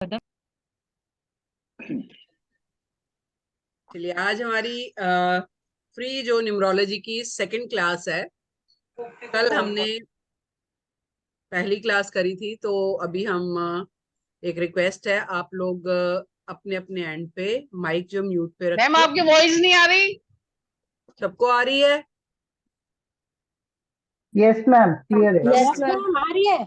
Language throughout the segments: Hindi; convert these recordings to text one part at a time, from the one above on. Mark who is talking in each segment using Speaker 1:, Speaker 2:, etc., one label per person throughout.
Speaker 1: चलिए, आज हमारी फ्री जो न्यूमरोलॉजी की सेकंड क्लास है। कल हमने पहली क्लास करी थी, तो अभी हम एक रिक्वेस्ट है, आप लोग अपने अपने एंड पे माइक जो म्यूट पे
Speaker 2: मैम
Speaker 1: रखिए।
Speaker 2: आपकी वॉइस नहीं आ रही।
Speaker 1: सबको आ रही है?
Speaker 3: यस मैम, क्लियर है।
Speaker 4: यस मैम, आ रही है।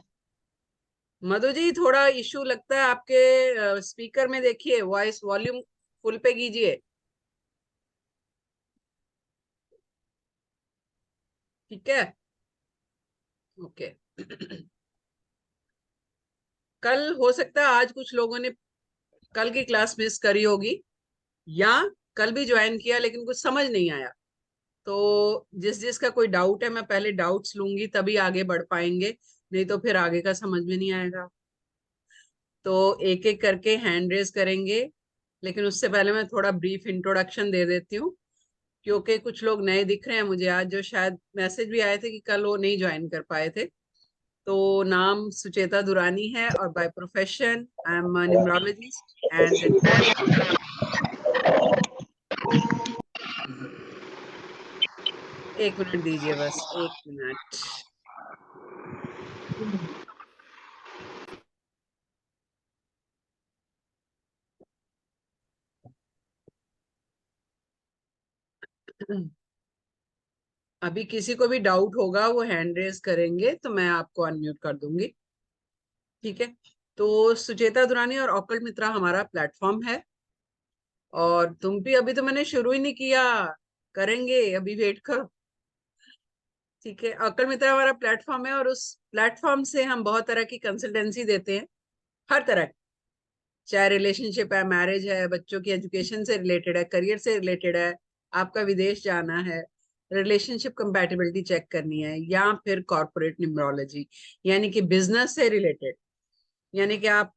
Speaker 1: मधु जी, थोड़ा इशू लगता है आपके स्पीकर में, देखिए वॉइस वॉल्यूम फुल पे कीजिए। ठीक है, ओके। कल हो सकता है आज कुछ लोगों ने कल की क्लास मिस करी होगी, या कल भी ज्वाइन किया लेकिन कुछ समझ नहीं आया। तो जिस जिसका कोई डाउट है, मैं पहले डाउट्स लूंगी तभी आगे बढ़ पाएंगे, नहीं तो फिर आगे का समझ में नहीं आएगा। तो एक एक करके हैंड रेज करेंगे, लेकिन उससे पहले मैं थोड़ा ब्रीफ इंट्रोडक्शन दे देती हूँ, क्योंकि कुछ लोग नए दिख रहे हैं मुझे आज, जो शायद मैसेज भी आए थे कि कल वो नहीं ज्वाइन कर पाए थे। तो नाम सुचेता दुरानी है, और by profession I am numerologist and एक मिनट दीजिए, बस एक मिनट। अभी किसी को भी डाउट होगा वो हैंड रेज करेंगे, तो मैं आपको अनम्यूट कर दूंगी। ठीक है, तो सुचेता दुरानी और ऑकल्ट मित्रा हमारा प्लेटफॉर्म है। और तुम भी, अभी तो मैंने शुरू ही नहीं किया, करेंगे, अभी वेट करो। ठीक है, ऑकल्ट मित्रा हमारा प्लेटफॉर्म है, और उस प्लेटफॉर्म से हम बहुत तरह की कंसल्टेंसी देते हैं, हर तरह की। चाहे रिलेशनशिप है, मैरिज है, बच्चों की एजुकेशन से रिलेटेड है, करियर से रिलेटेड है, आपका विदेश जाना है, रिलेशनशिप कंपैटिबिलिटी चेक करनी है, या फिर कॉर्पोरेट न्यूमरोलॉजी यानी कि बिजनेस से रिलेटेड। यानी कि आप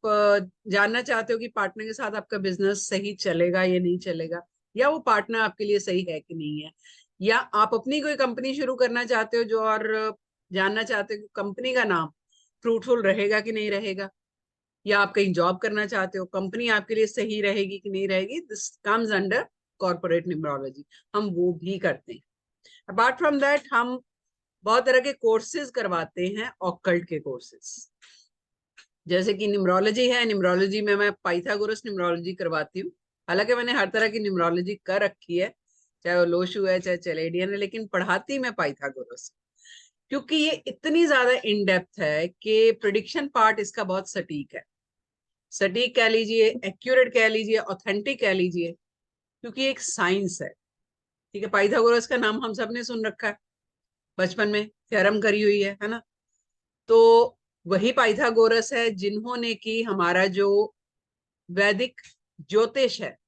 Speaker 1: जानना चाहते हो कि पार्टनर के साथ आपका बिजनेस सही चलेगा या नहीं चलेगा, या वो पार्टनर आपके लिए सही है कि नहीं है, या आप अपनी कोई कंपनी शुरू करना चाहते हो जो, और जानना चाहते हो कि कंपनी का नाम फ्रूटफुल रहेगा कि नहीं रहेगा, या आप कहीं जॉब करना चाहते हो, कंपनी आपके लिए सही रहेगी कि नहीं रहेगी, this comes under corporate numerology. हम वो भी करते हैं। अपार्ट फ्रॉम दैट हम बहुत तरह के कोर्सेज करवाते हैं, ऑकल्ट के कोर्सेज, जैसे कि न्यूमरोलॉजी है। न्यूमरोलॉजी में मैं पाइथागोरस न्यूमरोलॉजी करवाती हूँ। हालांकि मैंने हर तरह की न्यूमरोलॉजी कर रखी है, चाहे वो लोशु है चाहे चलेडियन है, लेकिन पढ़ाती मैं पाइथागोरस, क्योंकि ये इतनी ज्यादा इन डेप्थ है कि प्रिडिक्शन पार्ट इसका बहुत सटीक है। सटीक कह लीजिए, एक्यूरेट कह लीजिए, ऑथेंटिक कह लीजिए, क्योंकि एक साइंस है। ठीक है, पाइथागोरस का नाम हम सब ने सुन रखा है, बचपन में थ्योरम करी हुई है ना। तो वही पाइथागोरस है जिन्होंने की हमारा जो वैदिक ज्योतिष है,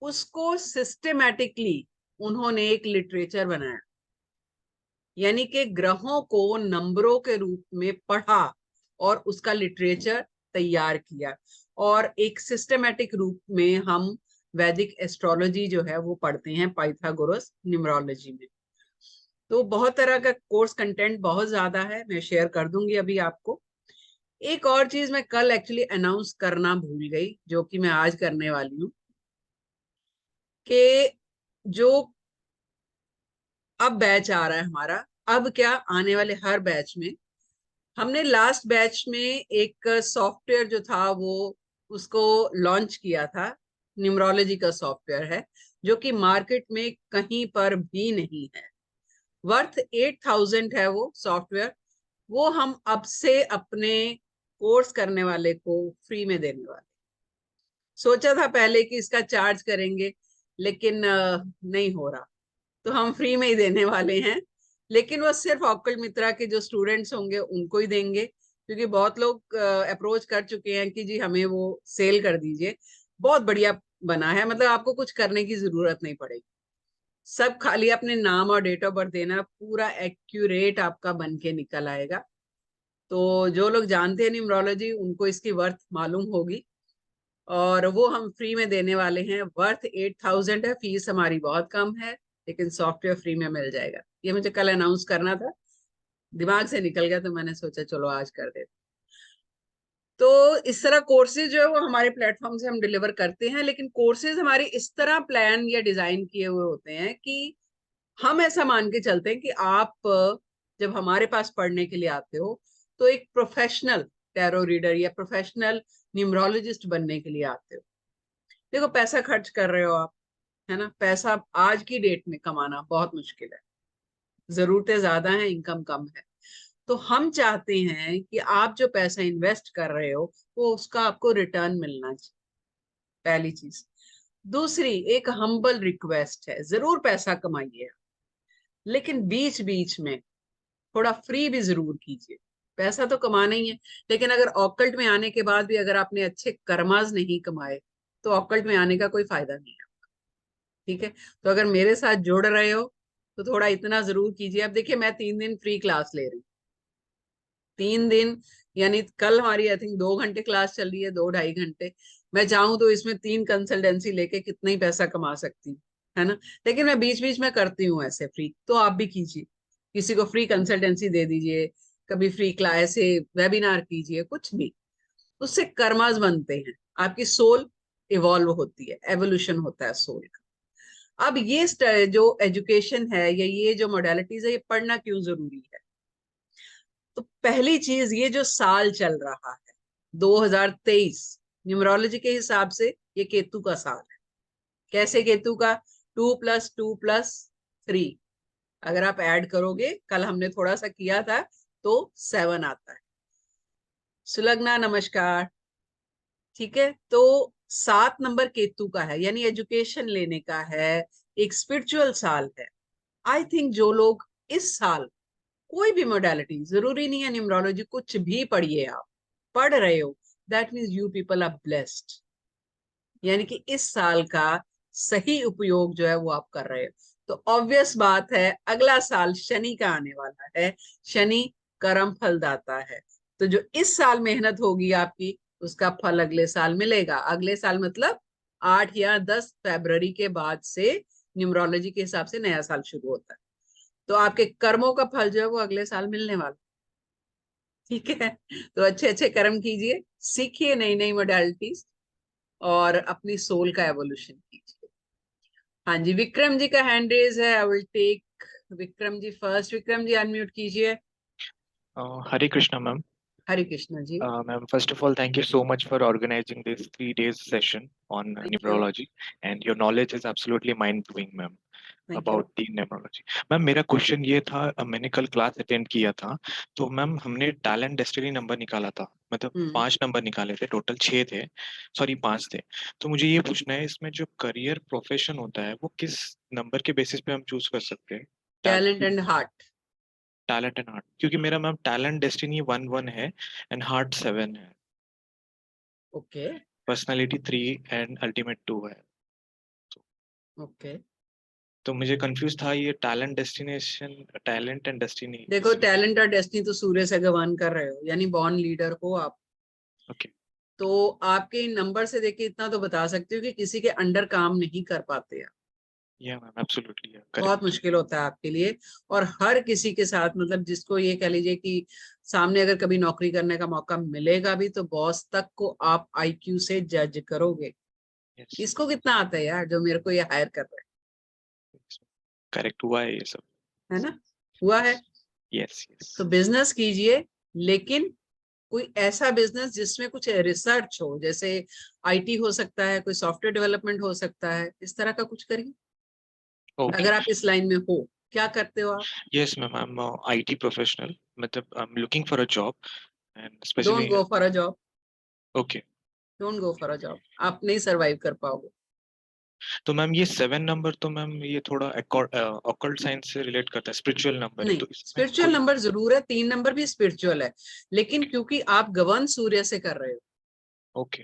Speaker 1: उसको सिस्टेमैटिकली उन्होंने एक लिटरेचर बनाया, यानी कि ग्रहों को नंबरों के रूप में पढ़ा और उसका लिटरेचर तैयार किया, और एक सिस्टेमैटिक रूप में हम वैदिक एस्ट्रोलॉजी जो है वो पढ़ते हैं पाइथागोरस न्यूमरोलॉजी में। तो बहुत तरह का कोर्स कंटेंट बहुत ज्यादा है, मैं शेयर कर दूंगी अभी आपको। एक और चीज मैं कल एक्चुअली अनाउंस करना भूल गई, जो कि मैं आज करने वाली हूँ, कि जो अब बैच आ रहा है हमारा, अब क्या, आने वाले हर बैच में, हमने लास्ट बैच में एक सॉफ्टवेयर जो था वो उसको लॉन्च किया था। न्यूमरोलॉजी का सॉफ्टवेयर है, जो कि मार्केट में कहीं पर भी नहीं है। वर्थ 8,000 है वो सॉफ्टवेयर। वो हम अब से अपने कोर्स करने वाले को फ्री में देने वाले। सोचा था पहले कि इसका चार्ज करेंगे, लेकिन नहीं हो रहा, तो हम फ्री में ही देने वाले हैं। लेकिन वो सिर्फ ऑकल्ट मित्रा के जो स्टूडेंट्स होंगे उनको ही देंगे, क्योंकि बहुत लोग अप्रोच कर चुके हैं कि जी हमें वो सेल कर दीजिए। बहुत बढ़िया बना है, मतलब आपको कुछ करने की जरूरत नहीं पड़ेगी, सब खाली अपने नाम और डेट ऑफ बर्थ देना, पूरा एक्यूरेट आपका बन के निकल आएगा। तो जो लोग जानते हैं न्यूमरोलॉजी उनको इसकी वर्थ मालूम होगी, और वो हम फ्री में देने वाले हैं। वर्थ 8,000 है, फीस हमारी बहुत कम है, लेकिन सॉफ्टवेयर फ्री में मिल जाएगा। ये मुझे कल अनाउंस करना था, दिमाग से निकल गया, तो मैंने सोचा चलो आज कर देते। तो इस तरह कोर्सेज जो है वो हमारे प्लेटफॉर्म से हम डिलीवर करते हैं, लेकिन कोर्सेज हमारे इस तरह प्लान या डिजाइन किए हुए होते हैं कि हम ऐसा मान के चलते हैं कि आप जब हमारे पास पढ़ने के लिए आते हो तो एक प्रोफेशनल टैरो रीडर या प्रोफेशनल न्यूमरोलॉजिस्ट बनने के लिए आते हो। देखो पैसा खर्च कर रहे हो आप, है ना, पैसा आज की डेट में कमाना बहुत मुश्किल है, जरूरतें ज्यादा हैं, इनकम कम है। तो हम चाहते हैं कि आप जो पैसा इन्वेस्ट कर रहे हो वो उसका आपको रिटर्न मिलना चाहिए, पहली चीज। दूसरी, एक हम्बल रिक्वेस्ट है, जरूर पैसा कमाइए लेकिन बीच बीच में थोड़ा फ्री भी जरूर कीजिए। पैसा तो कमाना ही है, लेकिन अगर ऑकल्ट में आने के बाद भी अगर आपने अच्छे कर्माज नहीं कमाए तो ऑकल्ट में आने का कोई फायदा नहीं है। ठीक है, तो अगर मेरे साथ जुड़ रहे हो तो थोड़ा इतना जरूर कीजिए। अब देखिए मैं 3 दिन फ्री क्लास ले रही हूँ, 3 दिन, यानी कल हमारी आई थिंक 2 घंटे क्लास चल रही है, 2 ढाई घंटे। मैं चाहूँ तो इसमें 3 कंसल्टेंसी लेके कितना ही पैसा कमा सकती हूँ, है ना। लेकिन मैं बीच बीच में करती हूँ ऐसे फ्री, तो आप भी कीजिए, किसी को फ्री कंसल्टेंसी दे दीजिए, कभी फ्री क्लास ऐसे वेबिनार कीजिए, कुछ भी। उससे कर्मास बनते हैं, आपकी सोल इवॉल्व होती है, एवोल्यूशन होता है सोल का। अब ये जो एजुकेशन है या ये जो मोडालिटीज है, ये पढ़ना क्यों जरूरी है? तो पहली चीज, ये जो साल चल रहा है 2023 न्यूमरोलॉजी के हिसाब से ये केतु का साल है। कैसे केतु का? 2+2+3, अगर आप ऐड करोगे, कल हमने थोड़ा सा किया था, तो 7 आता है। सुलग्ना नमस्कार। ठीक है, तो 7 नंबर केतु का है, यानी एजुकेशन लेने का है, एक स्पिरिचुअल साल है। आई थिंक जो लोग इस साल कोई भी मोडालिटी, जरूरी नहीं है न्यूमरोलॉजी, कुछ भी पढ़िए, आप पढ़ रहे हो, that means you people are blessed. यानी कि इस साल का सही उपयोग जो है वो आप कर रहे हो। तो ऑब्वियस बात है, अगला साल शनि का आने वाला है, शनि कर्म फलदाता है। तो जो इस साल मेहनत होगी आपकी, उसका फल अगले साल मिलेगा। अगले साल मतलब 8 या 10 फरवरी के बाद से न्यूमरोलॉजी के हिसाब से नया साल शुरू होता है। तो आपके कर्मों का फल जो है वो अगले साल मिलने वाला। ठीक है, तो अच्छे अच्छे कर्म कीजिए, सीखिए नई नई मोडालिटीज, और अपनी सोल का एवोल्यूशन कीजिए। हाँ जी, विक्रम जी का हैंड रेज है, I will take Vikram ji first. Vikram ji unmute कीजिए।
Speaker 2: Hare Krishna, ma'am.
Speaker 1: Hare Krishna ji.
Speaker 2: Ma'am, first of all, thank you so much for organizing this 3 days session on
Speaker 1: thank you.
Speaker 2: numerology, and your knowledge is absolutely mind-blowing, ma'am,
Speaker 1: thank you.
Speaker 2: about the numerology. Ma'am मेरा क्वेश्चन ये था, मैंने कल क्लास अटेंड किया था, तो मैम हमने टैलेंट डेस्टिनी नंबर निकाला था, मतलब 5 नंबर निकाले थे, टोटल 6 थे, सॉरी 5 थे। तो मुझे ये पूछना है, इसमें जो करियर प्रोफेशन होता है वो किस नंबर के बेसिस पे हम चूज कर सकते हैं?
Speaker 1: Talent and heart.
Speaker 2: Talent and heart, क्योंकि मेरा मैम टैलेंट डेस्टिनी 1-1 है एंड हार्ट 7 है,
Speaker 1: ओके।
Speaker 2: पर्सनालिटी 3 एंड अल्टीमेट 2 है।
Speaker 1: ओके,
Speaker 2: तो मुझे कंफ्यूज था, ये talent destination, talent and destiny
Speaker 1: देखो टैलेंट और डेस्टिनी तो सूर्य से गवान कर रहे हो, यानी बॉर्न लीडर हो आप।
Speaker 2: ओके।
Speaker 1: तो आपके इन नंबर से देख के इतना तो बता सकते हो कि किसी के अंडर काम नहीं कर पाते आप।
Speaker 2: या मैम एब्सोल्युटली,
Speaker 1: बहुत
Speaker 2: करेक्ट।
Speaker 1: मुश्किल होता है आपके लिए। और हर किसी के साथ, मतलब जिसको ये कह लीजिए कि सामने अगर कभी नौकरी करने का मौका मिलेगा भी, तो बॉस तक को आप आईक्यू से जज करोगे,
Speaker 2: यस,
Speaker 1: इसको कितना आता है यार जो मेरे को ये हायर कर रहा
Speaker 2: करेक्ट हुआ है ये सब।
Speaker 1: है ना। हुआ है।
Speaker 2: Yes yes.
Speaker 1: तो बिजनेस कीजिए, लेकिन कोई ऐसा बिजनेस जिसमें कुछ रिसर्च हो, जैसे आईटी हो सकता है, कोई सॉफ्टवेयर डेवलपमेंट हो सकता है, इस तरह का कुछ करिए
Speaker 2: ओके।
Speaker 1: अगर आप इस लाइन में हो। क्या करते हो आप?
Speaker 2: Yes ma'am, I am IT professional, मतलब I am looking for a job and
Speaker 1: don't
Speaker 2: specially.
Speaker 1: Go for a job.
Speaker 2: Okay.
Speaker 1: Don't go for a job, आप नहीं सरवाइव कर पाओगे।
Speaker 2: तो मैम ये 7 नंबर, तो मैम ये थोड़ा ऑकल्ट साइंस से रिलेट करता है, स्पिरिचुअल नंबर है,
Speaker 1: नहीं,
Speaker 2: तो इसमें
Speaker 1: स्पिरिचुअल
Speaker 2: कोई।
Speaker 1: नंबर जरूर है, 3 नंबर भी स्पिरिचुअल है, लेकिन क्योंकि आप गवर्न सूर्य से कर रहे हो।
Speaker 2: ओके।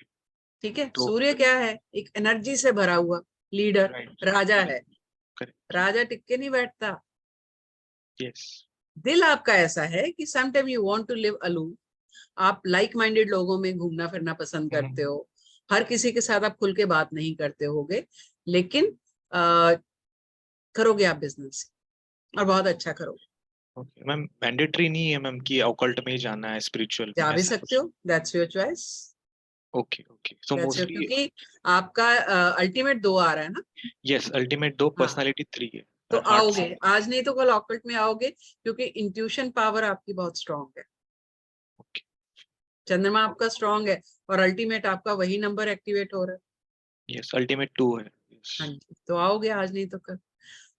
Speaker 1: ठीक है,
Speaker 2: तो
Speaker 1: सूर्य क्या है? एक एनर्जी से भरा हुआ लीडर,
Speaker 2: राइट,
Speaker 1: राजा है।
Speaker 2: Correct, correct.
Speaker 1: राजा टिक के नहीं बैठता।
Speaker 2: यस।
Speaker 1: दिल आपका ऐसा है कि sometime you want to live alone, आप लाइक माइंडेड लोगों में घूमना फिरना पसंद करते हो, हर किसी के साथ आप खुल के बात नहीं करते होगे, लेकिन करोगे आप बिजनेस और बहुत अच्छा करोगे।
Speaker 2: ओके मैम, मैंडेटरी नहीं है मैम कि ऑकल्ट में ही जाना है, स्पिरिचुअल में
Speaker 1: जा भी
Speaker 2: ऐसा
Speaker 1: सकते हो, that's your choice.
Speaker 2: Okay okay, so mostly
Speaker 1: क्योंकि आपका अल्टीमेट 2 आ रहा है ना,
Speaker 2: यस, अल्टीमेट 2,
Speaker 1: हाँ,
Speaker 2: पर्सनालिटी 3 है।
Speaker 1: तो
Speaker 2: हार्ट
Speaker 1: आओगे आज नहीं तो कल ऑकल्ट में आओगे, क्योंकि इंट्यूशन पावर आपकी बहुत स्ट्रांग है,
Speaker 2: ओके,
Speaker 1: चंद्रमा आपका स्ट्रांग है, और अल्टीमेट आपका वही नंबर एक्टिवेट हो रहा है।
Speaker 2: यस, अल्टीमेट 2 है।
Speaker 1: हाँ जी, तो आओगे आज नहीं तो कल।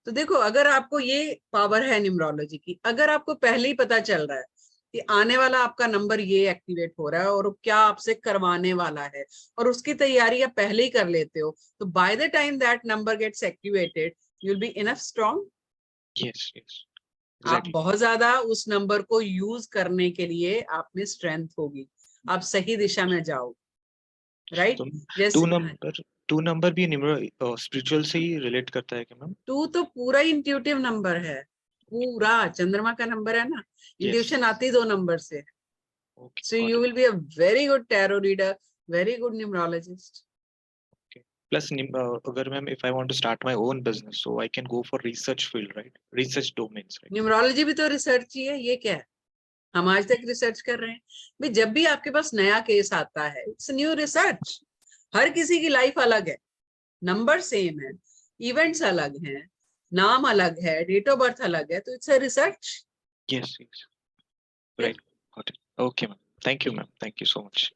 Speaker 1: तो देखो, अगर आपको ये पावर है न्यूमरोलॉजी की, अगर आपको पहले ही पता चल रहा है कि आने वाला आपका नंबर ये एक्टिवेट हो रहा है और क्या आपसे करवाने वाला है, और उसकी तैयारी आप पहले ही कर लेते हो, तो by the time that number gets activated you will be enough strong.
Speaker 2: Yes yes,
Speaker 1: आप
Speaker 2: एग्जैक्टली।
Speaker 1: बहुत ज्यादा उस नंबर को यूज करने के लिए आप में स्ट्रेंथ होगी, आप सही दिशा में जाओ, राइट।
Speaker 2: तो
Speaker 1: जैसे
Speaker 2: टू नंबर भी स्पिरिचुअल से ही रिलेट करता है क्या मैम?
Speaker 1: 2 तो पूरा इंट्यूटिव नंबर है, पूरा चंद्रमा का नंबर है ना,
Speaker 2: यस,
Speaker 1: इंट्यूशन आती 2 नंबर से।
Speaker 2: Okay,
Speaker 1: So
Speaker 2: got
Speaker 1: you
Speaker 2: it.
Speaker 1: will be a very good tarot reader, very good numerologist.
Speaker 2: Plus अगर ma'am, if I want to start my own business, so I can go for research field, right? Research domains, right?
Speaker 1: Numerology भी तो रिसर्च ही है, ये क्या है, हम आज तक रिसर्च कर रहे हैं भाई। जब भी आपके पास नया केस आता है, इट्स न्यू रिसर्च। हर किसी की लाइफ अलग है, नंबर सेम है, इवेंट्स अलग हैं, नाम अलग है, डेट ऑफ बर्थ अलग है, तो it's a research.
Speaker 2: Yes yes, right, got it. Okay ma'am, thank you ma'am, thank you so much.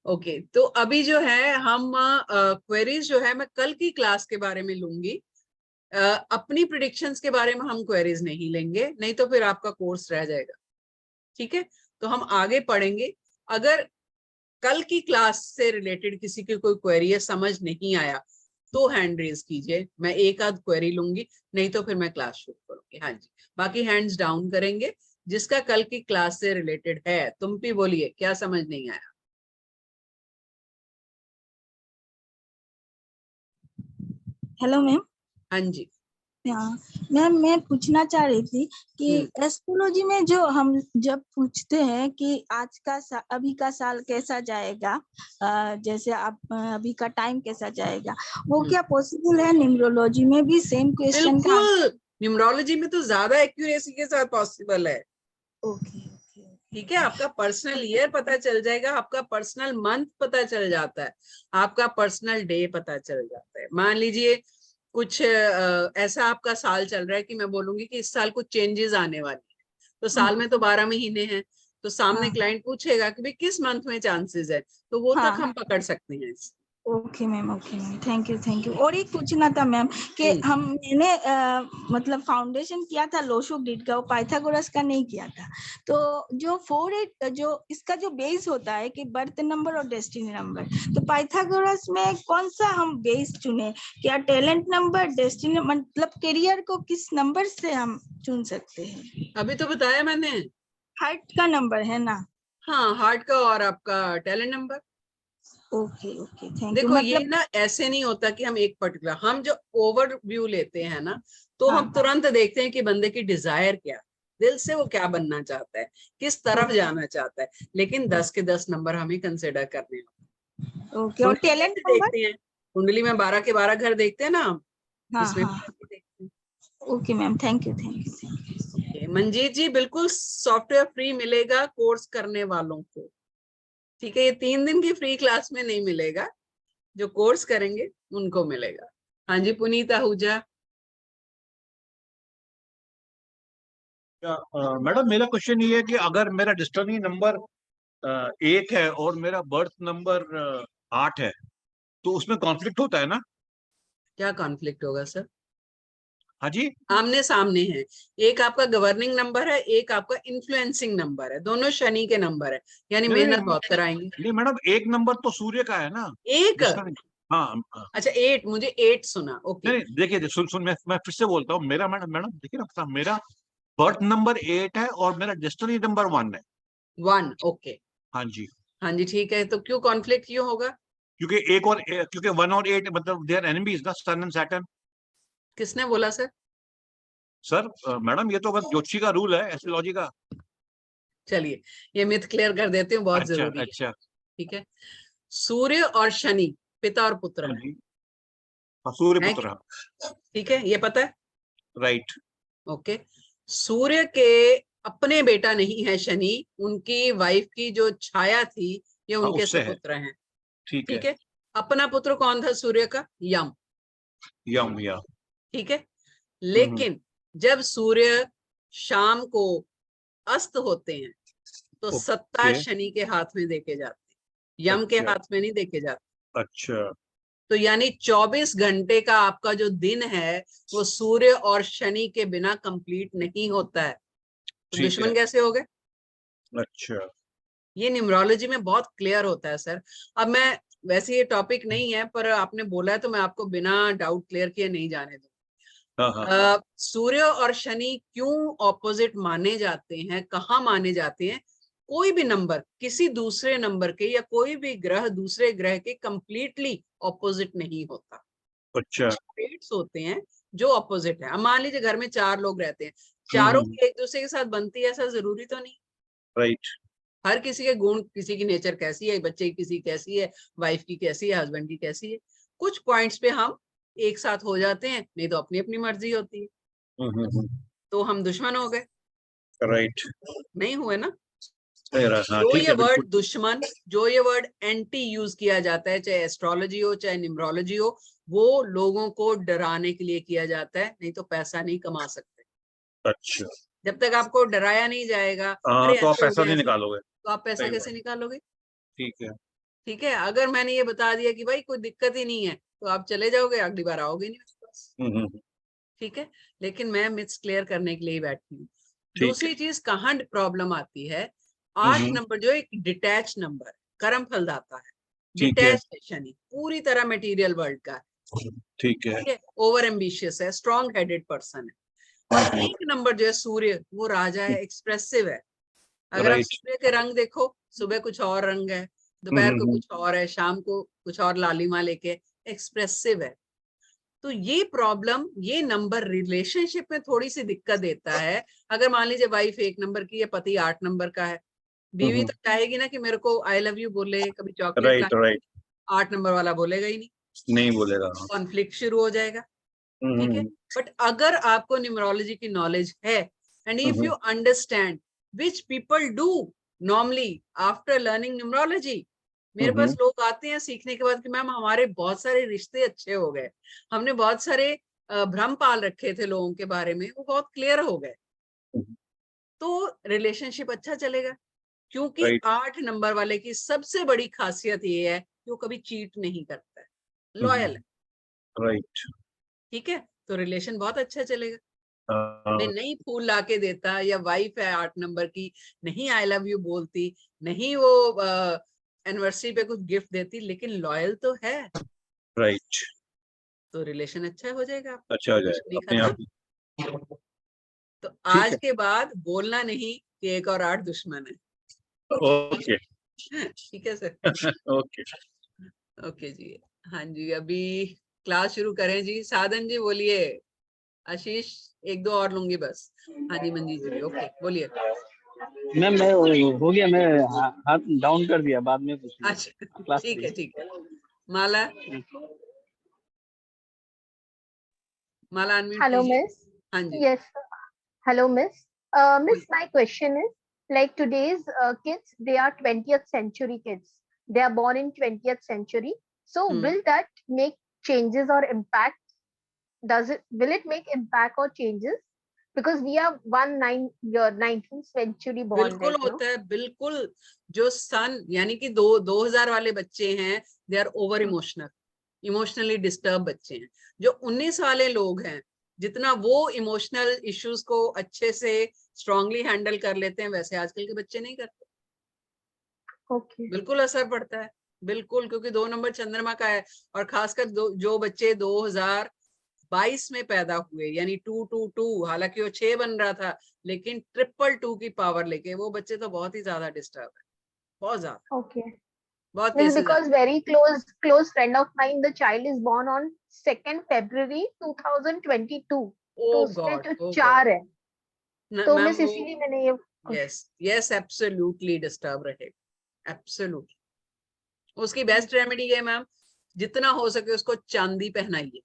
Speaker 1: Okay, तो अभी जो है हम क्वेरीज जो है मैं कल की क्लास के बारे में लूंगी। अपनी प्रिडिक्शंस के बारे में हम क्वेरीज नहीं लेंगे, नहीं तो फिर आपका कोर्स रह जाएगा, ठीक है। तो हम आगे पढ़ेंगे। अगर कल की क्लास से रिलेटेड किसी की कोई क्वेरी है, समझ नहीं आया, तो हैंड रेज कीजिए, मैं एक आध क्वेरी लूंगी, नहीं तो फिर मैं क्लास शुरू करूंगी। हाँ जी, बाकी हैंड्स डाउन करेंगे जिसका कल की क्लास से रिलेटेड है। तुम भी बोलिए, क्या समझ नहीं आया?
Speaker 4: Hello ma'am.
Speaker 1: हाँ जी।
Speaker 4: हाँ मैम, मैं पूछना चाह रही थी कि एस्ट्रोलॉजी में जो हम जब पूछते हैं कि आज का अभी का साल कैसा जाएगा, जैसे आप अभी का टाइम कैसा जाएगा, वो क्या पॉसिबल है न्यूमरोलॉजी में भी सेम क्वेश्चन का?
Speaker 1: बिल्कुल, न्यूमरोलॉजी में तो ज्यादा एक्यूरेसी के साथ पॉसिबल है।
Speaker 4: ओके,
Speaker 1: ठीक है, आपका पर्सनल ईयर पता चल जाएगा, आपका पर्सनल मंथ पता चल जाता है, आपका पर्सनल डे पता चल जाता है। मान लीजिए कुछ ऐसा आपका साल चल रहा है कि मैं बोलूंगी कि इस साल कुछ चेंजेस आने वाली है, तो साल में तो 12 महीने हैं, तो सामने क्लाइंट पूछेगा कि भाई किस मंथ में चांसेस है, तो वो तक हम पकड़ सकते हैं।
Speaker 4: Okay ma'am, thank you. और एक पूछना था मैम कि मैंने मतलब फाउंडेशन किया था लोशो ग्रिड का, वो पाइथागोरस का नहीं किया था। तो जो 48 जो इसका जो बेस होता है कि बर्थ नंबर और डेस्टिनी नंबर, तो पाइथागोरस में कौन सा हम बेस चुने? क्या टैलेंट नंबर, डेस्टिनी, मतलब करियर को किस नंबर से हम चुन सकते हैं?
Speaker 1: अभी तो बताया मैंने,
Speaker 4: हार्ट का नंबर है ना?
Speaker 1: हाँ, हार्ट का और आपका talent number.
Speaker 4: Okay, thank you.
Speaker 1: देखो ये
Speaker 4: मतलब
Speaker 1: ना ऐसे नहीं होता कि हम एक पर्टिकुलर, हम जो ओवरव्यू लेते हैं ना, तो
Speaker 4: हाँ,
Speaker 1: हम तुरंत देखते हैं कि बंदे की डिजायर क्या, दिल से वो क्या बनना चाहता है, किस तरफ जाना चाहता है, लेकिन 10 के 10 नंबर हमें कंसिडर करने होते हैं।
Speaker 4: ओके। और
Speaker 1: कुंडली
Speaker 4: टैलेंट
Speaker 1: कैसे
Speaker 4: नंबर?
Speaker 1: देखते हैं? कुंडली में 12 के 12 घर देखते हैं ना हम,
Speaker 4: हाँ
Speaker 1: इसमें भी
Speaker 4: हाँ,
Speaker 1: ऐसे देखते हैं।
Speaker 4: Okay ma'am, thank you.
Speaker 1: Okay, Manjeet ji बिल्कुल सॉफ्टवेयर फ्री मिलेगा कोर्स करने वालों को, ठीक है। ये 3 दिन की फ्री क्लास में नहीं मिलेगा, जो कोर्स करेंगे उनको मिलेगा। हाँ जी, पुनीत आहूजा।
Speaker 5: मैडम मेरा क्वेश्चन ये है कि अगर मेरा डेस्टिनी नंबर 1 है और मेरा बर्थ नंबर 8 है, तो उसमें कॉन्फ्लिक्ट होता है ना?
Speaker 1: क्या कॉन्फ्लिक्ट होगा सर?
Speaker 5: हाँ जी।
Speaker 1: आमने सामने है, एक आपका गवर्निंग नंबर है, एक आपका इन्फ्लुएंसिंग नंबर है, दोनों शनि के नंबर है, यानी मेहनत बहुत कराएंगे।
Speaker 5: नहीं मैडम, एक नंबर तो सूर्य का है ना?
Speaker 1: एक,
Speaker 5: हाँ।
Speaker 1: अच्छा 8, मुझे 8 सुना। ओके,
Speaker 5: नहीं देखिए, सुन मैं फिर से बोलता हूँ। मेरा मैडम देखिए ना, मेरा बर्थ नंबर 8 है और मेरा डेस्टिनी नंबर 1 है।
Speaker 1: 1, ओके।
Speaker 5: हाँ जी।
Speaker 1: हाँ जी, ठीक है, तो क्यों कॉन्फ्लिक्ट क्यों होगा?
Speaker 5: क्योंकि 1 और 8 मतलब दे आर एनिमीज ना, सन एंड सैटर्न।
Speaker 1: किसने बोला सर?
Speaker 5: सर मैडम, ये तो बस ज्योतिषी का रूल है, एस्ट्रोलॉजी का।
Speaker 1: चलिए, ये मिथ क्लियर कर देते हैं, बहुत
Speaker 5: अच्छा
Speaker 1: जरूरी है।
Speaker 5: अच्छा।
Speaker 1: ठीक है, सूर्य और शनि पिता और पुत्र
Speaker 5: हाँ
Speaker 1: है,
Speaker 5: जी, सूर्य
Speaker 1: है
Speaker 5: पुत्र।
Speaker 1: ठीक है, ये पता है?
Speaker 5: राइट।
Speaker 1: ओके, सूर्य के अपने बेटा नहीं है शनि, उनकी वाइफ की जो छाया थी ये
Speaker 5: हाँ,
Speaker 1: उनके
Speaker 5: उससे है।
Speaker 1: सुपुत्र हैं।
Speaker 5: ठीक
Speaker 1: ठीक
Speaker 5: है।
Speaker 1: है, अपना पुत्र कौन था सूर्य का? यम।
Speaker 5: यम, या।
Speaker 1: ठीक है, लेकिन जब सूर्य शाम को अस्त होते हैं तो सत्ता
Speaker 5: ओके।
Speaker 1: शनि के हाथ में देके जाते हैं, यम के
Speaker 5: अच्छा।
Speaker 1: हाथ में नहीं देके जाते।
Speaker 5: अच्छा।
Speaker 1: तो यानी 24 घंटे का आपका जो दिन है वो सूर्य और शनि के बिना कंप्लीट नहीं होता है। तो
Speaker 5: ठीक है।
Speaker 1: दुश्मन कैसे हो गए?
Speaker 5: अच्छा।
Speaker 1: ये न्यूमरोलॉजी में बहुत क्लियर होता है सर। अब मैं, वैसे ये टॉपिक नहीं है पर आपने बोला है तो मैं आपको बिना डाउट क्लियर किए नहीं जाने दूंगा।
Speaker 5: हाँ हाँ।
Speaker 1: सूर्य और शनि क्यों ऑपोजिट माने जाते हैं, कहाँ माने जाते हैं? कोई भी नंबर किसी दूसरे नंबर के या कोई भी ग्रह दूसरे ग्रह के कंप्लीटली ऑपोजिट नहीं होता।
Speaker 5: अच्छा।
Speaker 1: ट्रेट्स होते हैं जो ऑपोजिट है। अब मान लीजिए घर में 4 लोग रहते हैं, चारों की एक दूसरे के साथ बनती है ऐसा जरूरी तो नहीं।
Speaker 5: राइट।
Speaker 1: हर किसी के गुण, किसी की नेचर कैसी है, बच्चे की किसी कैसी है, वाइफ की कैसी है, हस्बैंड की कैसी है, कुछ पॉइंट्स पे हम एक साथ हो जाते हैं, नहीं तो अपनी अपनी मर्जी होती है। तो हम दुश्मन हो गए?
Speaker 5: राइट।
Speaker 1: नहीं हुए ना।
Speaker 5: हाँ,
Speaker 1: जो
Speaker 5: ठीक
Speaker 1: ये
Speaker 5: है,
Speaker 1: वर्ड
Speaker 5: बिल्कुल।
Speaker 1: दुश्मन, जो ये वर्ड एंटी यूज किया जाता है, चाहे एस्ट्रोलॉजी हो चाहे न्यूमरोलॉजी हो, वो लोगों को डराने के लिए किया जाता है, नहीं तो पैसा नहीं कमा सकते।
Speaker 5: अच्छा।
Speaker 1: जब तक आपको डराया नहीं जाएगा,
Speaker 5: हाँ,
Speaker 1: अरे
Speaker 5: तो आप
Speaker 1: ऐसे हो
Speaker 5: पैसा
Speaker 1: गया
Speaker 5: नहीं
Speaker 1: ऐसे,
Speaker 5: निकालोगे।
Speaker 1: तो आप पैसा
Speaker 5: सही
Speaker 1: कैसे
Speaker 5: बात।
Speaker 1: निकालोगे?
Speaker 5: ठीक है।
Speaker 1: ठीक है, अगर मैंने ये बता दिया कि भाई कोई दिक्कत ही नहीं है तो आप चले जाओगे, अगली बार आओगे नहीं मेरे पास। ठीक है, लेकिन मैं मिथ्स क्लियर करने के लिए ही बैठी हूँ।
Speaker 5: ठीक है।
Speaker 1: दूसरी चीज कहाँ प्रॉब्लम आती है, 8
Speaker 5: हम्म।
Speaker 1: नंबर जो एक डिटैच नंबर, कर्म फलदाता है,
Speaker 5: ठीक है।
Speaker 1: डिटैच है शनि, पूरी तरह मटेरियल वर्ल्ड का है।
Speaker 5: ठीक है।
Speaker 1: ठीक है, ओवर एम्बिशियस है, स्ट्रॉन्ग हेडेड पर्सन है। और एक नंबर जो है सूर्य, वो राजा है, एक्सप्रेसिव है। अगर आप
Speaker 5: राइट।
Speaker 1: सूर्य के रंग देखो, सुबह कुछ और रंग है, दोपहर को कुछ और है, शाम को कुछ और लालिमा लेके, एक्सप्रेसिव है। तो ये प्रॉब्लम, ये नंबर रिलेशनशिप में थोड़ी सी दिक्कत देता है। अगर मान लीजिए वाइफ 1 नंबर की है, पति 8 नंबर का है, बीवी तो चाहेगी ना कि मेरे को आई लव यू बोले, कभी चॉकलेट ला,
Speaker 5: राइट। राइट।
Speaker 1: 8 नंबर वाला बोलेगा ही नहीं,
Speaker 5: नहीं बोलेगा।
Speaker 1: कॉन्फ्लिक्ट शुरू हो जाएगा। ठीक है, बट अगर आपको न्यूमरोलॉजी की नॉलेज है, and if you understand which people do normally after learning numerology, मेरे पास लोग आते हैं सीखने के बाद कि मैम हमारे बहुत सारे रिश्ते अच्छे हो गए, हमने बहुत सारे भ्रम पाल रखे थे लोगों के बारे में, वो बहुत क्लियर हो गए, तो रिलेशनशिप अच्छा चलेगा। क्योंकि
Speaker 5: राइट।
Speaker 1: 8 नंबर वाले की सबसे बड़ी खासियत ये है कि वो कभी चीट नहीं करता है, लॉयल है।
Speaker 5: राइट।
Speaker 1: ठीक है, तो रिलेशन बहुत अच्छा चलेगा। मैं
Speaker 5: हाँ।
Speaker 1: नहीं फूल ला के देता, या वाइफ है 8 नंबर की, नहीं आई लव यू बोलती, नहीं वो एनिवर्सरी पे कुछ गिफ्ट देती, लेकिन लॉयल तो है,
Speaker 5: राइट।
Speaker 1: तो रिलेशन अच्छा हो जाएगा आपका,
Speaker 5: अच्छा हो
Speaker 1: दुश्मनी
Speaker 5: जाएगा अपने आप
Speaker 1: खत्म।
Speaker 5: ही।
Speaker 1: तो
Speaker 5: ठीक
Speaker 1: आज
Speaker 5: है।
Speaker 1: के बाद बोलना नहीं कि 1 और 8 दुश्मन है।
Speaker 5: ओके।
Speaker 1: ठीक है सर।
Speaker 5: ओके।
Speaker 1: ओके जी, हाँ जी, अभी क्लास शुरू करें जी। साधन जी बोलिए, आशीष 1-2 और लूंगी बस। हाँ जी, मंजीत जी भी, ओके बोलिए।
Speaker 3: मैम मैं हो गया, मैं हाथ डाउन कर दिया, बाद में पूछ लिया
Speaker 1: अच्छा
Speaker 3: क्लास
Speaker 1: ठीक है,
Speaker 3: 3।
Speaker 1: ठीक है। माला, माला अनम्यूट
Speaker 6: Hello,
Speaker 1: कीजिए।
Speaker 6: Miss.
Speaker 1: हाँ जी
Speaker 6: Yes. Hello, Miss. Miss,
Speaker 1: बोलिए।
Speaker 6: my question is like today's kids, they are 20th century kids. They are born in 20th century. So will that make changes or impact? Will it make impact or changes? Because we are 19th century born
Speaker 1: बिल्कुल
Speaker 6: right now.
Speaker 1: होता है, बिल्कुल। जो सन यानी कि 2000 वाले बच्चे हैं, they are over emotional, emotionally disturb बच्चे हैं। जो 19 वाले लोग हैं, जितना वो इमोशनल इश्यूज को अच्छे से स्ट्रांगली हैंडल कर लेते हैं, वैसे आजकल के बच्चे नहीं करते।
Speaker 6: Okay.
Speaker 1: बिल्कुल असर पड़ता है, बिल्कुल, क्योंकि 2 नंबर चंद्रमा का है। और खासकर जो बच्चे 2022 में पैदा हुए, यानी 222, हालांकि वो 6 बन रहा था, लेकिन 222 की पावर लेके, वो बच्चे तो बहुत ही ज्यादा डिस्टर्ब है, बहुत ज्यादा,
Speaker 6: Okay.
Speaker 1: बहुत
Speaker 6: Miss,
Speaker 1: cases
Speaker 6: because very close friend of mine, the child is born on 2nd February 2022. तो
Speaker 1: ओ
Speaker 6: उसमें
Speaker 1: गॉड,
Speaker 6: जो
Speaker 1: ओ
Speaker 6: 4
Speaker 1: गॉड।
Speaker 6: है, तो
Speaker 1: मैम
Speaker 6: मिस
Speaker 1: वो,
Speaker 6: इसीलिए मैंने ये
Speaker 1: यस यस, एब्सोल्युटली डिस्टर्ब रहेगा, एब्सोल्युटली। उसकी बेस्ट रेमेडी है मैम, जितना हो सके उसको चांदी पहनाइए।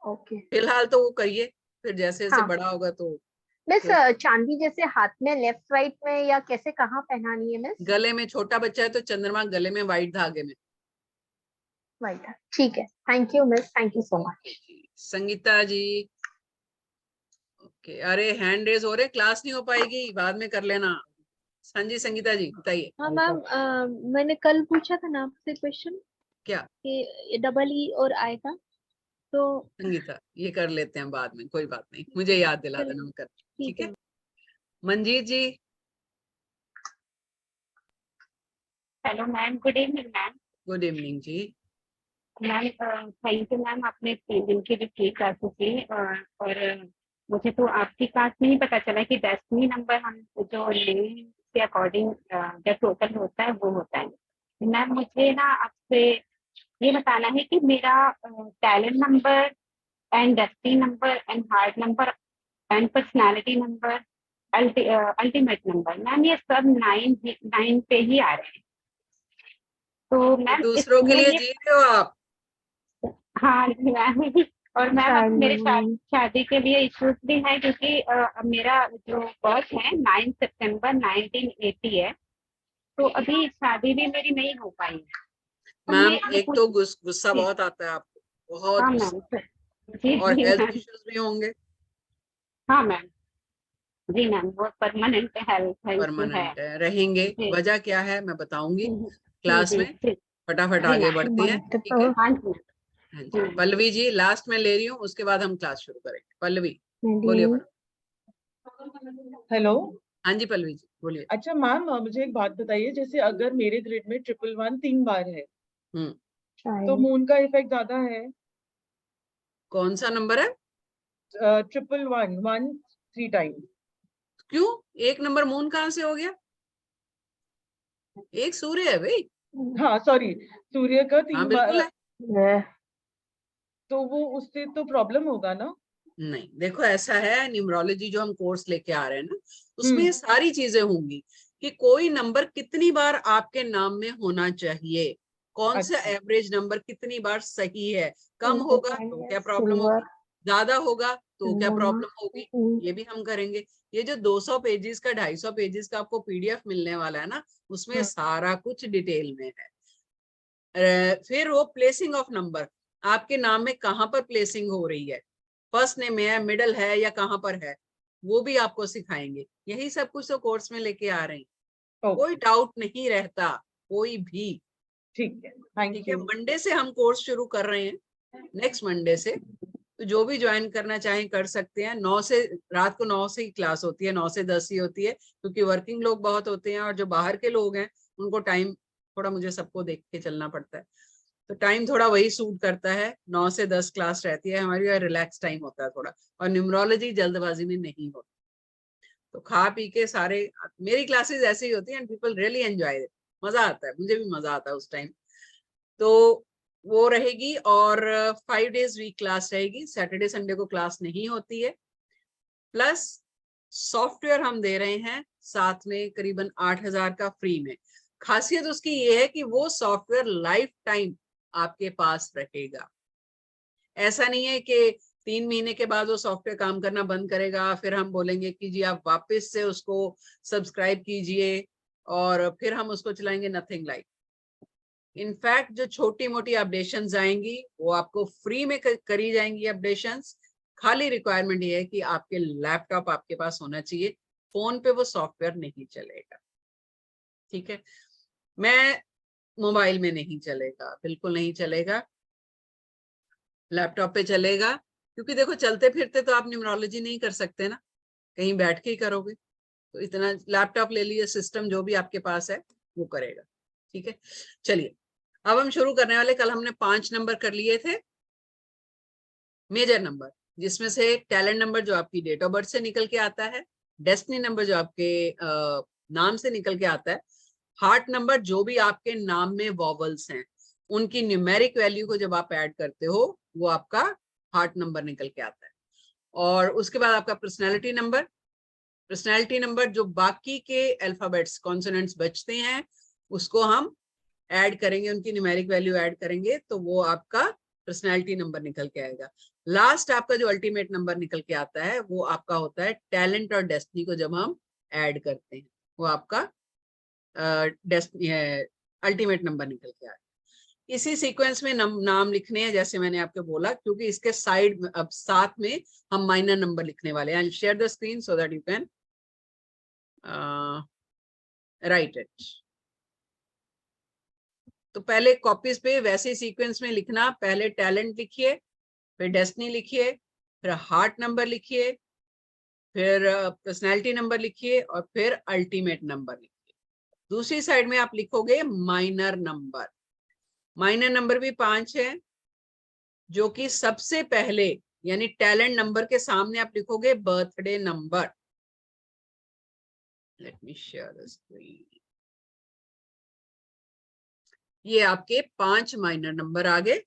Speaker 6: ओके।
Speaker 1: फिलहाल तो वो करिए, फिर जैसे जैसे
Speaker 6: हाँ।
Speaker 1: बड़ा होगा तो
Speaker 6: मिस चांदी जैसे हाथ में लेफ्ट राइट में या कैसे कहाँ पहनानी है मिस?
Speaker 1: गले में, छोटा बच्चा है तो चंद्रमा गले में व्हाइट धागे में।
Speaker 6: राइट, ठीक है, thank you miss, thank you so much.
Speaker 1: Sangeeta ji, okay. अरे हैंड रेज हो रहे, क्लास नहीं हो पाएगी, बाद में कर लेना। हाँ जी संगीता जी बताइए।
Speaker 7: हाँ मैम, मैंने कल पूछा था ना आपसे क्वेश्चन
Speaker 1: क्या?
Speaker 7: कि डबल ई और आई का, तो
Speaker 1: संगीता ये कर लेते हैं बाद में, कोई बात नहीं, मुझे याद दिला
Speaker 7: चलिए,
Speaker 1: देना, मैं कर।
Speaker 7: ठीक
Speaker 1: ठीक है।
Speaker 7: है।
Speaker 1: Manjeet ji.
Speaker 8: Hello ma'am, good evening ma'am.
Speaker 1: Good evening जी।
Speaker 8: मैम थैंक यू मैम, आपने 3 दिन की जो फ्री क्लासेस दी, और मुझे तो आपकी क्लास में ही पता चला कि डेस्टिनी नंबर हम जो नेम के अकॉर्डिंग जो टोटल होता है वो होता है। मैम मुझे ना आपसे ये बताना है कि मेरा talent number and destiny number and heart number and personality number, ultimate number, ma'am ये सब 9 पे ही आ रहे हैं। तो मैम
Speaker 1: दूसरों के
Speaker 8: इसमें
Speaker 1: लिए
Speaker 8: ये,
Speaker 1: जी रहे हो आप?
Speaker 8: हाँ मैम, और मैम अब मेरे शादी के लिए इश्यूज भी हैं, क्योंकि मेरा जो बर्थ है 9 सितंबर 1980 है, तो अभी शादी भी मेरी नहीं हो पाई है। तो
Speaker 1: मैम
Speaker 8: मैं ये
Speaker 1: एक तो
Speaker 8: पूछ,
Speaker 1: गुस्सा
Speaker 8: जी
Speaker 1: बहुत आता है आपको, बहुत
Speaker 8: हाँ
Speaker 1: गुस्सा,
Speaker 8: मैम, जी
Speaker 1: और
Speaker 8: जी
Speaker 1: हेल्थ
Speaker 8: मैम,
Speaker 1: इश्यूज भी होंगे।
Speaker 8: हाँ मैम, जी मैम, वो परमानेंट हेल्थ इशू है।
Speaker 1: परमानेंट है, रहेंगे।
Speaker 8: जी
Speaker 1: वजह क्या है मैं बताऊंगी
Speaker 8: जी
Speaker 1: क्लास
Speaker 8: जी
Speaker 1: में।
Speaker 8: जी
Speaker 1: फटाफट
Speaker 8: जी
Speaker 1: आगे
Speaker 8: मैम,
Speaker 1: बढ़ते हैं, ठीक है।
Speaker 8: हाँ जी
Speaker 1: हाँ जी,
Speaker 8: जी
Speaker 1: पल्लवी जी लास्ट में ले रही हूँ, उसके बाद हम क्लास शुरू करेंगे। पल्लवी बोलिए फटाफट।
Speaker 9: हेलो।
Speaker 1: हाँ जी पल्लवी जी बोलिए।
Speaker 9: अच्छा मैम, मुझे एक बात बताइए, जैसे अगर मेरे ग्रेड में 111 3 बार है तो मून का इफेक्ट ज्यादा है?
Speaker 1: कौन सा नंबर है?
Speaker 9: 111 3 टाइम।
Speaker 1: क्यों? एक नंबर मून कहाँ से हो गया? एक सूर्य है भाई।
Speaker 9: हाँ सॉरी, सूर्य का
Speaker 1: हाँ
Speaker 9: 3
Speaker 1: बिल्कुल
Speaker 9: बार,
Speaker 1: है।
Speaker 9: तो वो उससे तो प्रॉब्लम होगा ना?
Speaker 1: नहीं देखो, ऐसा है, न्यूमरोलॉजी जो हम कोर्स लेके आ रहे हैं ना, उसमें ये सारी चीजें होंगी कि कोई नंबर कितनी बार आपके नाम में होना चाहिए, कौन सा
Speaker 9: अच्छा।
Speaker 1: एवरेज नंबर कितनी बार सही है। कम होगा तो क्या प्रॉब्लम होगी, ज्यादा होगा तो क्या प्रॉब्लम होगी, ये भी हम करेंगे। ये जो 200 पेजेस का 250 पेजेस का आपको पीडीएफ मिलने वाला है ना, उसमें सारा कुछ डिटेल में है। फिर वो प्लेसिंग ऑफ नंबर, आपके नाम में कहाँ पर प्लेसिंग हो रही है, फर्स्ट नेम है, मिडल है या कहाँ पर है, वो भी आपको सिखाएंगे। यही सब कुछ तो कोर्स में लेके आ रहे हैं। कोई डाउट नहीं रहता, कोई भी।
Speaker 9: ठीक है, थैंक
Speaker 1: ठीक है।
Speaker 9: यू।
Speaker 1: मंडे से हम कोर्स शुरू कर रहे हैं, नेक्स्ट मंडे से। तो जो भी ज्वाइन करना चाहें कर सकते हैं। 9 से रात को 9 से ही क्लास होती है, 9 से 10 ही होती है, क्योंकि वर्किंग लोग बहुत होते हैं और जो बाहर के लोग हैं उनको टाइम थोड़ा मुझे सबको देख के चलना पड़ता है, तो टाइम थोड़ा वही सूट करता है। 9 से 10 क्लास रहती है हमारी, और रिलैक्स टाइम होता है थोड़ा, और न्यूमरोलॉजी जल्दबाजी में नहीं होती। तो खा पी के सारे, मेरी क्लासेस ऐसी ही होती हैं and people really enjoy it, मजा आता है, मुझे भी मजा आता है उस टाइम। तो वो रहेगी, और 5 डेज वीक क्लास रहेगी, सैटरडे संडे को क्लास नहीं होती है। प्लस सॉफ्टवेयर हम दे रहे हैं साथ में, करीबन 8,000 का फ्री में। खासियत उसकी ये है कि वो सॉफ्टवेयर लाइफ टाइम आपके पास रहेगा। ऐसा नहीं है कि 3 महीने के बाद वो सॉफ्टवेयर काम करना बंद करेगा, फिर हम बोलेंगे कि जी आप वापस से उसको सब्सक्राइब कीजिए और फिर हम उसको चलाएंगे, नथिंग लाइक। इनफैक्ट जो छोटी मोटी अपडेशंस आएंगी वो आपको फ्री में करी जाएंगी अपडेशंस। खाली रिक्वायरमेंट ये है कि आपके लैपटॉप आपके पास होना चाहिए, फोन पे वो सॉफ्टवेयर नहीं चलेगा। ठीक है, मैं मोबाइल में नहीं चलेगा, बिल्कुल नहीं चलेगा, लैपटॉप पे चलेगा। क्योंकि देखो चलते फिरते तो आप न्यूमरोलॉजी नहीं कर सकते ना, कहीं बैठ के ही करोगे, तो इतना लैपटॉप ले लिए, सिस्टम जो भी आपके पास है वो करेगा। ठीक है, चलिए अब हम शुरू करने वाले। कल हमने 5 नंबर कर लिए थे मेजर नंबर, जिसमें से टैलेंट नंबर जो आपकी डेट ऑफ बर्थ से निकल के आता है, डेस्टिनी नंबर जो आपके नाम से निकल के आता है, हार्ट नंबर जो भी आपके नाम में वॉवल्स हैं उनकी न्यूमेरिक वैल्यू को जब आप ऐड करते हो वो आपका हार्ट नंबर निकल के आता है। और उसके बाद आपका पर्सनैलिटी नंबर, पर्सनैलिटी नंबर जो बाकी के अल्फाबेट्स कॉन्सोनेंट्स बचते हैं उसको हम ऐड करेंगे, उनकी न्यूमेरिक वैल्यू ऐड करेंगे, तो वो आपका पर्सनैलिटी नंबर निकल के आएगा। लास्ट आपका जो अल्टीमेट नंबर निकल के आता है वो आपका होता है टैलेंट और डेस्टिनी को जब हम ऐड करते हैं, वो आपका अल्टीमेट नंबर निकल के आता है। इसी सीक्वेंस में नाम लिखने हैं जैसे मैंने आपको बोला, क्योंकि इसके साइड में अब साथ में हम माइनर नंबर लिखने वाले हैं। Share the screen so that you can write it. तो पहले कॉपीज पे वैसे सीक्वेंस में लिखना, पहले टैलेंट लिखिए, फिर डेस्टिनी लिखिए, फिर हार्ट नंबर लिखिए, फिर पर्सनैलिटी नंबर लिखिए और फिर अल्टीमेट नंबर लिखिए। दूसरी साइड में आप लिखोगे माइनर नंबर। माइनर नंबर भी 5 है, जो कि सबसे पहले यानी टैलेंट नंबर के सामने आप लिखोगे birthday number. Let me share the screen. ये आपके 5 माइनर नंबर आ गए।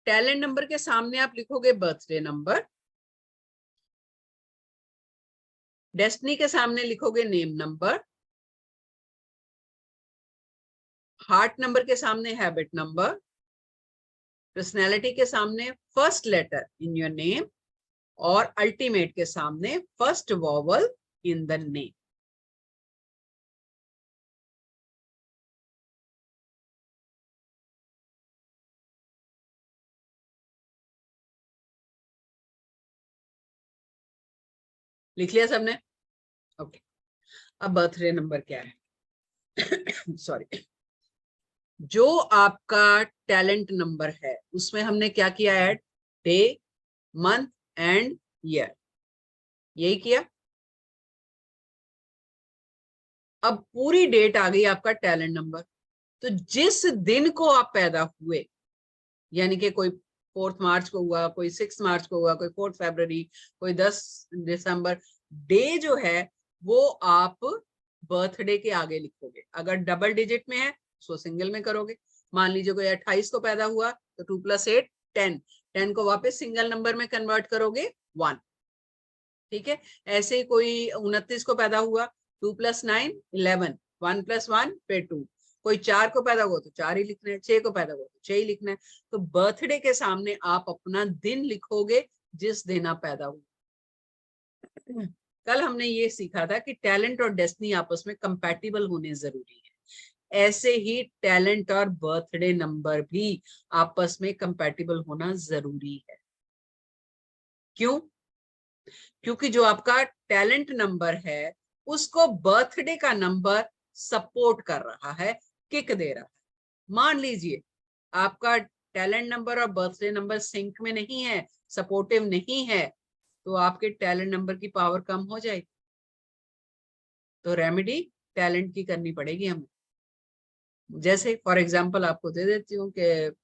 Speaker 1: टैलेंट नंबर के सामने आप लिखोगे बर्थडे नंबर, डेस्टिनी के सामने लिखोगे नेम नंबर, हार्ट नंबर के सामने हैबिट नंबर, पर्सनैलिटी के सामने first letter in your name और अल्टीमेट के सामने first vowel in the name. लिख लिया सबने? ओके। अब बर्थडे नंबर क्या है? सॉरी, जो आपका टैलेंट नंबर है उसमें हमने क्या किया add? Day, month and year, यही किया। अब पूरी डेट आ गई आपका टैलेंट नंबर। तो जिस दिन को आप पैदा हुए, यानी कि कोई 4 मार्च को हुआ, कोई 6 मार्च को हुआ, कोई 4 फरवरी, कोई 10 दिसंबर, डे जो है वो आप बर्थडे के आगे लिखोगे। अगर डबल डिजिट में है तो सिंगल में करोगे। मान लीजिए कोई 28 को पैदा हुआ तो 2 + 8 10, 10 को वापस सिंगल नंबर में कन्वर्ट करोगे 1। ठीक है। ऐसे ही कोई 29 को पैदा हुआ, 2 + 9 11, 1 + 1 फिर 2। कोई 4 को पैदा हुआ तो 4 ही लिखना है, 6 को पैदा हुआ तो 6 ही लिखना है। तो बर्थडे के सामने आप अपना दिन लिखोगे जिस दिन आप पैदा हुए। कल हमने ये सीखा था कि टैलेंट और डेस्टिनी आपस में कंपैटिबल होने जरूरी है। ऐसे ही टैलेंट और बर्थडे नंबर भी आपस में कंपैटिबल होना जरूरी है। क्यों? क्योंकि जो आपका टैलेंट नंबर है उसको बर्थडे का नंबर सपोर्ट कर रहा है, किक दे रहा है। मान लीजिए आपका टैलेंट नंबर और बर्थडे नंबर सिंक में नहीं है, सपोर्टिव नहीं है, तो आपके टैलेंट नंबर की पावर कम हो जाएगी। तो रेमेडी टैलेंट की करनी पड़ेगी हमें। जैसे फॉर एग्जांपल आपको दे देती हूँ कि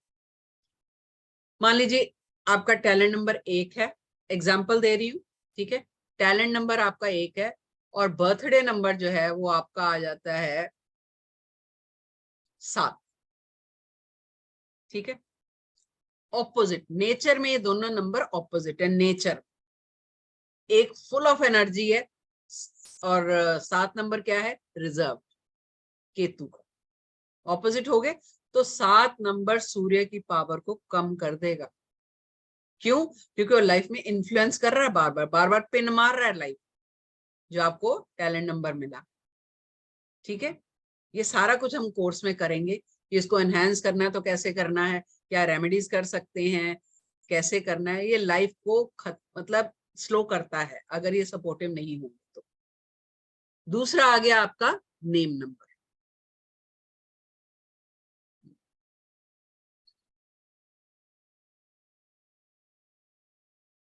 Speaker 1: मान लीजिए आपका टैलेंट नंबर 1 है, एग्जाम्पल दे रही हूँ, ठीक है। टैलेंट नंबर आपका 1 है और बर्थडे नंबर जो है वो आपका आ जाता है 7। ठीक है। ऑपोजिट नेचर में ये दोनों नंबर ऑपोजिट है। नेचर एक फुल ऑफ एनर्जी है और 7 नंबर क्या है? रिजर्व, केतु का। ऑपोजिट हो गए तो 7 नंबर सूर्य की पावर को कम कर देगा। क्यों? क्योंकि वो लाइफ में इन्फ्लुएंस कर रहा है, बार बार पिन मार रहा है लाइफ, जो आपको टैलेंट नंबर मिला। ठीक है। ये सारा कुछ हम कोर्स में करेंगे कि इसको एनहांस करना है तो कैसे करना है, क्या रेमेडीज कर सकते हैं, कैसे करना है। ये लाइफ को मतलब स्लो करता है अगर ये सपोर्टिव नहीं होंगे तो। दूसरा आ गया आपका नेम नंबर।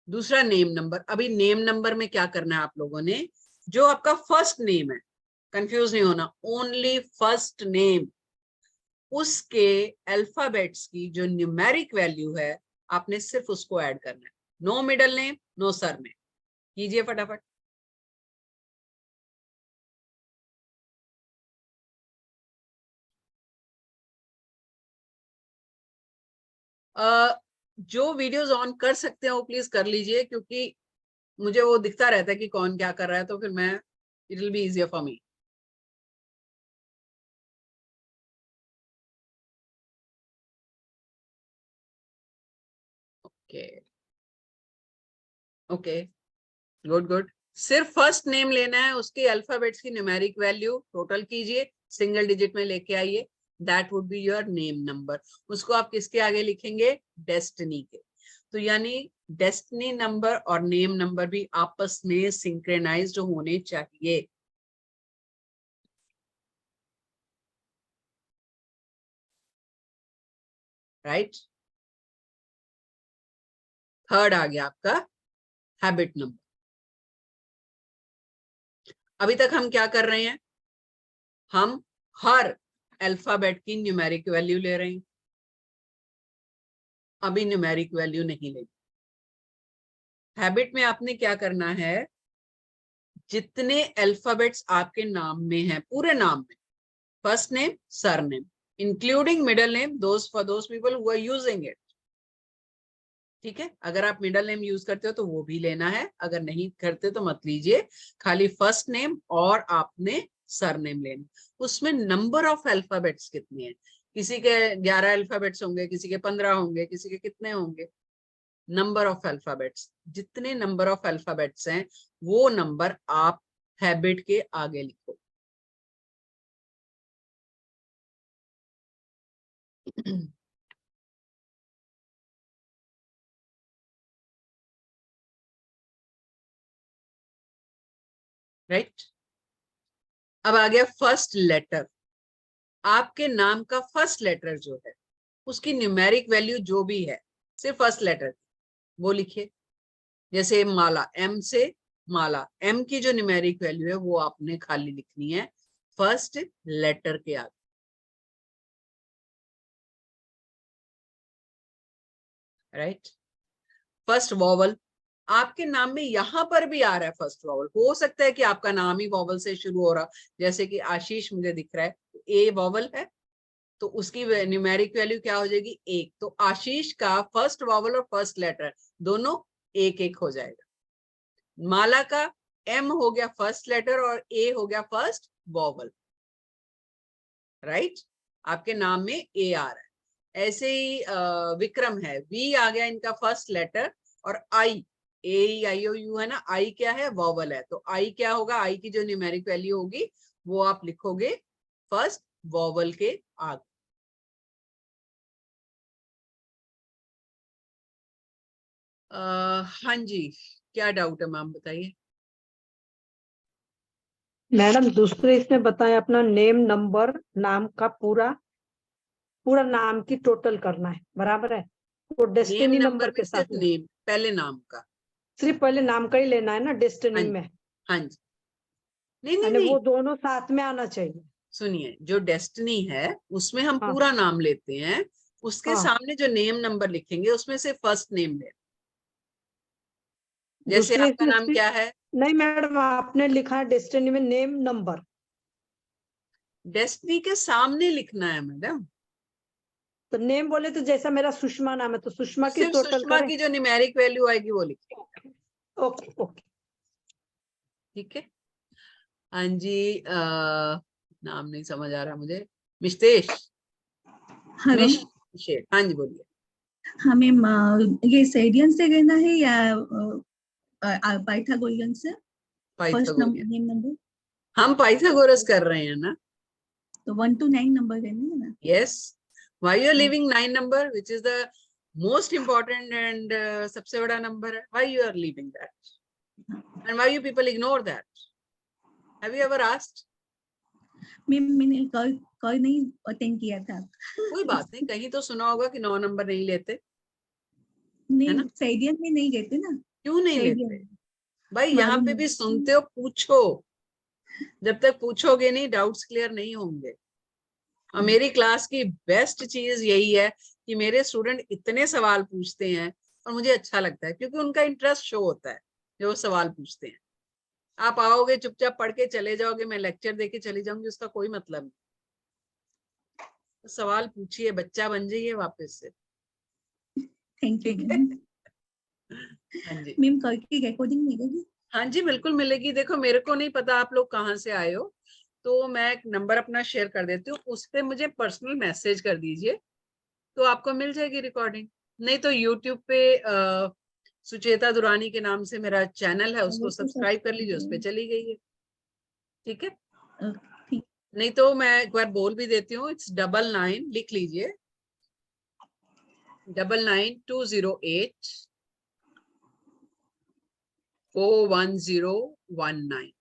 Speaker 1: दूसरा नेम नंबर। अभी नेम नंबर में क्या करना है आप लोगों ने? जो आपका फर्स्ट नेम है, कंफ्यूज नहीं होना, ओनली फर्स्ट नेम, उसके अल्फाबेट्स की जो न्यूमेरिक वैल्यू है आपने सिर्फ उसको ऐड करना है। No middle name, no surname. कीजिए फटाफट। जो वीडियोस ऑन कर सकते हो प्लीज कर लीजिए, क्योंकि मुझे वो दिखता रहता है कि कौन क्या कर रहा है, तो फिर मैं it will be easier for me. Okay okay, good good. सिर्फ फर्स्ट नेम लेना है, उसके अल्फाबेट्स की न्यूमेरिक वैल्यू टोटल कीजिए, सिंगल डिजिट में लेके आइए, that would be your name number. उसको आप किसके आगे लिखेंगे? डेस्टिनी के। तो यानी डेस्टिनी नंबर और नेम नंबर भी आपस में सिंक्रोनाइज्ड होने चाहिए। राइट, थर्ड आ गया आपका हैबिट नंबर। अभी तक हम क्या कर रहे हैं? हम हर अल्फाबेट की न्यूमेरिक वैल्यू ले रहे हैं, अभी न्यूमेरिक वैल्यू नहीं लेंगे। हैबिट में आपने क्या करना है, जितने अल्फाबेट्स आपके नाम में हैं, पूरे नाम में, first name, surname, including middle name, those for those people who are using it. ठीक है, अगर आप मिडिल नेम यूज करते हो तो वो भी लेना है, अगर नहीं करते तो मत लीजिए, खाली फर्स्ट नेम और आपने सरनेम लेना। उसमें नंबर ऑफ अल्फाबेट्स कितने हैं? किसी के 11 अल्फाबेट्स होंगे, किसी के 15 होंगे, किसी के कितने होंगे। नंबर ऑफ अल्फाबेट्स, जितने नंबर ऑफ अल्फाबेट्स हैं वो नंबर आप हैबिट के आगे लिखो। राइट, अब आ गया फर्स्ट लेटर। आपके नाम का फर्स्ट लेटर जो है उसकी न्यूमेरिक वैल्यू जो भी है, सिर्फ फर्स्ट लेटर वो लिखिए। जैसे माला, एम से माला, एम की जो न्यूमेरिक वैल्यू है वो आपने खाली लिखनी है फर्स्ट लेटर के आगे। राइट, फर्स्ट वॉवल, आपके नाम में यहां पर भी आ रहा है फर्स्ट वॉवल। हो सकता है कि आपका नाम ही वॉवल से शुरू हो रहा, जैसे कि आशीष मुझे दिख रहा है, ए वॉवल है तो उसकी न्यूमेरिक वैल्यू क्या हो जाएगी? 1। तो आशीष का फर्स्ट वॉवल और फर्स्ट लेटर दोनों 1-1 हो जाएगा। माला का एम हो गया फर्स्ट लेटर और ए हो गया फर्स्ट वॉवल। राइट, आपके नाम में ए आ रहा है। ऐसे ही विक्रम है, वी आ गया इनका फर्स्ट लेटर, और आई, ए आई ओ यू है ना, आई क्या है? वॉवल है। तो आई क्या होगा? आई की जो न्यूमेरिक वैल्यू होगी वो आप लिखोगे फर्स्ट वॉवल के आगे। हाँ जी, क्या डाउट है मैम, बताइए।
Speaker 10: मैडम दूसरे इसमें बताएं, अपना नेम नंबर, नाम का पूरा नाम की टोटल करना है, बराबर है? वो डेस्टिनी नंबर के साथ
Speaker 1: सिर्फ नेम, पहले नाम का,
Speaker 10: सिर्फ पहले नाम का ही लेना है ना डेस्टिनी में?
Speaker 1: हाँ जी, नहीं
Speaker 10: वो दोनों साथ में आना चाहिए।
Speaker 1: सुनिए, जो डेस्टिनी है उसमें हम पूरा नाम लेते हैं, उसके सामने जो नेम नंबर लिखेंगे उसमें से फर्स्ट नेम ले। जैसे आपका नाम क्या है?
Speaker 10: नहीं मैडम, आपने लिखा है डेस्टिनी में नेम नंबर,
Speaker 1: डेस्टिनी के सामने लिखना है मैडम।
Speaker 10: तो नेम बोले तो जैसा मेरा सुषमा नाम है तो सुषमा की टोटल
Speaker 1: सुषमा की जो न्यूमेरिक वैल्यू आएगी वो लिखेंगे।
Speaker 10: ओके ओके,
Speaker 1: ठीक है। हाँ जी, नाम नहीं समझ आ रहा मुझे, मिश्तेश। हाँ जी बोलिए।
Speaker 4: हाँ मैम, ये सेडियन से लेना है या पाइथागोरियन से? फर्स्ट नेम नंबर
Speaker 1: हम पाइथागोरस कर रहे हैं ना,
Speaker 4: तो 1 to 9 नंबर लेना है ना?
Speaker 1: Yes, why you are leaving 9 number which is the most important and सबसे बड़ा नंबर है, why you are leaving that and why you people ignore that? Have you ever asked?
Speaker 4: मैंने कल नहीं अटेंड किया था।
Speaker 1: कोई बात नहीं, कहीं तो सुना होगा कि 9 नंबर नहीं लेते।
Speaker 4: नहीं, सेडियन में नहीं लेते ना।
Speaker 1: क्यों नहीं लेते भाई? यहाँ पे भी सुनते हो, पूछो। जब तक पूछोगे नहीं डाउट्स क्लियर नहीं होंगे। और मेरी क्लास की बेस्ट चीज यही है कि मेरे स्टूडेंट इतने सवाल पूछते हैं और मुझे अच्छा लगता है, क्योंकि उनका इंटरेस्ट शो होता है जो सवाल पूछते हैं। आप आओगे चुपचाप पढ़ के चले जाओगे, मैं लेक्चर देके चली जाऊंगी, उसका कोई मतलब नहीं। तो सवाल पूछिए, बच्चा बन जाइए वापस से।
Speaker 4: Thank you.
Speaker 1: हाँ जी
Speaker 4: मैम, कल की रिकॉर्डिंग मिलेगी?
Speaker 1: हाँ जी बिल्कुल मिलेगी। देखो मेरे को नहीं पता आप लोग कहाँ से आए हो, तो मैं एक नंबर अपना शेयर कर देती हूँ, उस पर मुझे पर्सनल मैसेज कर दीजिए तो आपको मिल जाएगी रिकॉर्डिंग। नहीं तो YouTube पे सुचेता दुरानी के नाम से मेरा चैनल है, उसको सब्सक्राइब कर लीजिए, उस पे चली गई है। ठीक है, नहीं तो मैं एक बार बोल भी देती हूँ, इट्स 99, लिख लीजिए, 999208 41019।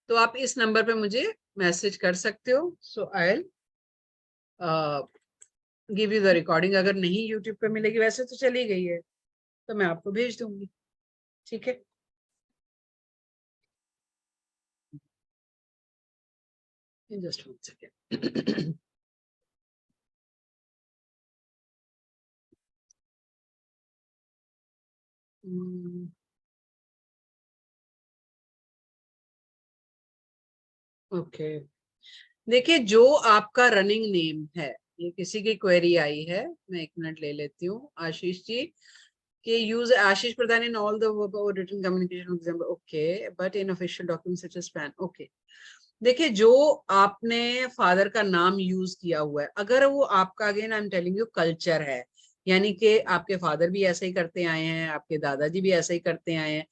Speaker 1: तो आप इस नंबर पे मुझे मैसेज कर सकते हो। So I will give you the recording. अगर नहीं यूट्यूब पे मिलेगी, वैसे तो चली गई है, तो मैं आपको भेज दूंगी। ठीक है, जस्ट वन सेकेंड। ओके, देखिए जो आपका रनिंग नेम है, ये किसी की क्वेरी आई है, मैं एक मिनट ले लेती हूँ। आशीष जी के use Ashish Pradhan in all the written communication example, okay, but in official document such as PAN. Okay, देखिए जो आपने फादर का नाम यूज किया हुआ है, अगर वो आपका, again I am telling you, culture है, यानी कि आपके फादर भी ऐसे ही करते आए हैं, आपके दादाजी भी ऐसे ही करते आए हैं,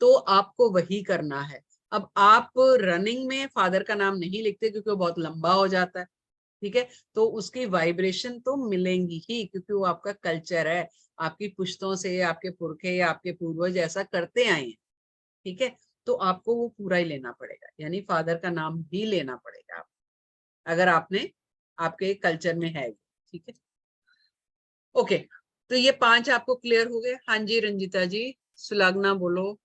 Speaker 1: तो आपको वही करना है। अब आप रनिंग में फादर का नाम नहीं लिखते क्योंकि वो बहुत लंबा हो जाता है। ठीक है, तो उसकी वाइब्रेशन तो मिलेंगी ही, क्योंकि वो आपका कल्चर है, आपकी पुश्तों से, आपके पुरखे, आपके पूर्वज ऐसा करते आए हैं। ठीक है, तो आपको वो पूरा ही लेना पड़ेगा, यानी फादर का नाम ही लेना पड़ेगा आप, अगर आपने, आपके कल्चर में है। ठीक है, ओके, तो ये 5 आपको क्लियर हो गए। हाँ जी रंजीता जी, सुलागना बोलो।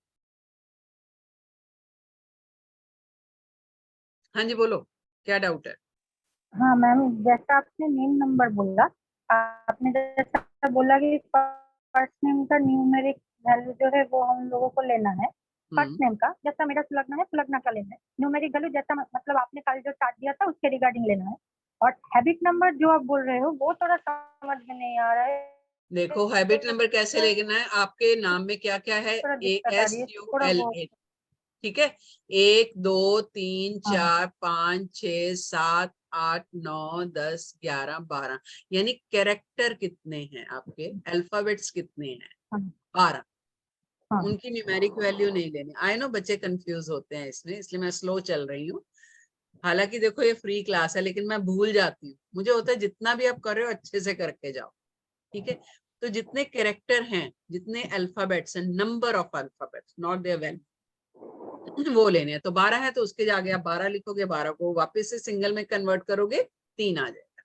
Speaker 1: हाँ जी बोलो, क्या डाउट है?
Speaker 11: हाँ मैम, जैसा आपने नेम नंबर बोला, आपने जैसा बोला कि फर्स्ट नेम का न्यूमेरिक वैल्यू जो है वो हम लोगों को लेना है। फर्स्ट नेम का, जैसा मेरा सुलग्ना है, सुलग्ना का लेना है। न्यूमेरिक वैल्यू जैसा मतलब आपने कल जो चार्ट दिया था उसके रिगार्डिंग लेना है। और हैबिट नंबर जो आप बोल रहे हो वो थोड़ा समझ में नहीं आ रहा है।
Speaker 1: देखो हैबिट नंबर कैसे लेना है, आपके नाम में क्या क्या है,
Speaker 11: थोड़ा दिक्कत आ रही है, थोड़ा वो।
Speaker 1: ASULA। ठीक है, 1 2 3 4 5 6 7 8 9 10 11 12, यानी कैरेक्टर कितने हैं आपके, अल्फाबेट्स कितने हैं, 12। उनकी न्यूमेरिक वैल्यू नहीं लेनी। आई नो बच्चे कंफ्यूज होते हैं इसमें, इसलिए मैं स्लो चल रही हूँ। हालांकि देखो ये फ्री क्लास है, लेकिन मैं भूल जाती हूँ, मुझे होता है जितना भी आप कर रहे हो अच्छे से करके जाओ। ठीक है, तो जितने कैरेक्टर हैं, जितने अल्फाबेट्स हैं, number of alphabets, not their value, वो लेने हैं। तो 12 है तो उसके आगे आप 12 लिखोगे, 12 को वापस से सिंगल में कन्वर्ट करोगे, 3 आ जाएगा।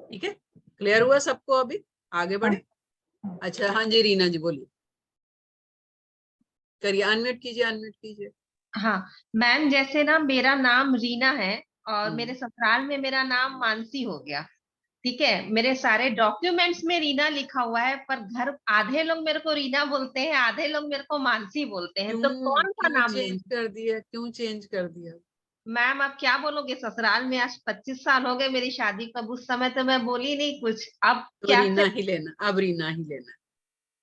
Speaker 1: ठीक है, क्लियर हुआ सबको? अभी आगे बढ़े। अच्छा हाँ जी रीना जी बोलिए, करिए, अनम्यूट कीजिए, अनम्यूट कीजिए।
Speaker 12: हाँ मैम, जैसे ना मेरा नाम रीना है और मेरे ससुराल में मेरा नाम मानसी हो गया। ठीक है, मेरे सारे डॉक्यूमेंट्स में रीना लिखा हुआ है, पर घर आधे लोग मेरे को रीना बोलते हैं, आधे लोग मेरे को मानसी बोलते हैं। तो कौन सा
Speaker 1: क्यों
Speaker 12: नाम
Speaker 1: चेंज कर दिया, क्यों चेंज कर दिया?
Speaker 12: मैम अब क्या बोलोगे, ससुराल में आज 25 साल हो गए मेरी शादी को, उस समय तो मैं बोली नहीं कुछ, अब
Speaker 1: तो
Speaker 12: क्या
Speaker 1: रीना ही लेना, अब रीना ही लेना।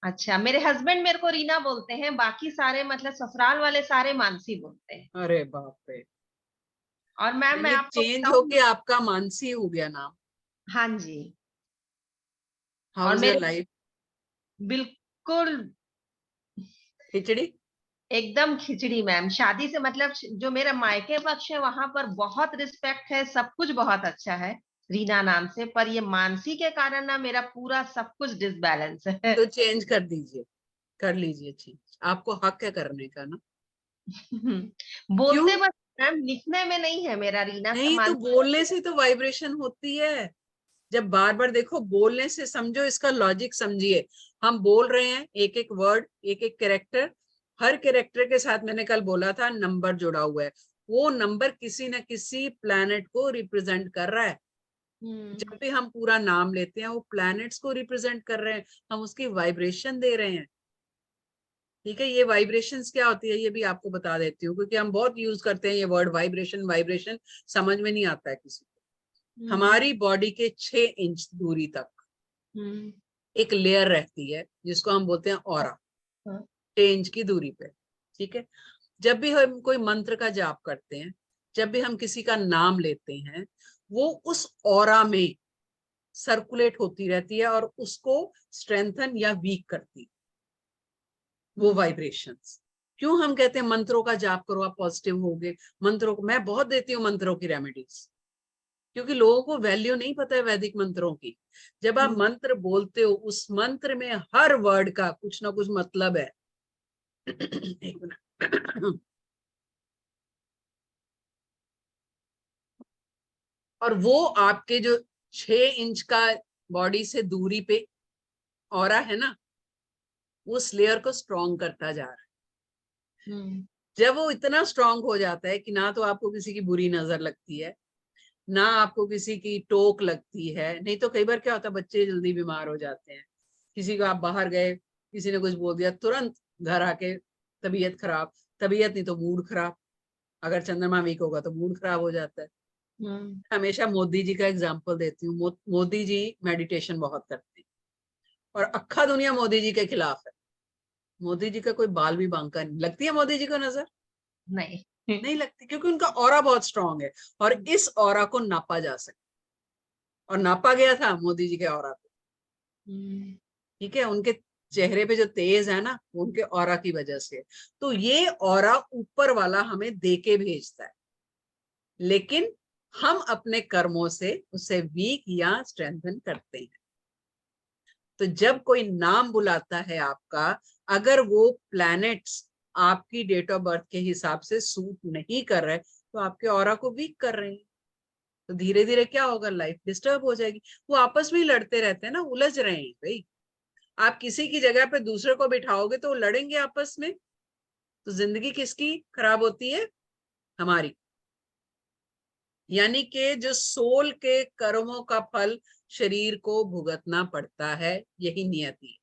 Speaker 12: अच्छा, मेरे हस्बैंड मेरे को रीना बोलते हैं, बाकी सारे मतलब ससुराल वाले सारे मानसी बोलते हैं।
Speaker 1: अरे बाप रे।
Speaker 12: और मैम मैं आपको
Speaker 1: चेंज होके आपका मानसी हो गया नाम?
Speaker 12: हाँ जी।
Speaker 1: How is your life?
Speaker 12: बिल्कुल
Speaker 1: खिचड़ी,
Speaker 12: एकदम खिचड़ी मैम। शादी से मतलब जो मेरा मायके पक्ष है वहां पर बहुत रिस्पेक्ट है, सब कुछ बहुत अच्छा है रीना नाम से, पर ये मानसी के कारण ना मेरा पूरा सब कुछ डिसबैलेंस है।
Speaker 1: तो चेंज कर दीजिए, कर लीजिए चेंज, आपको हक है करने का ना।
Speaker 12: बोलते बस मैम, लिखने में नहीं है मेरा रीना
Speaker 1: नहीं तो बोलने से तो वाइब्रेशन होती है। जब बार बार देखो, बोलने से समझो, इसका लॉजिक समझिए। हम बोल रहे हैं एक एक वर्ड, एक एक कैरेक्टर, हर कैरेक्टर के साथ मैंने कल बोला था नंबर जुड़ा हुआ है। वो नंबर किसी न किसी प्लैनेट को रिप्रेजेंट कर रहा है। जब भी हम पूरा नाम लेते हैं वो प्लैनेट्स को रिप्रेजेंट कर रहे हैं, हम उसकी वाइब्रेशन दे रहे हैं। ठीक है, ये वाइब्रेशंस क्या होती है ये भी आपको बता देती हूँ, क्योंकि हम बहुत यूज करते हैं ये वर्ड वाइब्रेशन। वाइब्रेशन समझ में नहीं आता है किसी को। हमारी बॉडी के 6 इंच दूरी तक एक लेयर रहती है जिसको हम बोलते हैं ऑरा, 6 इंच की दूरी पे। ठीक है, जब भी हम कोई मंत्र का जाप करते हैं, जब भी हम किसी का नाम लेते हैं, वो उस ऑरा में सर्कुलेट होती रहती है और उसको स्ट्रेंथन या वीक करती, वो वाइब्रेशंस। क्यों हम कहते हैं मंत्रों का जाप करो आप पॉजिटिव होगे? मंत्रों को मैं बहुत देती हूँ, मंत्रों की रेमेडीज, क्योंकि लोगों को वैल्यू नहीं पता है वैदिक मंत्रों की। जब आप मंत्र बोलते हो, उस मंत्र में हर वर्ड का कुछ ना कुछ मतलब है। एक मिनट। और वो आपके जो 6 इंच का बॉडी से दूरी पे ऑरा है ना, उस लेयर को स्ट्रॉन्ग करता जा रहा है। जब वो इतना स्ट्रॉन्ग हो जाता है कि ना तो आपको किसी की बुरी नजर लगती है, ना आपको किसी की टोक लगती है। नहीं तो कई बार क्या होता है, बच्चे जल्दी बीमार हो जाते हैं, किसी को आप बाहर गए, किसी ने कुछ बोल दिया, तुरंत घर आके तबीयत खराब, तबीयत नहीं तो मूड खराब, अगर चंद्रमा वीक होगा तो मूड खराब हो जाता है। हमेशा मोदी जी का एग्जाम्पल देती हूँ। मोदी जी मेडिटेशन बहुत करते हैं और अक्खा दुनिया मोदी जी के खिलाफ है। मोदी जी का कोई बाल भी बांका नहीं लगती है मोदी जी को नजर, नहीं लगती, क्योंकि उनका ऑरा बहुत स्ट्रांग है और इस ऑरा को नापा जा सकता, और नापा गया था मोदी जी के ऑरा को। ठीक है, उनके चेहरे पे जो तेज है ना, वो उनके ऑरा की वजह से। तो ये ऑरा ऊपर वाला हमें देके भेजता है, लेकिन हम अपने कर्मों से उसे वीक या स्ट्रेंथन करते हैं। तो जब कोई नाम बुलाता है आपका, अगर वो प्लैनेट्स आपकी डेट ऑफ बर्थ के हिसाब से सूट नहीं कर रहे, तो आपके ऑरा को वीक कर रहे हैं। तो धीरे धीरे क्या होगा, लाइफ डिस्टर्ब हो जाएगी। वो आपस में ही लड़ते रहते हैं ना, उलझ रहे हैं भाई। आप किसी की जगह पे दूसरे को बिठाओगे तो वो लड़ेंगे आपस में, तो जिंदगी किसकी खराब होती है? हमारी। यानी कि जो सोल के कर्मों का फल शरीर को भुगतना पड़ता है, यही नियति है।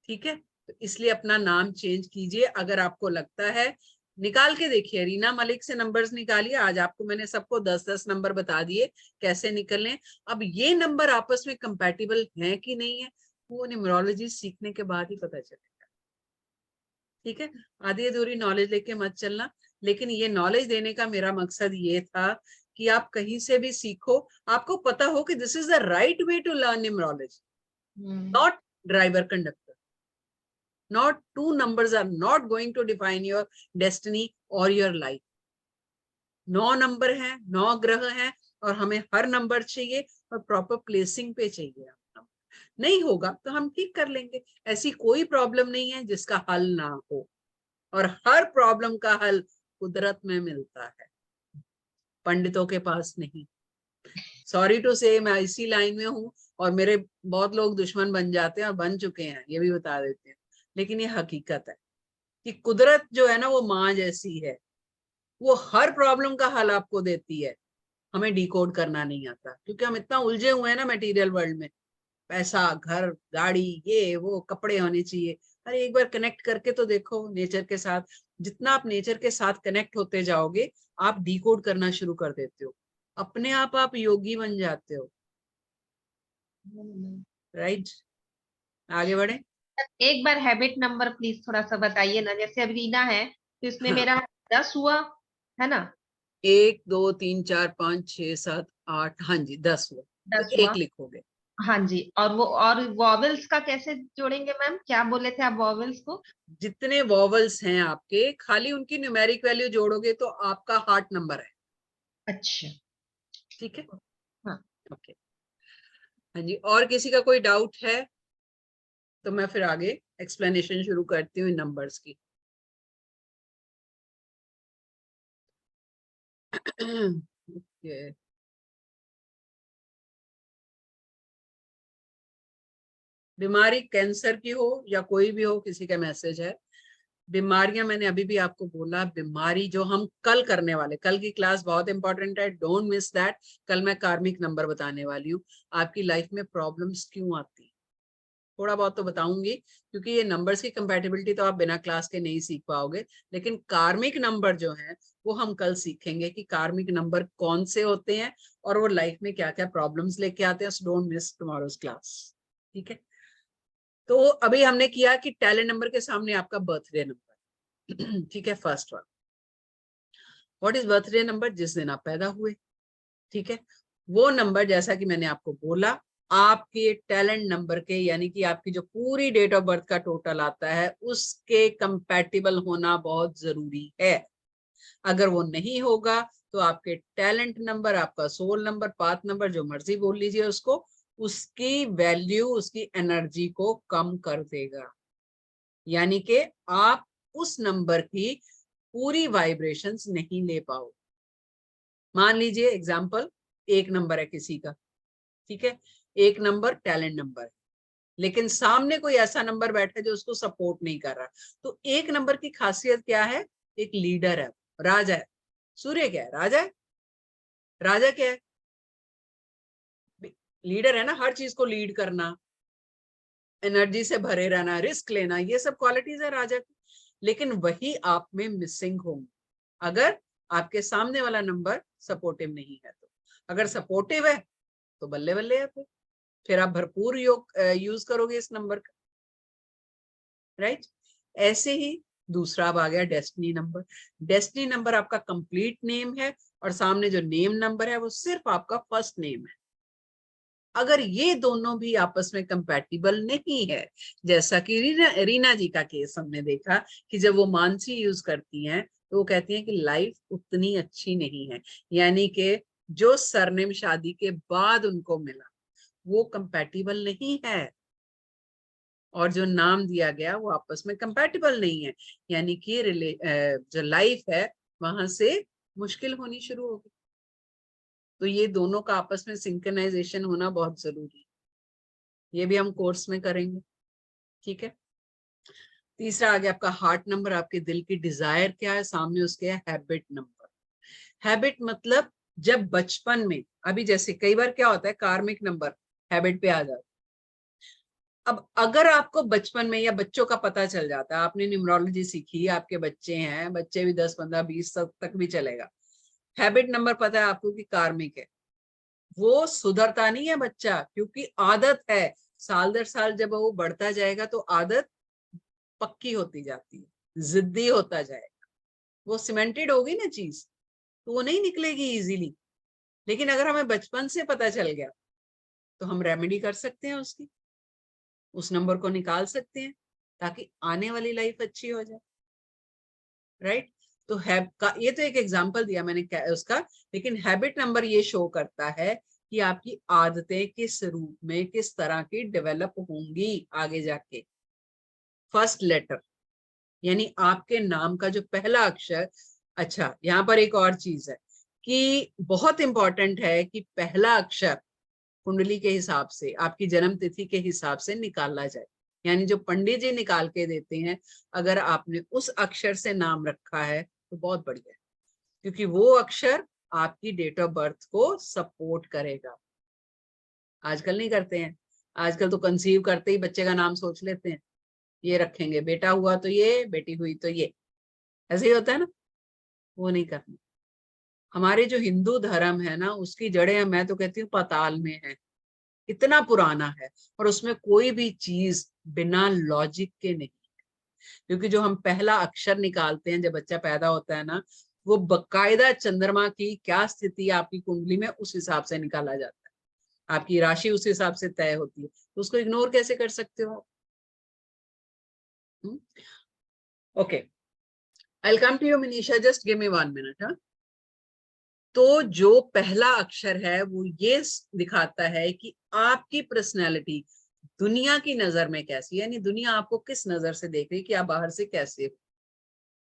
Speaker 1: ठीक है, तो इसलिए अपना नाम चेंज कीजिए। अगर आपको लगता है, निकाल के देखिए, रीना मलिक से नंबर्स निकालिए। आज आपको मैंने सबको 10-10 नंबर बता दिए कैसे निकलने। अब ये नंबर आपस में कंपैटिबल हैं कि नहीं है, वो न्यूमरोलॉजी सीखने के बाद ही पता चलेगा। ठीक है, आधी अधूरी नॉलेज लेके मत चलना। लेकिन ये नॉलेज देने का मेरा मकसद ये था कि आप कहीं से भी सीखो, आपको पता हो कि this is the right way to learn numerology, not driver conductor. Not two numbers are not going to define your destiny or your life. 9 number हैं, 9 ग्रह हैं, और हमें हर नंबर चाहिए और प्रॉपर प्लेसिंग पे चाहिए। नहीं होगा तो हम ठीक कर लेंगे। ऐसी कोई प्रॉब्लम नहीं है जिसका हल ना हो, और हर प्रॉब्लम का हल कुदरत में मिलता है, पंडितों के पास नहीं। सॉरी टू से, मैं इसी लाइन में हूँ और मेरे बहुत लोग दुश्मन बन जाते हैं और बन चुके हैं, ये भी बता देते हैं। लेकिन ये हकीकत है कि कुदरत जो है ना, वो माँ जैसी है, वो हर प्रॉब्लम का हल आपको देती है। हमें डिकोड करना नहीं आता, क्योंकि हम इतना उलझे हुए हैं ना मटेरियल वर्ल्ड में। पैसा, घर, गाड़ी, ये वो, कपड़े होने चाहिए। अरे एक बार कनेक्ट करके तो देखो नेचर के साथ। जितना आप नेचर के साथ कनेक्ट होते जाओगे, आप डिकोड करना शुरू कर देते हो, अपने आप योगी बन जाते हो। राइट, आगे बढ़े।
Speaker 12: एक बार हैबिट नंबर प्लीज थोड़ा सा बताइए ना। जैसे अब रीना है तो इसमें मेरा 10 हुआ है ना?
Speaker 1: 1 2 3 4 5 6 7 8, हाँ जी 10 हुआ।
Speaker 12: 10
Speaker 1: तो
Speaker 12: हुआ।
Speaker 1: 1 लिखोगे।
Speaker 12: हाँ जी, और वॉवेल्स का कैसे जोड़ेंगे मैम? क्या बोले थे आप वॉवेल्स को?
Speaker 1: जितने वॉवल्स हैं आपके, खाली उनकी न्यूमेरिक वैल्यू जोड़ोगे तो आपका हार्ट नंबर है।
Speaker 12: अच्छा,
Speaker 1: ठीक है,
Speaker 12: हाँ
Speaker 1: ओके। हाँ जी, और किसी का कोई डाउट है तो मैं फिर आगे एक्सप्लेनेशन शुरू करती हूँ इन नंबर्स की। okay. बीमारी कैंसर की हो या कोई भी हो, किसी का मैसेज है। बीमारियां मैंने अभी भी आपको बोला, बीमारी जो हम कल करने वाले, कल की क्लास बहुत इंपॉर्टेंट है, डोंट मिस दैट। कल मैं कार्मिक नंबर बताने वाली हूँ। आपकी लाइफ में प्रॉब्लम्स क्यों आती, थोड़ा बहुत तो बताऊंगी, क्योंकि ये नंबर्स की कंपैटिबिलिटी तो आप बिना क्लास के नहीं सीख पाओगे। लेकिन कार्मिक नंबर जो है वो हम कल सीखेंगे कि कार्मिक नंबर कौन से होते हैं और वो लाइफ में क्या क्या प्रॉब्लम्स लेके आते हैं। So don't miss tomorrow's class. ठीक है, तो अभी हमने किया कि टैलेंट नंबर के सामने आपका बर्थडे नंबर, ठीक है, first one, what is birthday number, जिस दिन आप पैदा हुए। ठीक है, वो नंबर जैसा कि मैंने आपको बोला आपके टैलेंट नंबर के, यानी कि आपकी जो पूरी डेट ऑफ बर्थ का टोटल आता है उसके कंपैटिबल होना बहुत जरूरी है। अगर वो नहीं होगा तो आपके टैलेंट नंबर, आपका सोल नंबर, पाथ नंबर, जो मर्जी बोल लीजिए उसको, उसकी वैल्यू, उसकी एनर्जी को कम कर देगा। यानी कि आप उस नंबर की पूरी वाइब्रेशंस नहीं ले पाओ। मान लीजिए एग्जाम्पल, एक नंबर है किसी का, ठीक है, एक नंबर टैलेंट नंबर है, लेकिन सामने कोई ऐसा नंबर बैठा है जो उसको सपोर्ट नहीं कर रहा। तो एक नंबर की खासियत क्या है, एक लीडर है, राजा है। सूर्य क्या है, राजा है। राजा क्या है, लीडर है ना, हर चीज को लीड करना, एनर्जी से भरे रहना, रिस्क लेना, ये सब क्वालिटीज है राजा की। लेकिन वही आप में मिसिंग होंगे अगर आपके सामने वाला नंबर सपोर्टिव नहीं है। तो अगर सपोर्टिव है तो बल्ले बल्ले है, फिर आप भरपूर यूज करोगे इस नंबर का, राइट। ऐसे ही दूसरा अब आ गया डेस्टिनी नंबर। डेस्टिनी नंबर आपका कंप्लीट नेम है और सामने जो नेम नंबर है वो सिर्फ आपका फर्स्ट नेम है। अगर ये दोनों भी आपस में कंपैटिबल नहीं है, जैसा कि रीना जी का केस हमने देखा कि जब वो मानसी यूज करती हैं तो वो कहती हैं कि लाइफ उतनी अच्छी नहीं है, यानी कि जो सरनेम शादी के बाद उनको मिला वो कंपैटिबल नहीं है और जो नाम दिया गया वो आपस में कंपैटिबल नहीं है, यानी कि जो लाइफ है वहां से मुश्किल होनी शुरू होगी। तो ये दोनों का आपस में सिंक्रनाइजेशन होना बहुत जरूरी है। ये भी हम कोर्स में करेंगे, ठीक है। तीसरा आ गया आपका हार्ट नंबर, आपके दिल की डिजायर क्या है, सामने उसके है हैबिट नंबर। हैबिट मतलब जब बचपन में, अभी जैसे कई बार क्या होता है कार्मिक नंबर हैबिट पे आ जाता है। अब अगर आपको बचपन में या बच्चों का पता चल जाता है, आपने न्यूमरोलॉजी सीखी, आपके बच्चे हैं, बच्चे भी 10, 15, 20 तक भी चलेगा, हैबिट नंबर पता है आपको कि कार्मिक है, वो सुधरता नहीं है बच्चा, क्योंकि आदत है। साल दर साल जब वो बढ़ता जाएगा तो आदत पक्की होती जाती है, जिद्दी होता जाएगा, वो सीमेंटेड होगी ना चीज, तो वो नहीं निकलेगी इजीली। लेकिन अगर हमें बचपन से पता चल गया तो हम रेमेडी कर सकते हैं उसकी, उस नंबर को निकाल सकते हैं ताकि आने वाली लाइफ अच्छी हो जाए, राइट। तो ये तो एक एग्जांपल दिया मैंने उसका, लेकिन हैबिट नंबर ये शो करता है कि आपकी आदतें किस रूप में, किस तरह की डेवलप होंगी आगे जाके। फर्स्ट लेटर यानी आपके नाम का जो पहला अक्षर। अच्छा, यहाँ पर एक और चीज है कि बहुत इंपॉर्टेंट है कि पहला अक्षर कुंडली के हिसाब से, आपकी जन्म तिथि के हिसाब से निकाला जाए, यानी जो पंडित जी निकाल के देते हैं, अगर आपने उस अक्षर से नाम रखा है तो बहुत बढ़िया है, क्योंकि वो अक्षर आपकी डेट ऑफ बर्थ को सपोर्ट करेगा। आजकल नहीं करते हैं, आजकल तो कंसीव करते ही बच्चे का नाम सोच लेते हैं, ये रखेंगे, बेटा हुआ तो ये, बेटी हुई तो ये, ऐसे ही होता है ना। वो नहीं करना। हमारे जो हिंदू धर्म है ना, उसकी जड़ें मैं तो कहती हूँ पाताल में है, इतना पुराना है, और उसमें कोई भी चीज बिना लॉजिक के नहीं है। क्योंकि जो हम पहला अक्षर निकालते हैं जब बच्चा पैदा होता है ना, वो बकायदा चंद्रमा की क्या स्थिति आपकी कुंडली में उस हिसाब से निकाला जाता है, आपकी राशि उस हिसाब से तय होती है, तो उसको इग्नोर कैसे कर सकते हो। Okay, I come to you Manisha, just give me 1 minute. हाँ, तो जो पहला अक्षर है वो ये दिखाता है कि आपकी पर्सनैलिटी दुनिया की नजर में कैसी है, यानी दुनिया आपको किस नजर से देख रही है, कि आप बाहर से कैसे हो,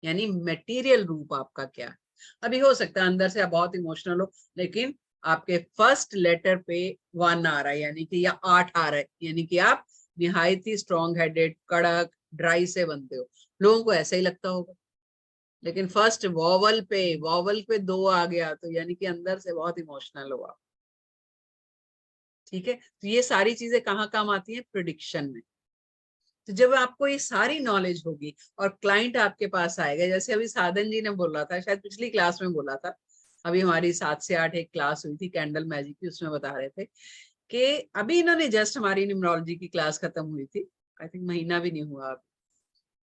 Speaker 1: यानी मटेरियल रूप आपका क्या है। अभी हो सकता है अंदर से आप बहुत इमोशनल हो, लेकिन आपके फर्स्ट लेटर पे 1 आ रहा है, यानी कि या 8 आ रहा है, यानी कि आप निहायत ही स्ट्रॉन्ग हेडेड, कड़क, ड्राई से बनते हो। लोगों को ऐसा ही लगता होगा, लेकिन फर्स्ट वॉवल पे 2 आ गया तो यानी कि अंदर से बहुत इमोशनल हुआ। ठीक है, तो ये सारी चीजें कहाँ काम आती हैं, प्रिडिक्शन में। तो जब आपको ये सारी नॉलेज होगी और क्लाइंट आपके पास आएगा, जैसे अभी साधन जी ने बोला था, शायद पिछली क्लास में बोला था, अभी हमारी 7 से 8 एक क्लास हुई थी कैंडल मैजिक की, उसमें बता रहे थे कि अभी इन्होंने जस्ट हमारी न्यूमरोलॉजी की क्लास खत्म हुई थी, आई थिंक महीना भी नहीं हुआ अभी,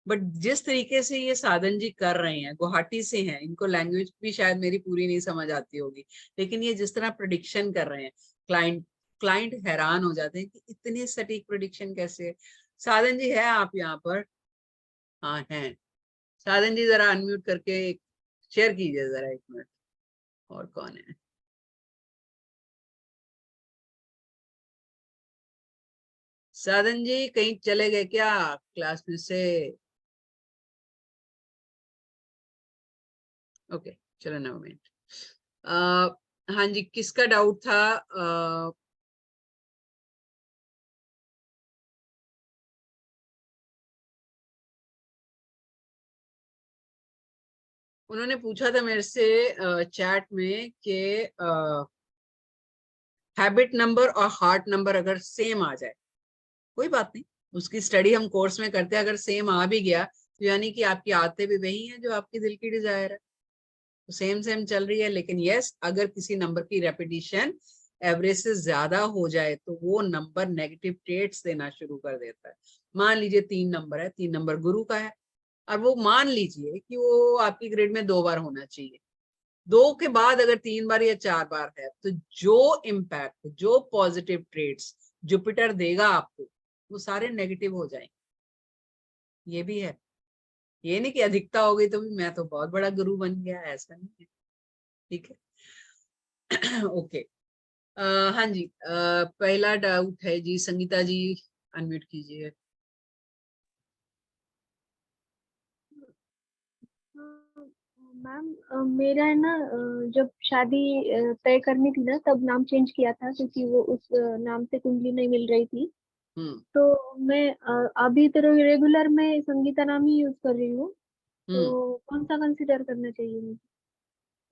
Speaker 1: बट जिस तरीके से ये साधन जी कर रहे हैं, गुवाहाटी से हैं, इनको लैंग्वेज भी शायद मेरी पूरी नहीं समझ आती होगी, लेकिन ये जिस तरह प्रेडिक्शन कर रहे हैं, क्लाइंट हैरान हो जाते हैं कि इतने सटीक प्रेडिक्शन कैसे है। साधन जी है आप यहाँ पर? हाँ हैं। साधन जी जरा अनम्यूट करके शेयर कीजिए जरा 1 मिनट। और कौन है? साधन जी कहीं चले गए क्या क्लास में से? ओके चलो 9 मिनट। हाँ जी, किसका डाउट था? उन्होंने पूछा था मेरे से चैट में कि हैबिट नंबर और हार्ट नंबर अगर सेम आ जाए, कोई बात नहीं, उसकी स्टडी हम कोर्स में करते हैं। अगर सेम आ भी गया तो यानी कि आपकी आदतें भी वही हैं जो आपकी दिल की डिजायर है, तो सेम चल रही है। लेकिन यस, अगर किसी नंबर की रेपिटेशन एवरेज से ज्यादा हो जाए तो वो नंबर नेगेटिव ट्रेट्स देना शुरू कर देता है। मान लीजिए 3 नंबर है, 3 नंबर गुरु का है, और वो मान लीजिए कि वो आपकी ग्रेड में 2 बार होना चाहिए, 2 के बाद अगर 3 बार या 4 बार है, तो जो इम्पैक्ट, जो पॉजिटिव ट्रेट्स जुपिटर देगा आपको, वो सारे नेगेटिव हो जाएंगे। ये भी है, ये नहीं कि अधिकता हो गई तो भी मैं तो बहुत बड़ा गुरु बन गया, ऐसा नहीं है। ठीक है। ओके। हाँ जी, पहला डाउट है जी, संगीता जी अनम्यूट कीजिए।
Speaker 7: मैम मेरा है ना, जब शादी तय करनी थी ना, तब नाम चेंज किया था क्योंकि वो उस नाम से कुंडली नहीं मिल रही थी। तो मैं अभी तो रेगुलर में संगीता नाम ही यूज कर रही हूँ। तो कौन सा कंसीडर करना चाहिए मुझे?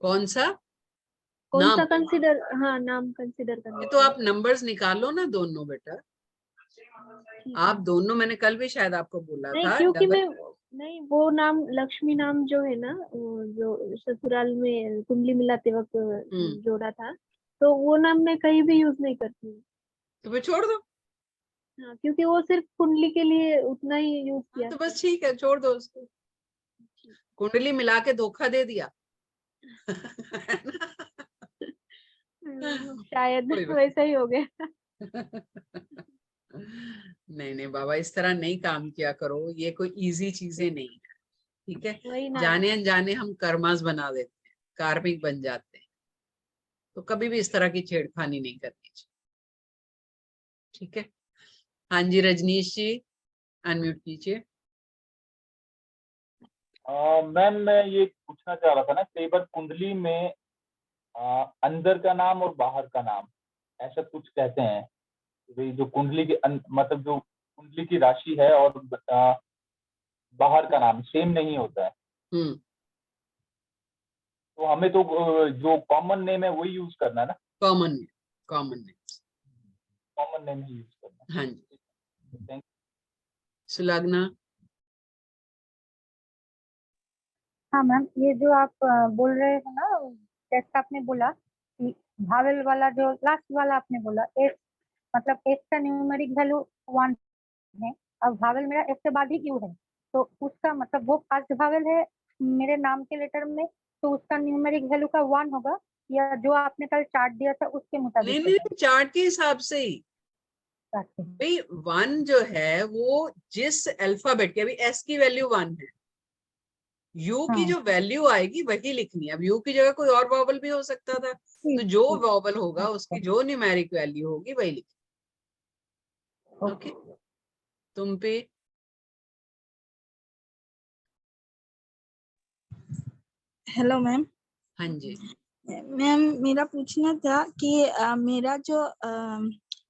Speaker 1: कौन सा
Speaker 7: कंसीडर? हाँ, नाम कंसीडर करना
Speaker 1: तो आप नंबर्स निकालो ना दोनों बेटा, आप दोनों, मैंने कल भी शायद आपको बोला
Speaker 7: नहीं,
Speaker 1: था।
Speaker 7: क्योंकि मैं नहीं, वो नाम लक्ष्मी नाम जो है ना, जो ससुराल में कुंडली मिलाते वक्त जोड़ा था, तो वो नाम मैं कहीं भी यूज नहीं करती हूँ।
Speaker 1: तो फिर छोड़ दो।
Speaker 7: हाँ, क्योंकि वो सिर्फ कुंडली के लिए उतना ही यूज किया।
Speaker 1: तो बस ठीक है, छोड़ दो उसको। कुंडली मिला के धोखा दे दिया।
Speaker 7: शायद वैसा ही हो गया।
Speaker 1: नहीं बाबा, इस तरह नहीं काम किया करो, ये कोई इजी चीजें नहीं है। ठीक है, जाने अनजाने हम कर्मास बना देते हैं, कार्मिक बन जाते हैं, तो कभी भी इस तरह की छेड़खानी नहीं करनी चाहिए। ठीक है। हाँ जी, रजनीश जी अनम्यूट कीजिए।
Speaker 13: मैम मैं ये पूछना चाह रहा था ना, कई बार कुंडली में अंदर का नाम और बाहर का नाम ऐसा कुछ कहते हैं, जो कुंडली के मतलब जो कुंडली की राशि है और बाहर का नाम सेम नहीं होता है। तो हमें तो जो कॉमन नेम है वही यूज करना है ना? कॉमन नेम ही यूज करना।
Speaker 1: हाँ जी। सुलग्ना।
Speaker 11: हाँ मैम, ये जो आप बोल रहे हो ना, जैसे आपने बोला कि भावेल वाला जो लास्ट वाला आपने बोला, एस मतलब एस का न्यूमेरिक वैल्यू 1 है, अब भावेल मेरा एस के बाद ही यू है, तो उसका मतलब वो फर्स्ट भावेल है मेरे नाम के लेटर में, तो उसका न्यूमेरिक वैल्यू का 1 होगा, या जो आपने कल चार्ट दिया था उसके मुताबिक?
Speaker 1: नहीं, चार्ट के हिसाब से ही भाई। 1 जो है वो जिस अल्फाबेट की, अभी एस की वैल्यू 1 है, यू की जो वैल्यू आएगी वही लिखनी है। अब यू की जगह कोई और वॉवल भी हो सकता था, तो जो वॉवल होगा उसकी जो न्यूमेरिक वैल्यू होगी वही लिखनी। ओके, तुम पे।
Speaker 4: Hello ma'am.
Speaker 1: हाँ जी
Speaker 4: मैम, मेरा पूछना था कि मेरा जो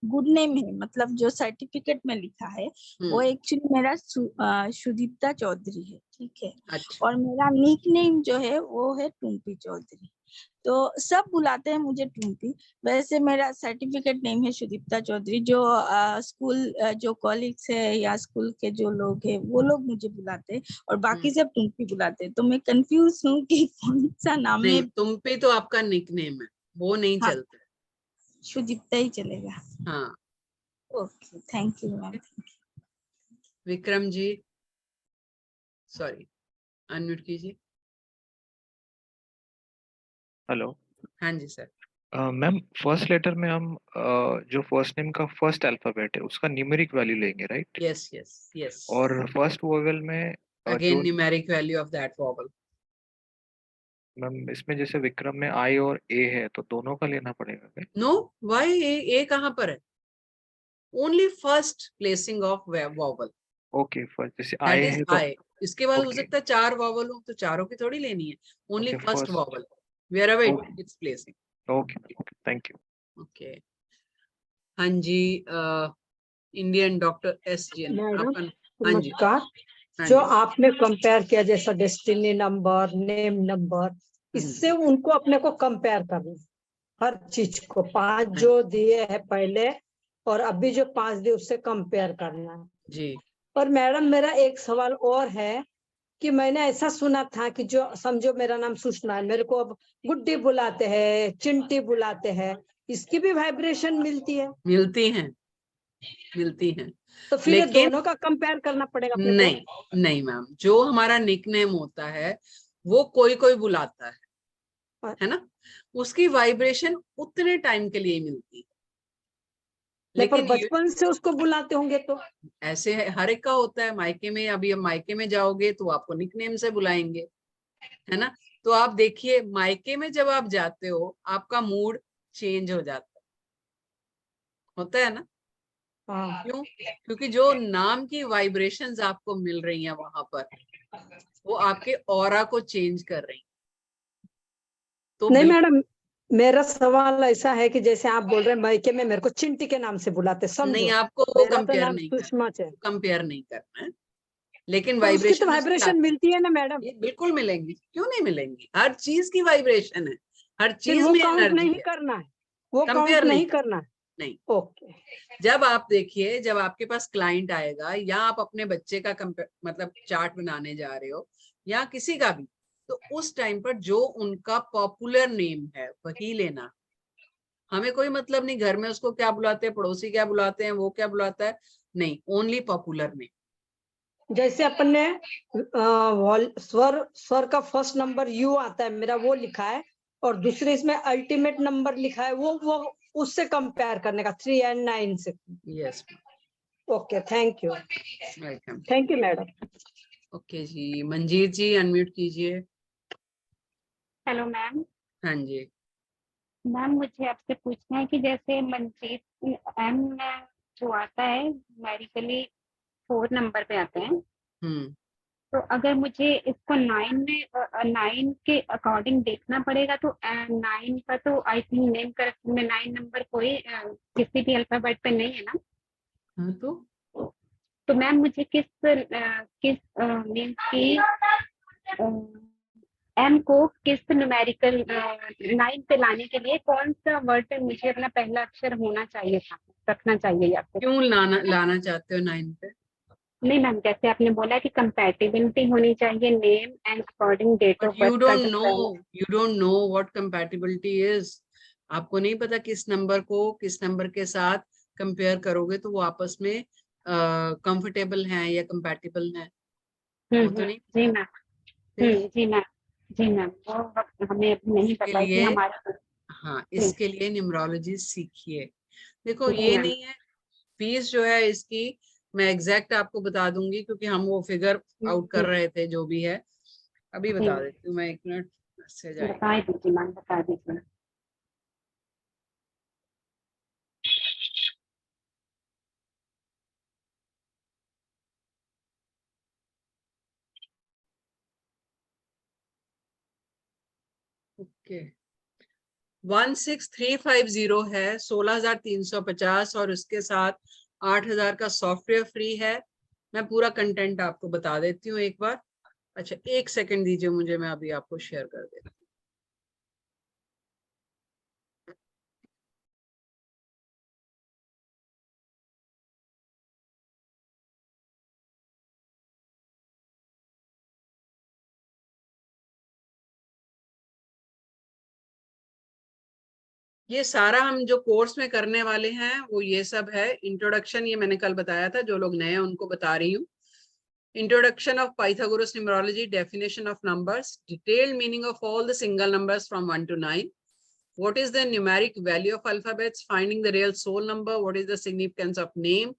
Speaker 4: गुड नेम है, मतलब जो सर्टिफिकेट में लिखा है, वो एक्चुअली मेरा सुदीप्ता चौधरी है, ठीक है।
Speaker 1: अच्छा।
Speaker 4: और मेरा निक नेम जो है वो है टुम्पी चौधरी, तो सब बुलाते हैं मुझे टुम्पी। वैसे मेरा सर्टिफिकेट नेम है सुदीप्ता चौधरी। जो स्कूल जो कॉलेज है या स्कूल के जो लोग हैं वो लोग मुझे बुलाते हैं, और बाकी सब टुम्पी बुलाते हैं। तो मैं कंफ्यूज हूँ कि कौन सा नाम है।
Speaker 1: टुम्पी तो आपका निक नेम है, वो नहीं चलता।
Speaker 4: सुदीप्ता ही चलेगा।
Speaker 1: हाँ,
Speaker 4: okay, thank you ma'am.
Speaker 1: Vikram ji. Sorry, unmute कीजिए।
Speaker 2: हेलो।
Speaker 1: हाँ जी सर।
Speaker 2: मैम फर्स्ट लेटर में हम जो फर्स्ट नेम का फर्स्ट अल्फाबेट है उसका न्यूमेरिक वैल्यू लेंगे, राइट?
Speaker 1: Yes yes yes.
Speaker 2: और फर्स्ट वोवेल में
Speaker 1: अगेन
Speaker 2: जो
Speaker 1: numeric value of that vowel.
Speaker 2: Ma'am इसमें जैसे विक्रम में आई और ए है तो दोनों का लेना पड़ेगा क्या?
Speaker 1: नो, वाई ए कहाँ पर है? Only first placing of vowel,
Speaker 2: okay, first जैसे
Speaker 1: दैट
Speaker 2: आई
Speaker 1: इज
Speaker 2: है तो
Speaker 1: आई। इसके बाद हो
Speaker 2: ओके
Speaker 1: सकता है 4 वॉवल हो, तो चारों की थोड़ी लेनी है, only
Speaker 2: okay
Speaker 1: first
Speaker 2: first
Speaker 1: vowel wherever
Speaker 2: okay
Speaker 1: it's placing.
Speaker 2: Okay okay, thank you.
Speaker 1: Okay. हाँ जी, Indian doctor S G N
Speaker 10: madam
Speaker 1: आपका। हाँ जी।
Speaker 10: नमस्कार।
Speaker 1: हाँ
Speaker 10: जो
Speaker 1: जी।
Speaker 10: आपने कंपेयर किया जैसा डेस्टिनी नंबर, नेम नंबर, इससे उनको अपने को कंपेयर करना है, हर चीज को 5 जो दिए है पहले और अभी जो 5 दिए उससे कंपेयर करना है
Speaker 1: जी।
Speaker 10: और मैडम मेरा एक सवाल और है कि मैंने ऐसा सुना था कि जो समझो मेरा नाम सुषमा है, मेरे को अब गुड्डी बुलाते हैं, चिंटी बुलाते हैं, इसकी भी वाइब्रेशन मिलती है?
Speaker 1: मिलती हैं, मिलती हैं।
Speaker 10: तो फिर ये
Speaker 1: लेकिन
Speaker 10: दोनों का कंपेयर करना पड़ेगा अपने को?
Speaker 1: नहीं, नहीं मैम, जो हमारा निकनेम होता है वो कोई कोई बुलाता है ना, उसकी वाइब्रेशन उतने टाइम के लिए मिलती है।
Speaker 10: नहीं, पर
Speaker 1: लेकिन
Speaker 10: बचपन से उसको बुलाते होंगे तो
Speaker 1: ऐसे है, हर एक का होता है। मायके में, अभी हम मायके में जाओगे तो आपको निकनेम से बुलाएंगे, है ना। तो आप देखिए, मायके में जब आप जाते हो आपका मूड चेंज हो जाता है, होता है ना। क्यों? क्योंकि जो नाम की वाइब्रेशंस आपको मिल रही हैं वहां पर, वो आपके ऑरा को चेंज कर रही हैं। तो
Speaker 10: नहीं मैडम, मेरा सवाल ऐसा है कि जैसे आप बोल रहे हैं मायके में मेरे को चिंटी के नाम से बुलाते,
Speaker 1: नहीं,
Speaker 10: समझो
Speaker 1: आपको वो
Speaker 10: मेरा तो
Speaker 1: कंपेयर
Speaker 10: नाम
Speaker 1: नहीं
Speaker 10: सुषमा
Speaker 1: करना,
Speaker 10: है,
Speaker 1: कंपेयर नहीं करना है, लेकिन
Speaker 10: पर उसकी तो
Speaker 1: वाइब्रेशन उसकी
Speaker 10: वाइब्रेशन
Speaker 1: आती
Speaker 10: मिलती है ना मैडम?
Speaker 1: है। ये बिल्कुल मिलेंगी, क्यों नहीं मिलेंगी? हर चीज की वाइब्रेशन है, हर
Speaker 10: फिर
Speaker 1: चीज
Speaker 10: वो
Speaker 1: में
Speaker 10: काउंट
Speaker 1: एनर्जी
Speaker 10: नहीं
Speaker 1: है।
Speaker 10: करना है, वो काउंट
Speaker 1: कंपेयर नहीं
Speaker 10: नहीं
Speaker 1: करना,
Speaker 10: करना है?
Speaker 1: नहीं।
Speaker 10: ओके।
Speaker 1: जब आप देखिए, जब आपके पास क्लाइंट आएगा या आप अपने बच्चे का मतलब चार्ट बनाने जा रहे हो या किसी का भी, तो उस टाइम पर जो उनका पॉपुलर नेम है वही लेना। हमें कोई मतलब नहीं घर में उसको क्या बुलाते हैं, पड़ोसी क्या बुलाते हैं, वो क्या बुलाता है, नहीं, ओनली पॉपुलर नेम।
Speaker 10: जैसे अपन ने स्वर का फर्स्ट नंबर यू आता है, मेरा वो लिखा है, और दूसरे इसमें अल्टीमेट नंबर लिखा है, वो उससे कंपेयर करने का 3 and 9 से।
Speaker 1: Yes,
Speaker 10: okay, thank you.
Speaker 1: Welcome.
Speaker 10: Thank you madam.
Speaker 1: Okay जी, मंजीत जी अनम्यूट कीजिए।
Speaker 8: Hello ma'am.
Speaker 1: हाँ जी।
Speaker 8: मैम मुझे आपसे पूछना है कि जैसे मंजीत एम जो आता है न्यूमेरिकली 4 नंबर पे आता है, तो अगर मुझे इसको 9 में 9 के अकॉर्डिंग देखना पड़ेगा, तो 9 का तो आई थिंक नेम करेक्ट में 9 नंबर कोई किसी भी अल्फाबेट पे नहीं है ना।
Speaker 1: हाँ,
Speaker 8: तो मैम मुझे किस नेम की एम को किस न्यूमेरिकल 9 पे लाने के लिए कौन सा वर्ड पे मुझे अपना पहला अक्षर होना चाहिए था, रखना चाहिए, या फिर
Speaker 1: क्यों लाना चाहते हो 9 पे?
Speaker 8: नहीं मैम, जैसे आपने बोला कि कंपैटिबिलिटी होनी चाहिए name and according date of birth का जो
Speaker 1: you don't know what compatibility is. आपको नहीं पता किस नंबर को किस नंबर के साथ कंपेयर करोगे तो वो आपस में कंफर्टेबल हैं या कंपैटिबल हैं, वो तो नहीं।
Speaker 8: जी मैम। जी मैम। जी मैम, वो हमें अभी नहीं
Speaker 1: इसके
Speaker 8: पता है कि
Speaker 1: लिए,
Speaker 8: हमारा।
Speaker 1: हाँ, इसके लिए न्यूमरोलॉजी सीखिए। देखो,
Speaker 8: जी
Speaker 1: ये
Speaker 8: मैम।
Speaker 1: नहीं है, फीस जो है इसकी मैं एग्जैक्ट आपको बता दूंगी, क्योंकि हम वो फिगर आउट कर रहे थे जो भी है। अभी बता देती हूँ मैं, 1 मिनट से जाएंगे।
Speaker 8: बता दीजिए मैम, बता दीजिए।
Speaker 1: ओके, 16350 है, 16,350, और उसके साथ 8,000 का सॉफ्टवेयर फ्री है। मैं पूरा कंटेंट आपको बता देती हूँ एक बार। अच्छा, 1 सेकंड दीजिए मुझे, मैं अभी आपको शेयर कर देती हूँ। ये सारा हम जो कोर्स में करने वाले हैं वो ये सब है। इंट्रोडक्शन ये मैंने कल बताया था, जो लोग नए हैं उनको बता रही हूँ। Introduction of Pythagoras numerology, definition of numbers, detailed meaning of all the single numbers from 1 to 9. What is the numeric value of alphabets? Finding the real sole number. What is the significance of name?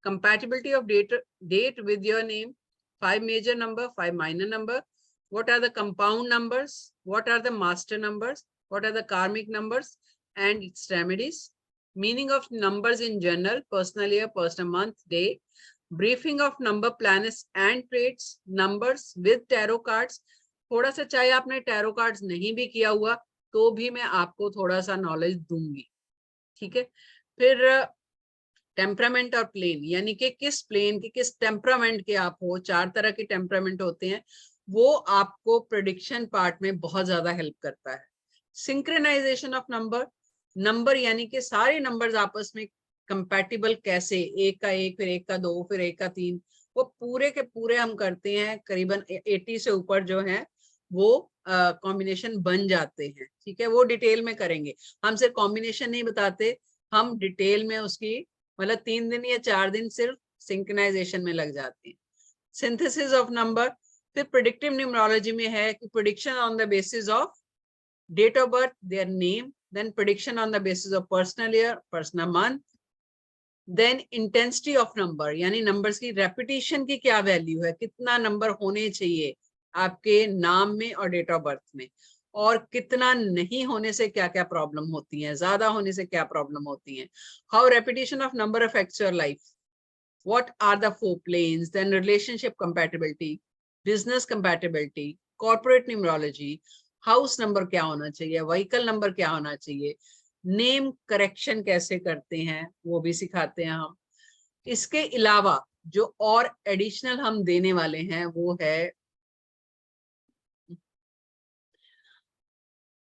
Speaker 1: Compatibility of date with your name. 5 major number, 5 minor number. What are the compound numbers? What are the master numbers? What are the karmic numbers and its remedies? Meaning of numbers in general, personal year, personal month, day. Briefing of number planets and traits, numbers with tarot cards. थोड़ा सा चाहे आपने tarot cards नहीं भी किया हुआ तो भी मैं आपको थोड़ा सा नॉलेज दूंगी, ठीक है। फिर टेम्परामेंट और प्लेन, यानी कि किस प्लेन की किस टेम्परामेंट के आप हो। 4 तरह के टेम्परामेंट होते हैं, वो आपको प्रेडिक्शन पार्ट में बहुत ज्यादा हेल्प करता है। सिंक्रोनाइजेशन ऑफ नंबर यानी कि सारे नंबर्स आपस में कंपैटिबल कैसे, एक का एक, फिर एक का 2, फिर एक का 3, वो पूरे के पूरे हम करते हैं। करीबन 80 से ऊपर जो है वो कॉम्बिनेशन बन जाते हैं, ठीक है। वो डिटेल में करेंगे, हम सिर्फ कॉम्बिनेशन नहीं बताते, हम डिटेल में उसकी मतलब 3 दिन या 4 दिन सिर्फ सिंक्रोनाइजेशन में लग जाते हैं। सिंथेसिस ऑफ नंबर, फिर प्रेडिक्टिव न्यूमरोलॉजी में है कि prediction on the basis of date of birth, their name, then prediction on the basis of personal year, personal month, then intensity of number, यानी नंबर्स की रेपिटेशन की क्या वैल्यू है, कितना नंबर होने चाहिए आपके नाम में और डेट ऑफ बर्थ में, और कितना नहीं होने से क्या क्या प्रॉब्लम होती है, ज्यादा होने से क्या प्रॉब्लम होती है। How repetition of number affects your life, what are the 4 planes, then relationship compatibility, business compatibility, corporate numerology, house number क्या होना चाहिए, व्हीकल नंबर क्या होना चाहिए, नेम करेक्शन कैसे करते हैं वो भी सिखाते हैं हम। इसके अलावा जो और एडिशनल हम देने वाले हैं वो है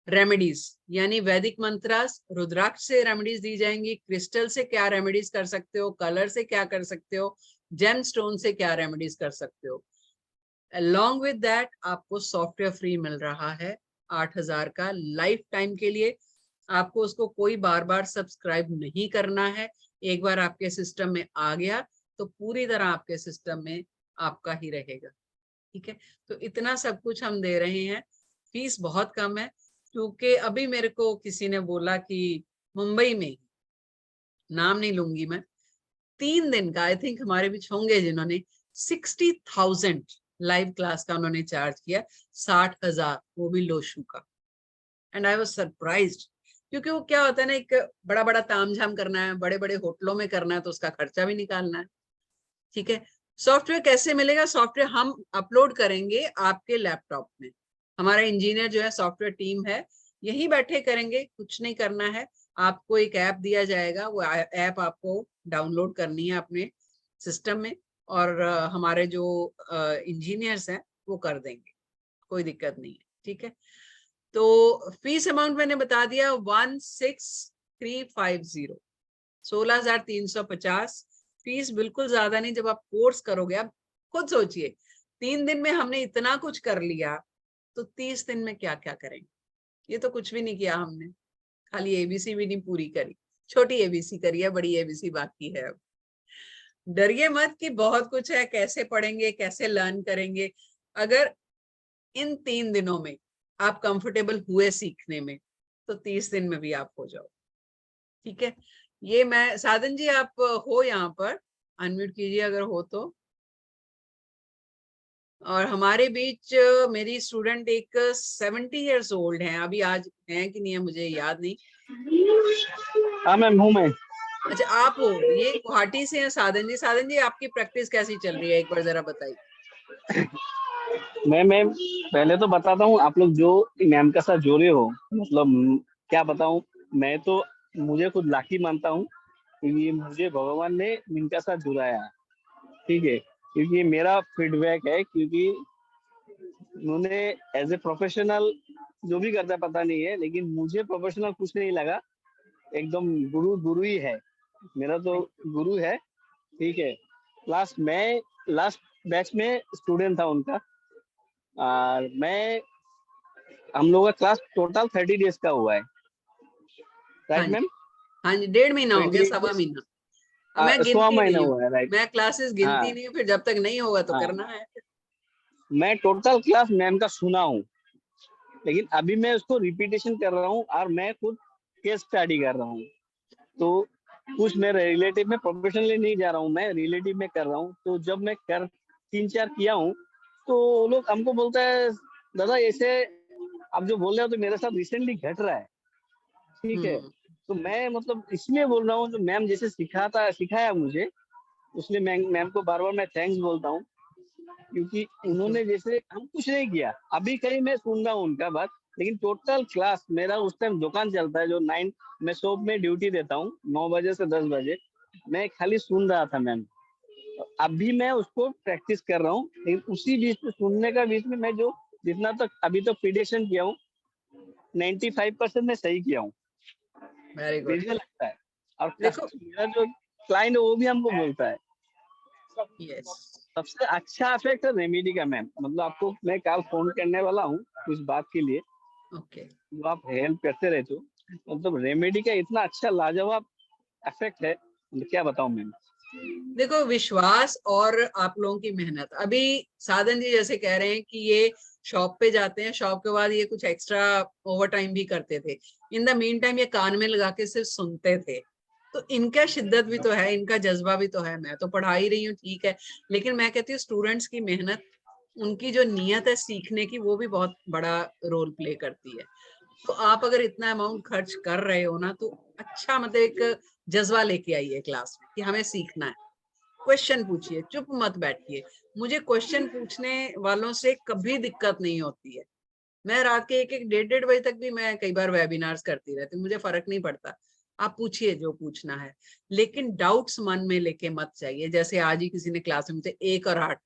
Speaker 1: रेमेडीज, यानी वैदिक मंत्रास, रुद्राक्ष से रेमेडीज दी जाएंगी, क्रिस्टल से क्या रेमेडीज कर सकते हो, कलर से क्या कर सकते हो, जेम स्टोन से क्या रेमेडीज कर सकते हो। अलॉन्ग विद दैट आपको सॉफ्टवेयर फ्री मिल रहा है 8000 का लाइफ टाइम के लिए। आपको उसको कोई बार बार सब्सक्राइब नहीं करना है, एक बार आपके सिस्टम में आ गया तो पूरी तरह आपके सिस्टम में आपका ही रहेगा, ठीक है। तो इतना सब कुछ हम दे रहे हैं, फीस बहुत कम है, क्योंकि अभी मेरे को किसी ने बोला कि मुंबई में, नाम नहीं लूंगी मैं, 3 दिन का, आई थिंक हमारे बीच होंगे जिन्होंने 60,000 लाइव क्लास का उन्होंने चार्ज किया, 60,000, वो भी लोशू का। एंड आई वाज सरप्राइज्ड, क्योंकि वो क्या होता है ना, एक बड़ा बड़ा तामझाम करना है, बड़े बड़े होटलों में करना है, तो उसका खर्चा भी निकालना है, ठीक है। सॉफ्टवेयर कैसे मिलेगा? सॉफ्टवेयर हम अपलोड करेंगे आपके लैपटॉप में, हमारा इंजीनियर जो है, सॉफ्टवेयर टीम है, यही बैठे करेंगे, कुछ नहीं करना है। आपको एक ऐप दिया जाएगा, वो ऐप आपको डाउनलोड करनी है अपने सिस्टम में, और हमारे जो इंजीनियर्स हैं वो कर देंगे, कोई दिक्कत नहीं है, ठीक है। तो फीस अमाउंट मैंने बता दिया, 16,350, 16,350 फीस, बिल्कुल ज्यादा नहीं। जब आप कोर्स करोगे, आप खुद सोचिए, 3 दिन में हमने इतना कुछ कर लिया, तो 30 दिन में क्या क्या करेंगे। ये तो कुछ भी नहीं किया हमने, खाली एबीसी भी नहीं पूरी करी, छोटी एबीसी करी है, बड़ी एबीसी बाकी है। अब डरिए मत कि बहुत कुछ है, कैसे पढ़ेंगे, कैसे लर्न करेंगे। अगर इन 3 दिनों में आप कंफर्टेबल हुए सीखने में, तो 30 दिन में भी आप हो जाओ, ठीक है। ये मैं, साधन जी आप हो यहाँ पर, अनम्यूट कीजिए अगर हो तो। और हमारे बीच मेरी स्टूडेंट एक 70 इयर्स ओल्ड है, अभी आज है कि नहीं है मुझे याद नहीं।
Speaker 3: हाँ मैम हूँ मैं।
Speaker 1: अच्छा आप हो, ये गुवाहाटी से हैं साधन जी। साधन जी आपकी प्रैक्टिस कैसी चल रही है, एक बार जरा बताइए।
Speaker 3: मैम पहले तो बताता हूँ, आप लोग जो मैम के साथ जुड़े हो, मतलब क्या बताऊँ, मैं तो मुझे खुद लाकी मानता हूँ, क्योंकि मुझे भगवान ने इनके साथ जुड़ाया, ठीक है। क्योंकि मेरा फीडबैक है, क्योंकि उन्होंने एज ए प्रोफेशनल जो भी करता है पता नहीं है, लेकिन मुझे प्रोफेशनल कुछ नहीं लगा, एकदम गुरु ही है, मेरा तो गुरु है, ठीक है। मैं लास्ट बैच में स्टूडेंट था उनका, और हम लोगों का क्लास टोटल 30 डेज का हुआ है, राइट मैम?
Speaker 1: हाँ जी, 1.5 महीना हो गया, 1.25 महीना। मैं
Speaker 3: 100
Speaker 1: गिनती
Speaker 3: महीना
Speaker 1: नहीं
Speaker 3: हुआ है,
Speaker 1: हूँ,
Speaker 3: राइट।
Speaker 1: मैं क्लासेस गिनती नहीं हूँ, फिर जब तक नहीं होगा तो
Speaker 3: हाँ।
Speaker 1: करना है।
Speaker 3: मैं टोटल क्लास मैम का सुना हूँ, लेकिन अभी मैं उसको रिपीटेशन कर रहा हूँ और मैं खुद केस स्टडी कर रहा हूँ। तो कुछ मेरे रिलेटिव में प्रोफेशनली नहीं जा रहा हूँ, मैं रिलेटिव में कर रहा हूँ। तो जब मैं 3-4 किया हूँ तो वो लोग हमको बोलता है दादा ऐसे आप जो बोल रहे हो तो मेरे साथ रिसेंटली घट रहा है, ठीक है। तो मैं मतलब इसलिए बोल रहा हूँ, जो मैम जैसे सिखाया मुझे, उसलिए मैम को बार बार मैं थैंक्स बोलता हूँ, क्योंकि उन्होंने जैसे हम कुछ नहीं किया। अभी कहीं मैं सुन रहा हूँ उनका बात, लेकिन टोटल क्लास मेरा उस टाइम दुकान चलता है जो 9, मैं शॉप में ड्यूटी देता हूँ 9 बजे से 10 बजे, मैं खाली सुन रहा था मैम। अभी मैं उसको प्रैक्टिस कर रहा हूँ, लेकिन उसी बीच में सुनने का बीच में मैं जो जितना तक अभी तक प्रिडिक्शन किया हूँ 95% में सही किया हूँ।
Speaker 1: Very good.
Speaker 3: मुझे लगता है, और
Speaker 1: देखो
Speaker 3: मेरा जो क्लाइंट है वो भी हमको बोलता है।
Speaker 1: यस,
Speaker 3: सबसे अच्छा इफेक्ट है रेमेडी का मैम। मतलब आपको मैं कल फोन करने वाला हूँ कुछ बात के लिए,
Speaker 1: ओके,
Speaker 3: जो आप हेल्प करते रहते हो। मतलब रेमेडी का इतना अच्छा लाजवाब इफेक्ट है, क्या बताऊं मैम।
Speaker 1: देखो विश्वास और आप लोगों की मेहनत। अभी साधन जी जैसे कह रहे हैं कि ये शॉप पे जाते हैं, शॉप के बाद ये कुछ एक्स्ट्रा ओवर टाइम भी करते थे, इन द मीन टाइम ये कान में लगा के सिर्फ सुनते थे। तो इनका शिद्दत भी तो है, इनका जज्बा भी तो है। मैं तो पढ़ा ही रही हूँ, ठीक है, लेकिन मैं कहती हूँ स्टूडेंट्स की मेहनत, उनकी जो नीयत है सीखने की, वो भी बहुत बड़ा रोल प्ले करती है। तो आप अगर इतना अमाउंट खर्च कर रहे हो ना, तो अच्छा मतलब एक जज्बा लेके आइए क्लास में कि हमें सीखना है। क्वेश्चन पूछिए, चुप मत बैठिए। मुझे क्वेश्चन पूछने वालों से कभी दिक्कत नहीं होती है। मैं रात के 1-1, 1:30 बजे तक भी मैं कई बार वेबिनार्स करती रहती हूँ, मुझे फर्क नहीं पड़ता। आप पूछिए जो पूछना है, लेकिन डाउट्स मन में लेके मत जाइए। जैसे आज ही किसी ने क्लास में मुझे 1 और 8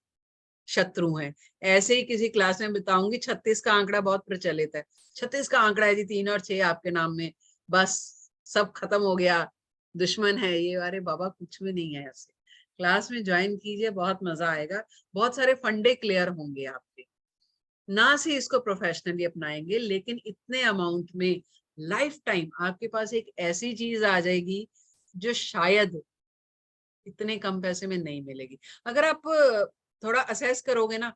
Speaker 1: शत्रु हैं, ऐसे ही किसी क्लास में बताऊंगी 36 का आंकड़ा बहुत प्रचलित है, 36 का आंकड़ा है जी, 3 और 6 आपके नाम में, बस सब खत्म हो गया, दुश्मन है ये। अरे बाबा कुछ भी नहीं है ऐसे। क्लास में ज्वाइन कीजिए, बहुत मजा आएगा, बहुत सारे फंडे क्लियर होंगे आपके। ना से इसको प्रोफेशनली अपनाएंगे, लेकिन इतने अमाउंट में लाइफ टाइम आपके पास एक ऐसी चीज आ जाएगी जो शायद इतने कम पैसे में नहीं मिलेगी। अगर आप थोड़ा असेस करोगे ना,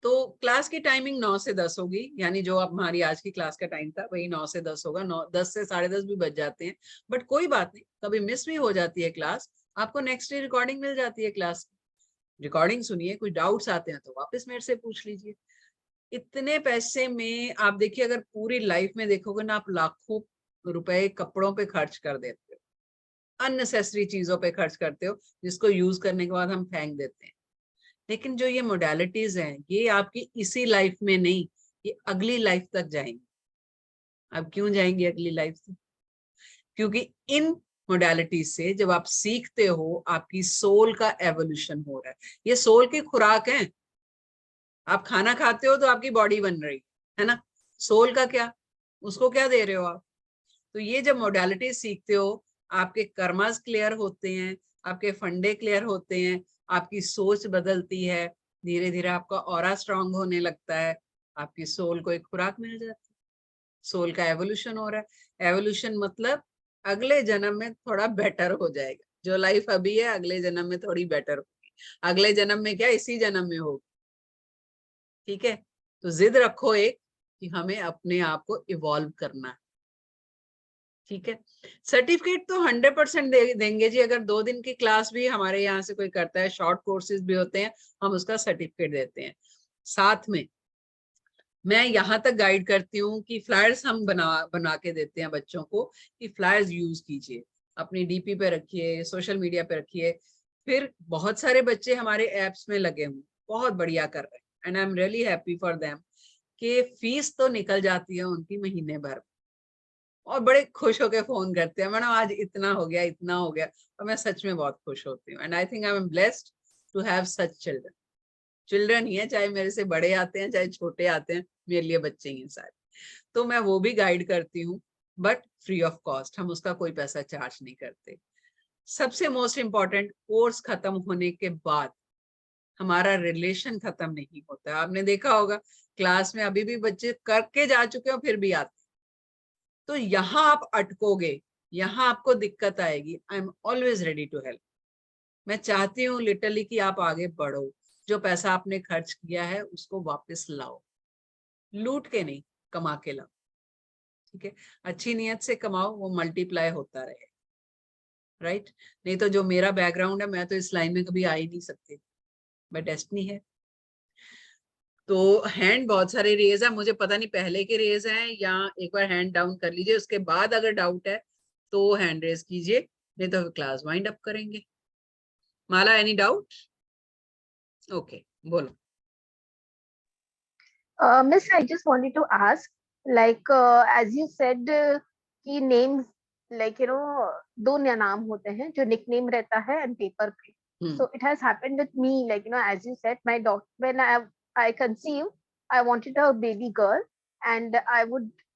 Speaker 1: तो क्लास की टाइमिंग 9 से 10 होगी, यानी जो अब हमारी आज की क्लास का टाइम था वही 9 से 10 होगा। 10 से 10:30 भी बज जाते हैं, बट कोई बात नहीं, कभी मिस भी हो जाती है क्लास, आपको नेक्स्ट डे रिकॉर्डिंग मिल जाती है क्लास। रिकॉर्डिंग सुनिए, कोई डाउट्स आते हैं तो वापस मेरे से पूछ लीजिए। इतने पैसे में आप देखिए, अगर पूरी लाइफ में देखोगे ना, आप लाखों रुपए कपड़ों पे खर्च कर देते हो, अननेसेसरी चीजों पे खर्च करते हो, जिसको यूज करने के बाद हम फेंक देते हैं। लेकिन जो ये मोडालिटीज हैं, ये आपकी इसी लाइफ में नहीं, ये अगली लाइफ तक जाएंगी। अब क्यों जाएंगी अगली लाइफ तक? क्योंकि इन मोडालिटीज से जब आप सीखते हो, आपकी सोल का एवोल्यूशन हो रहा है। ये सोल की खुराक है। आप खाना खाते हो तो आपकी बॉडी बन रही है ना, सोल का क्या, उसको क्या दे रहे हो आप? तो ये जब मोडालिटी सीखते हो, आपके कर्मास क्लियर होते हैं, आपके फंडे क्लियर होते हैं, आपकी सोच बदलती है, धीरे धीरे आपका ऑरा स्ट्रांग होने लगता है, आपकी सोल को एक खुराक मिल जाती है, सोल का एवोल्यूशन हो रहा है। एवोल्यूशन मतलब अगले जन्म में थोड़ा बेटर हो जाएगा, जो लाइफ अभी है अगले जन्म में थोड़ी बेटर होगी, अगले जन्म में क्या इसी जन्म में होगी। ठीक है, तो जिद रखो एक कि हमें अपने आप को इवॉल्व करना है। ठीक है, सर्टिफिकेट तो 100% देंगे जी। अगर 2 दिन की क्लास भी हमारे यहाँ से कोई करता है, शॉर्ट कोर्सेज भी होते हैं, हम उसका सर्टिफिकेट देते हैं। साथ में मैं यहाँ तक गाइड करती हूँ कि फ्लायर्स हम बना के देते हैं बच्चों को, कि फ्लायर्स यूज कीजिए, अपनी डीपी पे रखिए, सोशल मीडिया पे रखिए। फिर बहुत सारे बच्चे हमारे एप्स में लगे हुए, बहुत बढ़िया कर रहे हैं, and I am really happy for them, कि फीस तो निकल जाती है उनकी महीने भर, और बड़े खुश होकर फोन करते हैं, मैडम आज इतना हो गया, इतना हो गया। और मैं सच में बहुत खुश होती हूँ, and I think I am blessed to have such children. Children ही है, चाहे मेरे से बड़े आते हैं चाहे छोटे आते हैं, मेरे लिए बच्चे ही हैं सारे। तो मैं वो भी गाइड करती हूँ, बट फ्री ऑफ कॉस्ट, हम उसका कोई पैसा चार्ज नहीं करते। सबसे मोस्ट इम्पॉर्टेंट, कोर्स खत्म होने के बाद हमारा रिलेशन खत्म नहीं होता है। आपने देखा होगा क्लास में अभी भी बच्चे करके जा चुके हो फिर भी आते, तो यहाँ आप अटकोगे यहाँ आपको दिक्कत आएगी। I am always ready to help. मैं चाहती हूँ लिटरली कि आप आगे बढ़ो, जो पैसा आपने खर्च किया है उसको वापस लाओ, लूट के नहीं, कमा के लाओ। ठीक है, अच्छी नियत से कमाओ, वो मल्टीप्लाई होता रहे, राइट। नहीं तो जो मेरा बैकग्राउंड है, मैं तो इस लाइन में कभी आ ही नहीं सकती, मैं डेस्टिनी है। तो हैंड बहुत सारे रेज है, मुझे पता नहीं पहले के रेज हैं या एक बार हैंड डाउन कर लीजिए, उसके बाद अगर डाउट है तो हैंड रेज कीजिए, नहीं तो क्लास वाइंड अप करेंगे। माला, एनी डाउट? ओके, बोलो।
Speaker 6: Miss, I just wanted to ask, like as you said, कि names like दो नाम होते हैं जो nickname रहता है and paper पे. So it has happened with me, like as you said, my doctor, when I conceived, I wanted a baby girl, and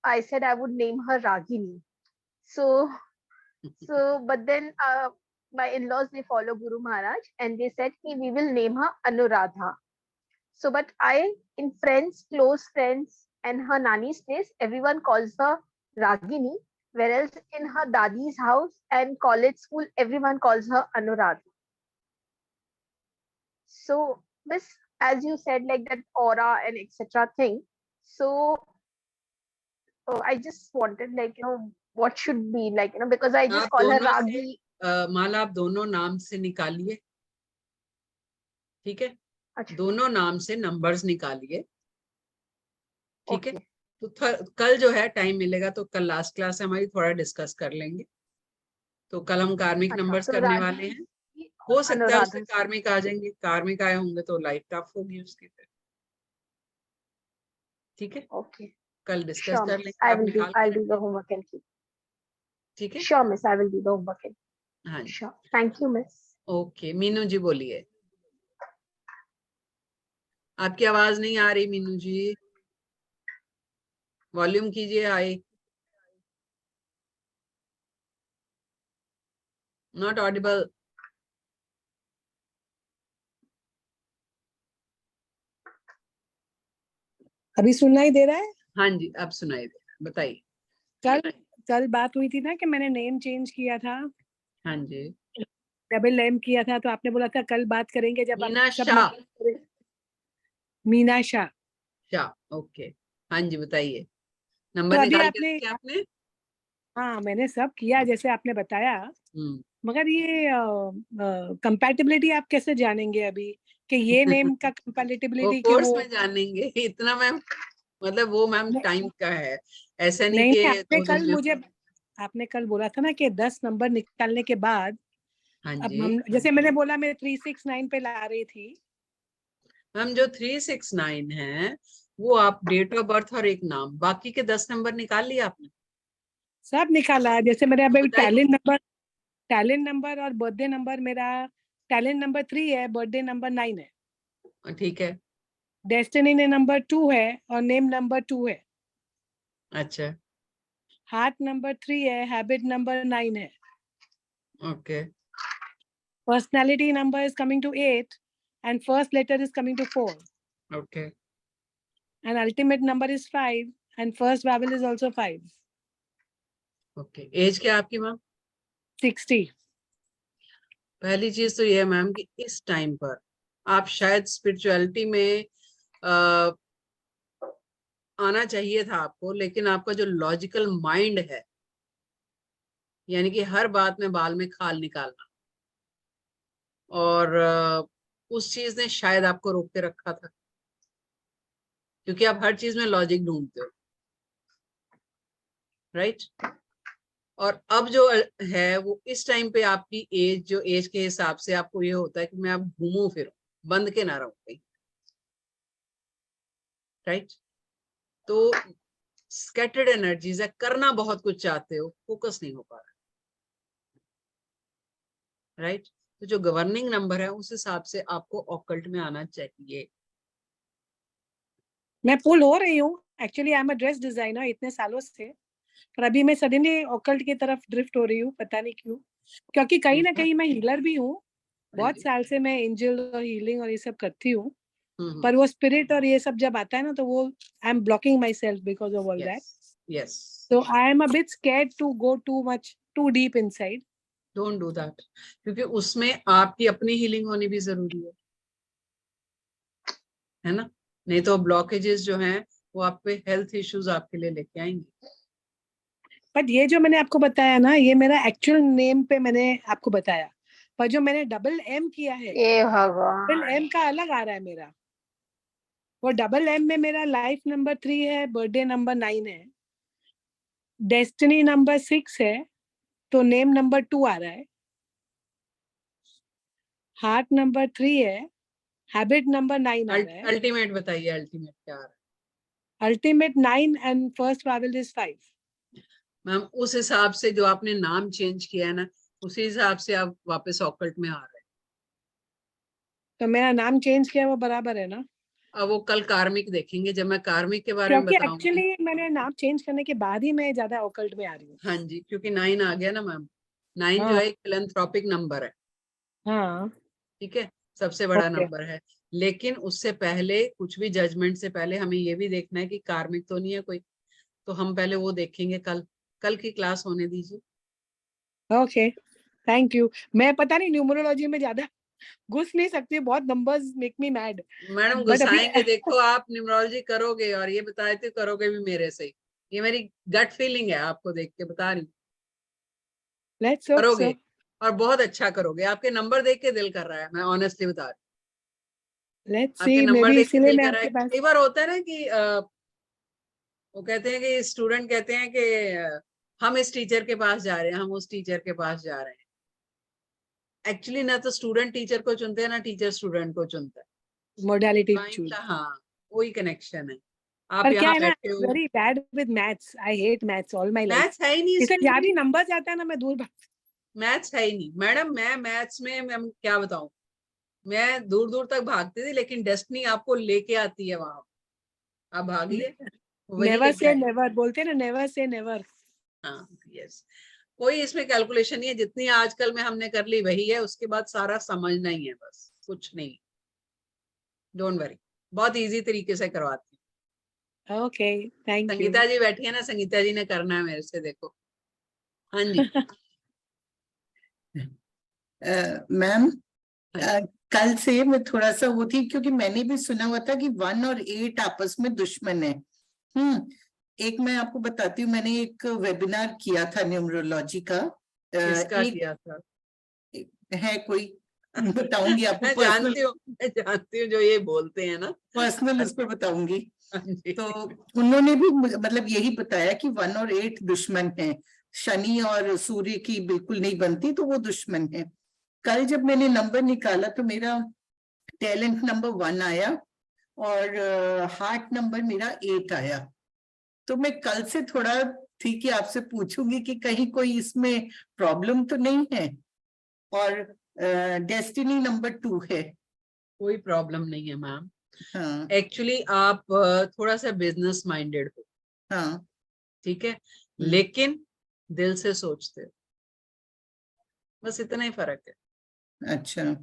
Speaker 6: I said I would name her Ragini. So but then my in-laws, they follow Guru Maharaj, and they said we will name her Anuradha. So, but in friends, close friends, and her nani's place, everyone calls her Ragini, whereas in her dadi's house and college school, everyone calls her Anuradha. So, Miss, as you said, like that aura and etc. thing. So, I just wanted, like what should be, like because I just call her Ragi.
Speaker 1: माला, आप दोनों नाम से निकालिए, ठीक है? दोनों नाम से नंबर्स निकालिए, ठीक है? तो कल जो है टाइम मिलेगा तो कल लास्ट क्लास है हमारी, थोड़ा डिस्कस कर लेंगे। तो कल हम कार्मिक नंबर्स करने वाले हैं, हो सकता है उससे कार्मिक आ जाएंगे, कार्मिक आए होंगे तो लाइफ टफ होगी उसकी फिर, ठीक है?
Speaker 6: ओके,
Speaker 1: कल डिस्कस कर लेंगे।
Speaker 6: I'll do the homework and keep.
Speaker 1: ठीक है?
Speaker 6: Sure, Miss, I will do the homework.
Speaker 1: हाँ,
Speaker 6: sure. Thank you, Miss.
Speaker 1: Okay, Meenu ji बोलिए। आपकी आवाज नहीं आ रही मीनू जी, वॉल्यूम कीजिए हाई। Not audible.
Speaker 14: अभी सुनाई दे रहा है?
Speaker 1: हाँ जी, अब सुनाई दे रहा है, बताइए।
Speaker 14: कल बात हुई थी ना कि मैंने नेम चेंज किया था।
Speaker 1: हाँ जी,
Speaker 14: डबल नेम किया था, तो आपने बोला था कल बात करेंगे जब
Speaker 1: मीना
Speaker 14: आप
Speaker 1: शाह।
Speaker 14: मीना शाह।
Speaker 1: ओके, हाँ जी, बताइए। नंबर
Speaker 14: तो अभी
Speaker 1: निकाल आपने?
Speaker 14: हाँ, मैंने सब किया जैसे आपने बताया, मगर ये कंपैटिबिलिटी आप कैसे जानेंगे अभी कि ये नेम का कंपैटिबिलिटी
Speaker 1: कोर्स में जानेंगे, इतना मैम, मतलब वो मैम टाइम का है, ऐसा नहीं कि
Speaker 14: आपने कल बोला था ना कि 10 नंबर निकालने के बाद,
Speaker 1: हाँ
Speaker 14: अब
Speaker 1: जी,
Speaker 14: हम जैसे मैंने बोला मैं 369 पे ला रही थी
Speaker 1: मैम। जो 369 है वो आप डेट ऑफ बर्थ और एक नाम, बाकी के 10 नंबर निकाल लिया आपने?
Speaker 14: सब निकाला। जैसे मेरे अभी टैलेंट नंबर और बर्थडे नंबर, मेरा टैलेंट नंबर 3 है, बर्थडे नंबर 9 है।
Speaker 1: ठीक है।
Speaker 14: डेस्टिनी ने नंबर 2 है और नेम नंबर 2 है।
Speaker 1: अच्छा।
Speaker 14: हार्ट नंबर 3 है, हैबिट नंबर 9 है।
Speaker 1: ओके।
Speaker 14: Personality number is coming to 8 and first letter is coming to 4.
Speaker 1: Okay.
Speaker 14: And ultimate number is 5 and first vowel is also 5.
Speaker 1: Okay. As क्या आपकी मैम?
Speaker 14: 60.
Speaker 1: पहली चीज तो ये है मैम कि इस टाइम पर आप शायद स्पिरिचुअलिटी में आना चाहिए था आपको, लेकिन आपका जो लॉजिकल माइंड है, यानी कि हर बात में बाल में खाल निकालना, और उस चीज ने शायद आपको रोक के रखा था, क्योंकि आप हर चीज में लॉजिक ढूंढते हो, राइट? और अब जो है वो इस टाइम पे आपकी एज, जो एज के हिसाब से आपको ये होता है कि मैं अब घूमूं फिरूं, बंद के ना रहूं कहीं, राइट? तो स्कैटर्ड एनर्जीज है, करना बहुत कुछ चाहते हो, फोकस नहीं हो पा रहा, राइट? तो जो गवर्निंग नंबर है उस हिसाब से आपको ऑकल्ट में आना चाहिए।
Speaker 14: मैं पुल हो रही हूँ, actually I am a dress designer इतने सालों से, पर अभी मैं सडनली ऑकल्ट की तरफ ड्रिफ्ट हो रही हूँ, पता नहीं क्यों, क्योंकि कहीं ना कहीं मैं हीलर भी हूँ, बहुत साल से मैं एंजल और हीलिंग और ये सब करती हूँ, पर वो स्पिरिट और ये सब जब आता है ना तो वो I am blocking my self because of all that.
Speaker 1: Yes.
Speaker 14: So I am a bit scared to go too much too deep inside.
Speaker 1: Don't do that, क्योंकि उसमें आपकी अपनी हीलिंग होनी भी जरूरी है ना? नहीं तो ब्लॉकेजेस जो हैं वो आप पे हेल्थ इश्यूज आपके लिए लेके आएंगे।
Speaker 14: बट ये जो मैंने आपको बताया ना, ये मेरा एक्चुअल नेम पे मैंने आपको बताया, पर जो मैंने डबल एम किया है, डबल एम का अलग आ रहा है मेरा। वो डबल एम में मेरा लाइफ नंबर 3 है, बर्थडे नंबर 9 है, डेस्टिनी नंबर 6 है, तो नेम नंबर 2 आ रहा है। हार्ट नंबर 3 है, हैबिट नंबर 9 आ रहा है।
Speaker 1: अल्टीमेट बताइए, अल्टीमेट क्या आ रहा है?
Speaker 14: Ultimate 9 and first travel is 5।
Speaker 1: Ma'am उस हिसाब से जो आपने नाम चेंज किया है ना, उसी हिसाब से आप वापस ऑकल्ट में आ रहे हैं।
Speaker 14: तो मेरा नाम चेंज किया वो बराबर है ना?
Speaker 1: अब वो कल कार्मिक देखेंगे, जब मैं कार्मिक के बारे में बताऊंगी।
Speaker 14: एक्चुअली मैंने नाम चेंज करने के बाद ही मैं ज्यादा ऑकल्ट में आ रही हूँ।
Speaker 1: हाँ जी, क्योंकि 9 आ गया ना मैम। 9 जो है एक फिलैंथ्रोपिक नंबर है।
Speaker 14: हाँ
Speaker 1: ठीक है, सबसे बड़ा नंबर है। लेकिन उससे पहले, कुछ भी जजमेंट से पहले हमें ये भी देखना है कि कार्मिक तो नहीं है कोई, तो हम पहले वो देखेंगे। कल की क्लास होने दीजिए।
Speaker 14: Okay, thank you. मैं पता नहीं न्यूमरोलॉजी में ज्यादा घुस नहीं सकती, बहुत numbers make me mad.
Speaker 1: Madam घुसाएंगे, देखो आप न्यूमरोलॉजी करोगे और ये बताए थे करोगे भी मेरे से, ये मेरी गट फीलिंग है, आपको देख के बता रही हूँ। करोगे और बहुत अच्छा करोगे। आपके नंबर देख के दिल कर रहा है, मैं ऑनेस्टली बता रही हूँ। आपके नंबर देख के दिल कर रहा है। कई बार होता है ना कि वो कहते हैं कि स्टूडेंट कहते हैं कि हम इस टीचर के पास जा रहे हैं, हम उस टीचर के पास जा रहे हैं। एक्चुअली ना तो स्टूडेंट टीचर को चुनते हैं, ना टीचर स्टूडेंट को चुनता है।
Speaker 14: मोडालिटी
Speaker 1: हाँ, वही कनेक्शन है। आप
Speaker 14: पर क्या
Speaker 1: यहाँ
Speaker 14: है ना,
Speaker 1: बैठे हो।
Speaker 14: Very bad with maths, I hate maths all my life.
Speaker 1: Maths है ही नहीं,
Speaker 14: इसलिए ज्यादा नंबर्स आता है ना, मैं दूर भाग।
Speaker 1: मैथ्स है ही नहीं मैडम। मैं मैथ्स में मैं क्या बताऊं, मैं दूर दूर तक भागती थी, लेकिन डेस्टिनी आपको लेके आती है वहां। आप भागिए,
Speaker 14: नेवर से नेवर बोलते ना, नेवर से नेवर।
Speaker 1: हाँ यस, कोई इसमें कैलकुलेशन नहीं है। जितनी आजकल में हमने कर ली वही है, उसके बाद सारा समझना ही है, बस कुछ नहीं। डोंट वरी, बहुत इजी तरीके से करवाती
Speaker 14: हूँ। Okay, thank you.
Speaker 1: Sangeeta ji बैठी है ना, संगीता जी ने करना है मेरे से, देखो। हाँ जी।
Speaker 15: मैम कल से मैं थोड़ा सा वो थी, क्योंकि मैंने भी सुना हुआ था कि 1 और 8 आपस में दुश्मन है। एक मैं आपको बताती हूँ, मैंने एक वेबिनार किया था न्यूमरोलॉजी का।
Speaker 1: किसका किया था?
Speaker 15: है कोई, बताऊंगी आपको।
Speaker 1: मैं जानती हूँ जो ये बोलते हैं ना,
Speaker 15: पर्सनल उस पर बताऊंगी। तो उन्होंने भी मतलब यही बताया कि 1 और 8 दुश्मन है। शनि और सूर्य की बिल्कुल नहीं बनती, तो वो दुश्मन है। कल जब मैंने नंबर निकाला तो मेरा टैलेंट नंबर 1 आया और हार्ट नंबर मेरा 8 आया। तो मैं कल से थोड़ा थी कि आपसे पूछूंगी कि कहीं कोई इसमें प्रॉब्लम तो नहीं है। और डेस्टिनी नंबर 2 है।
Speaker 1: कोई प्रॉब्लम नहीं है मैम।
Speaker 15: हाँ।
Speaker 1: एक्चुअली आप थोड़ा सा बिजनेस माइंडेड हो।
Speaker 15: हाँ।
Speaker 1: ठीक है, लेकिन दिल से सोचते हो, बस इतना ही फर्क है।
Speaker 15: अच्छा,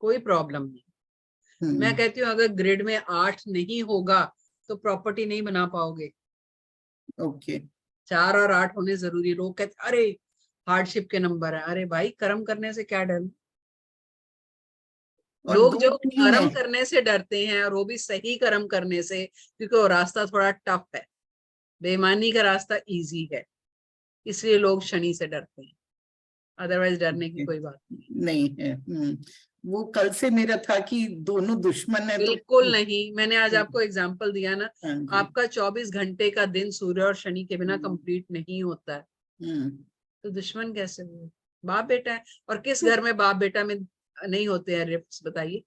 Speaker 1: कोई प्रॉब्लम नहीं। मैं कहती हूँ अगर ग्रिड में 8 नहीं होगा तो प्रॉपर्टी नहीं बना पाओगे।
Speaker 15: ओके।
Speaker 1: 4 और 8 होने जरूरी। लोग कहते अरे हार्डशिप के नंबर है। अरे भाई, कर्म करने से क्या डर। लोग जो कर्म करने से डरते हैं, और वो भी सही कर्म करने से, क्योंकि वो रास्ता थोड़ा टफ है। बेईमानी का रास्ता इजी है, इसलिए लोग शनि से डरते हैं। अदरवाइज डरने की कोई बात
Speaker 15: नहीं है। वो कल से मेरा था कि दोनों दुश्मन है।
Speaker 1: बिल्कुल नहीं। मैंने आज आपको एग्जांपल दिया ना, आपका 24 घंटे का दिन सूर्य और शनि के बिना कंप्लीट नहीं होता है। तो दुश्मन कैसे हुए? बाप बेटा है। और किस घर में बाप बेटा में नहीं होते हैं रिफ्ट्स, बताइए।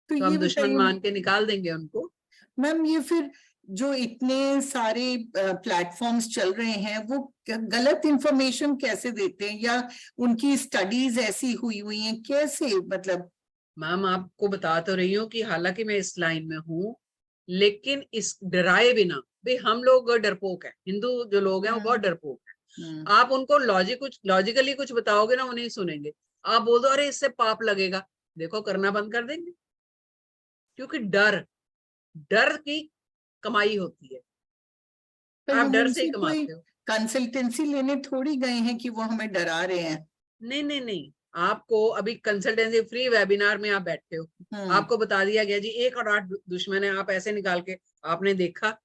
Speaker 1: तो हम दुश्मन मान के निकाल देंगे उनको।
Speaker 15: मैम ये फिर जो इतने सारे प्लेटफॉर्म्स चल रहे हैं, वो गलत इंफॉर्मेशन कैसे देते हैं, या उनकी स्टडीज ऐसी हुई हैं कैसे? मतलब
Speaker 1: मैम आपको बता तो रही हूँ कि हालांकि मैं इस लाइन में हूँ, लेकिन इस डराए बिना भी। हम लोग डरपोक है, हिंदू जो लोग हैं वो बहुत डरपोक है। आप उनको लॉजिकली कुछ बताओगे ना, वो नहीं सुनेंगे। आप बोल दो अरे इससे पाप लगेगा, देखो करना बंद कर देंगे। क्योंकि डर की कमाई होती है, आप डर से ही कमाते हो।
Speaker 15: कंसल्टेंसी लेने थोड़ी गए हैं कि वो हमें डरा रहे हैं।
Speaker 1: नहीं नहीं नहीं, आपको अभी कंसल्टेंसी फ्री वेबिनार में आप बैठे हो, आपको बता दिया गया जी 1 और 8 दुश्मन है, आप ऐसे निकाल के आपने देखा